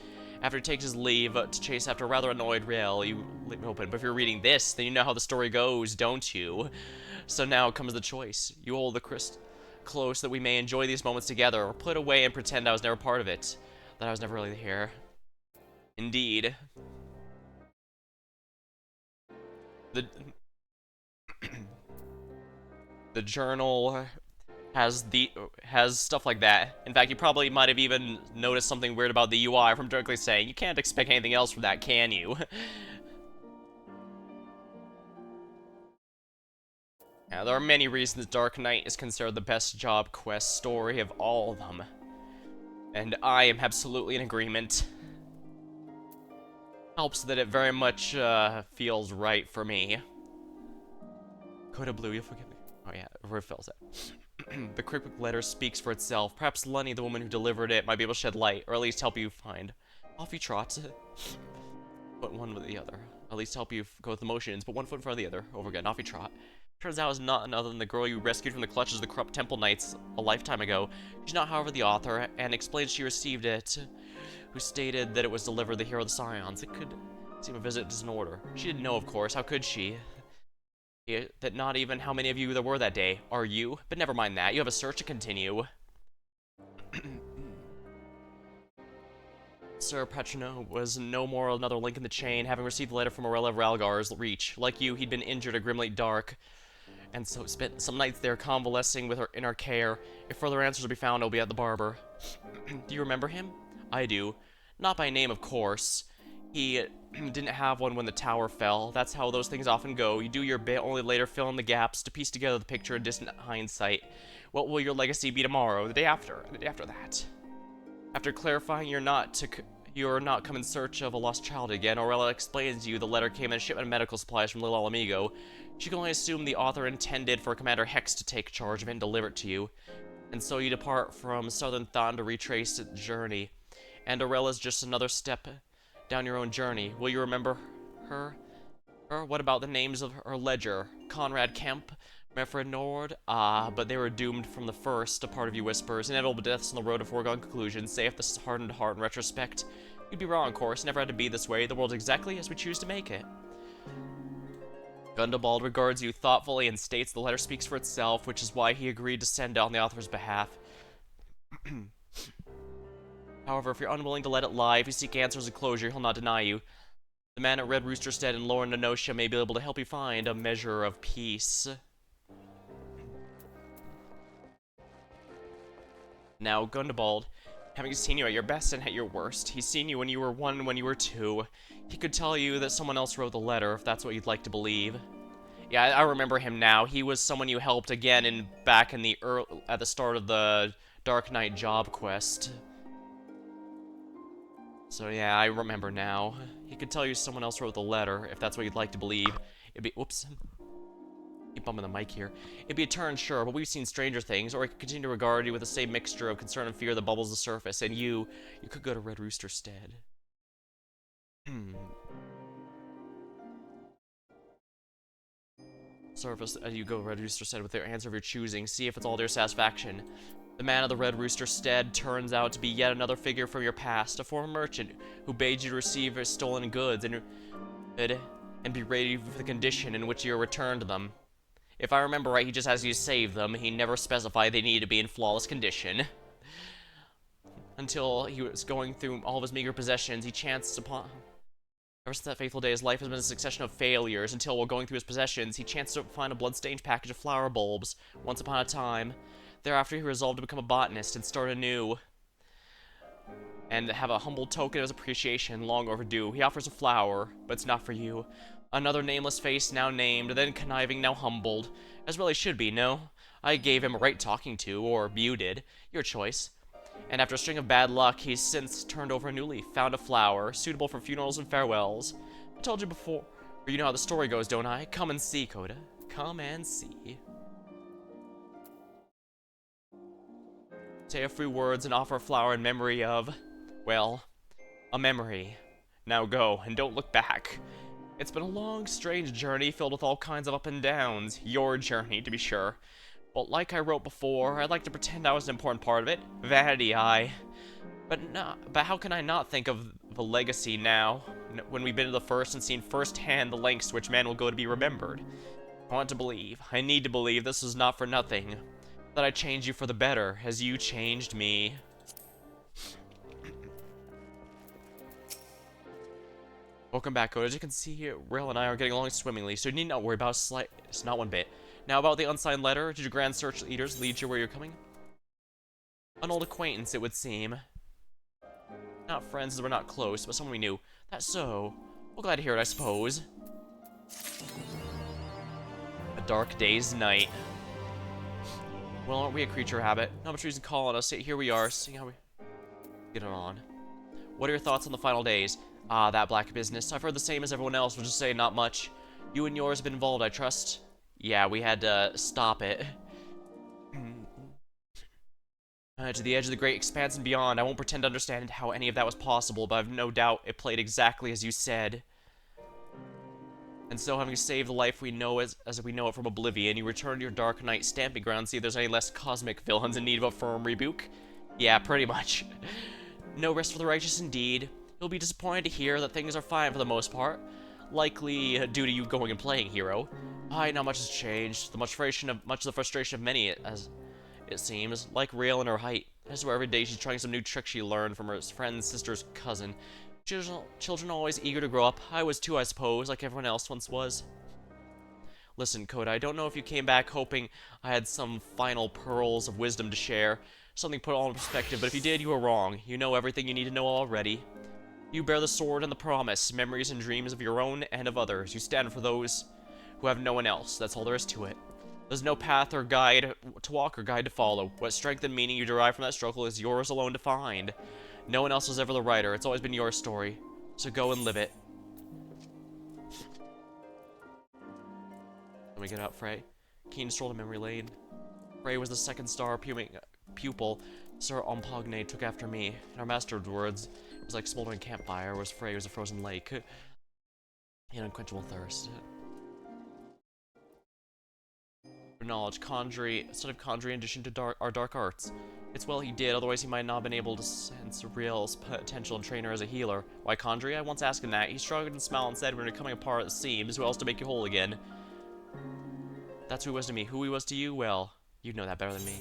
A: After he takes his leave to chase after a rather annoyed Rael, you leave it open. But if you're reading this, then you know how the story goes, don't you? So now comes the choice. You hold the crystal close that we may enjoy these moments together, or put it away and pretend I was never part of it. That I was never really here. Indeed. The... the journal has stuff like that. In fact, you probably might have even noticed something weird about the UI from directly saying, you can't expect anything else from that, can you? Now, there are many reasons Dark Knight is considered the best job quest story of all of them. And I am absolutely in agreement. Helps that it very much feels right for me. Coda Blue, you'll forgive me. Oh yeah, it refills it. The cryptic letter speaks for itself. Perhaps Lenny, the woman who delivered it, might be able to shed light, or at least help you find. Off you trot. Put one with the other. At least help you go with the motions, but one foot in front of the other. Over again, off you trot. Turns out it's not another than the girl you rescued from the clutches of the corrupt temple knights a lifetime ago. She's not, however, the author, and explains she received it, who stated that it was delivered the hero of the Scions. It could seem a visit is in order. She didn't know, of course. How could she? That not even how many of you there were that day. Are you? But never mind that. You have a search to continue. Sir Petrino was no more another link in the chain, having received a letter from Morella of Ralgar's reach. Like you, he'd been injured at Grimly Dark, and so spent some nights there convalescing with her in our care. If further answers will be found, I'll be at the barber. Do you remember him? I do. Not by name, of course. He didn't have one when the tower fell. That's how those things often go. You do your bit, only later fill in the gaps to piece together the picture in distant hindsight. What will your legacy be tomorrow? The day after? The day after that? After clarifying you're not come in search of a lost child again, Aurella explains to you the letter came in a shipment of medical supplies from Lil Alamigo. She can only assume the author intended for Commander Hex to take charge of it and deliver it to you. And so you depart from Southern Thon to retrace the journey. And Aurella's just another step down your own journey. Will you remember her? What about the names of her ledger? Conrad Kemp, Meffred Nord? Ah, but they were doomed from the first, a part of you whispers. Inevitable deaths on the road to foregone conclusions. Say if this hardened heart in retrospect. You'd be wrong, of course. Never had to be this way. The world's exactly as we choose to make it. Gundobald regards you thoughtfully and states the letter speaks for itself, which is why he agreed to send it on the author's behalf. However, if you're unwilling to let it lie, if you seek answers and closure, he'll not deny you. The man at Red Rooster Stead and Lauren Nonosha may be able to help you find a measure of peace. Now, Gundobald, having seen you at your best and at your worst, he's seen you when you were 1 and when you were 2. He could tell you that someone else wrote the letter, if that's what you'd like to believe. Yeah, I remember him now. He was someone you helped again back in the at the start of the Dark Knight job quest. So yeah, I remember now. He could tell you someone else wrote the letter, if that's what you'd like to believe. It'd be— whoops. Keep bumping the mic here. It'd be a turn, sure, but we've seen stranger things, or he could continue to regard you with the same mixture of concern and fear that bubbles the surface, and you could go to Red Rooster Stead. Surface, as you go Red Rooster Stead with their answer of your choosing, see if it's all to your satisfaction. The man of the Red Rooster Stead turns out to be yet another figure from your past, a former merchant who bade you to receive his stolen goods and be ready for the condition in which you are returned them. If I remember right, he just has you save them. He never specified they needed to be in flawless condition. Until he was going through all of his meager possessions, he chanced upon— ever since that fateful day, his life has been a succession of failures, until while going through his possessions, he chanced to find a blood-stained package of flower bulbs, once upon a time. Thereafter, he resolved to become a botanist and start anew, and have a humble token of his appreciation, long overdue. He offers a flower, but it's not for you. Another nameless face, now named, then conniving, now humbled. As well he should be, no? I gave him a right talking to, or you did. Your choice. And after a string of bad luck, he's since turned over a new leaf, found a flower, suitable for funerals and farewells. I told you before, or you know how the story goes, don't I? Come and see, Coda. Come and see. Say a few words and offer a flower in memory of— well, a memory. Now go, and don't look back. It's been a long, strange journey filled with all kinds of up and downs. Your journey, to be sure. But like I wrote before, I'd like to pretend I was an important part of it. Vanity, But how can I not think of the legacy now, when we've been to the first and seen firsthand the lengths to which man will go to be remembered? I want to believe, I need to believe this was not for nothing. That I changed you for the better, as you changed me. Welcome back, Code. As you can see, Rail and I are getting along swimmingly, so you need not worry about it's not one bit. Now about the unsigned letter, did your grand search leaders lead you where you're coming? An old acquaintance, it would seem. Not friends as we're not close, but someone we knew. That's so. Well, glad to hear it, I suppose. A dark day's night. Well, aren't we a creature of habit? Not much reason calling us. Here we are, seeing how we get it on. What are your thoughts on the final days? Ah, that black business. I've heard the same as everyone else, we'll just say not much. You and yours have been involved, I trust. Yeah, we had to stop it. To the edge of the great expanse and beyond. I won't pretend to understand how any of that was possible, but I've no doubt it played exactly as you said. And so, having saved the life we know as we know it from oblivion, you return to your dark night stamping ground, see if there's any less cosmic villains in need of a firm rebuke? Yeah, pretty much. No rest for the righteous indeed. You'll be disappointed to hear that things are fine for the most part. Likely due to you going and playing hero. Aye, not much has changed. Much of the frustration of many, as it seems. Like Rail in her height. I swear every day she's trying some new trick she learned from her friend's sister's cousin. Children always eager to grow up. I was too, I suppose, like everyone else once was. Listen, Coda, I don't know if you came back hoping I had some final pearls of wisdom to share. Something put all in perspective, but if you did, you were wrong. You know everything you need to know already. You bear the sword and the promise, memories and dreams of your own and of others. You stand for those who have no one else. That's all there is to it. There's no path or guide to walk or guide to follow. What strength and meaning you derive from that struggle is yours alone to find. No one else was ever the writer. It's always been your story. So go and live it. Let me get out, Frey. Keen stroll to memory lane. Frey was the second star pupil Sir Ompogne took after me. In our master's words, it was like smoldering campfire, whereas Frey was a frozen lake. An unquenchable thirst. For knowledge, study of conjuring in addition to our dark arts. It's well he did, otherwise he might not have been able to sense Real's potential and train her as a healer. Why Condry? I once asked him that. He shrugged and smiled and said, when you're coming apart at the seams, who else to make you whole again? That's who he was to me. Who he was to you? Well, you'd know that better than me.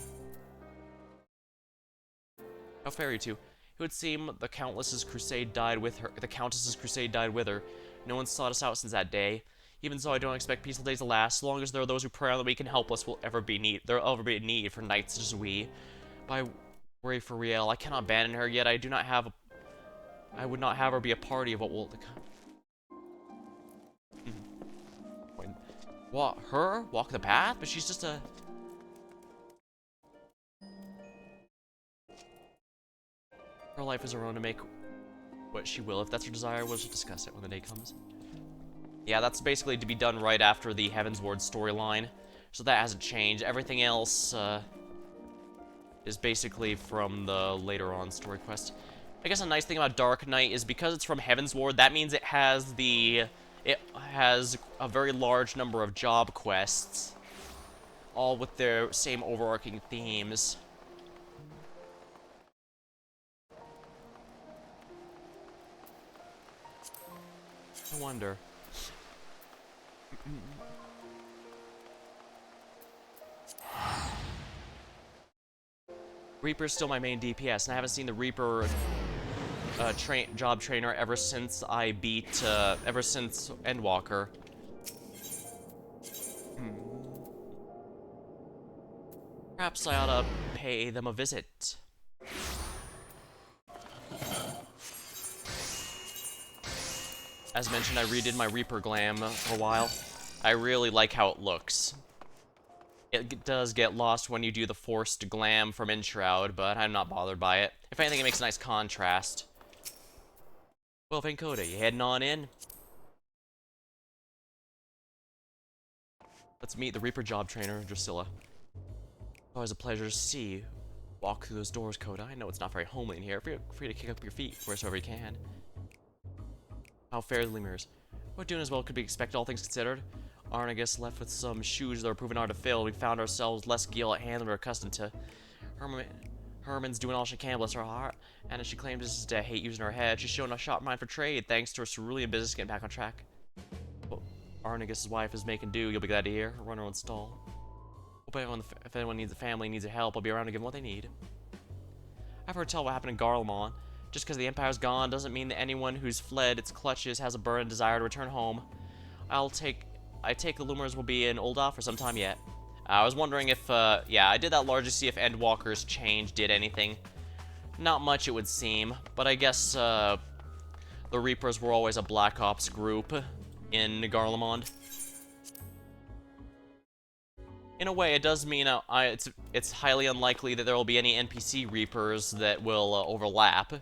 A: How fair you two. It would seem the Countess's crusade died with her. No one sought us out since that day. Even so, I don't expect peaceful days to last. As long as there are those who pray on that we can help us, there will ever be a need for knights such as we. But I worry for Riel. I cannot abandon her, yet I would not have her be a party of what will What? Her? Walk the path? But she's just a... Her life is her own to make what she will. If that's her desire, we'll just discuss it when the day comes. Yeah, that's basically to be done right after the Heavensward storyline. So that hasn't changed. Everything else, is basically from the later on story quest. I guess a nice thing about Dark Knight is because it's from Heavensward, that means it has a very large number of job quests, all with their same overarching themes. I wonder. Reaper's still my main DPS, and I haven't seen the Reaper job trainer ever since I beat, ever since Endwalker. Perhaps I ought to pay them a visit. As mentioned, I redid my Reaper glam for a while. I really like how it looks. It does get lost when you do the forced glam from Enshroud, but I'm not bothered by it. If anything, it makes a nice contrast. Well, Vancoda, you heading on in? Let's meet the Reaper job trainer, Drusilla. Always a pleasure to see you. Walk through those doors, Coda. I know it's not very homely in here. Feel free to kick up your feet wheresoever you can. How fair the lemurs. We're doing as well could be expected, all things considered. Arnegus left with some shoes that were proving hard to fill. We found ourselves less gil at hand than we were accustomed to. Herman, Herman's doing all she can, bless her heart, and as she claims to hate using her head, she's showing a sharp mind for trade, thanks to her cerulean business getting back on track. Well, Arnegus' wife is making do, you'll be glad to hear. Run her own stall. Hope if anyone needs a family, needs a help, I'll be around to give them what they need. I've heard tell what happened in Garlemald. Just because the Empire's gone doesn't mean that anyone who's fled its clutches has a burning desire to return home. I take the Lumers will be in Ul'dah for some time yet. I was wondering if, yeah, I did that largely to see if Endwalker's change did anything. Not much, it would seem, but I guess, the Reapers were always a Black Ops group in Garlemald. In a way, it does mean it's highly unlikely that there will be any NPC Reapers that will overlap.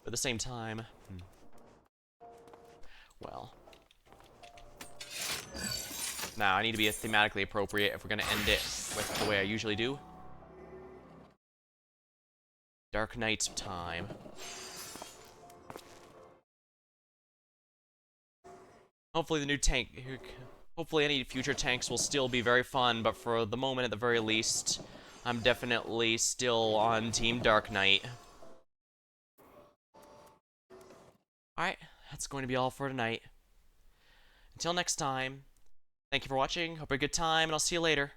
A: At the same time, well. Now, I need to be thematically appropriate if we're going to end it with the way I usually do. Dark Knight's time. Hopefully the new tank... Hopefully any future tanks will still be very fun, but for the moment, at the very least, I'm definitely still on Team Dark Knight. Alright, that's going to be all for tonight. Until next time, thank you for watching, hope you had a good time, and I'll see you later.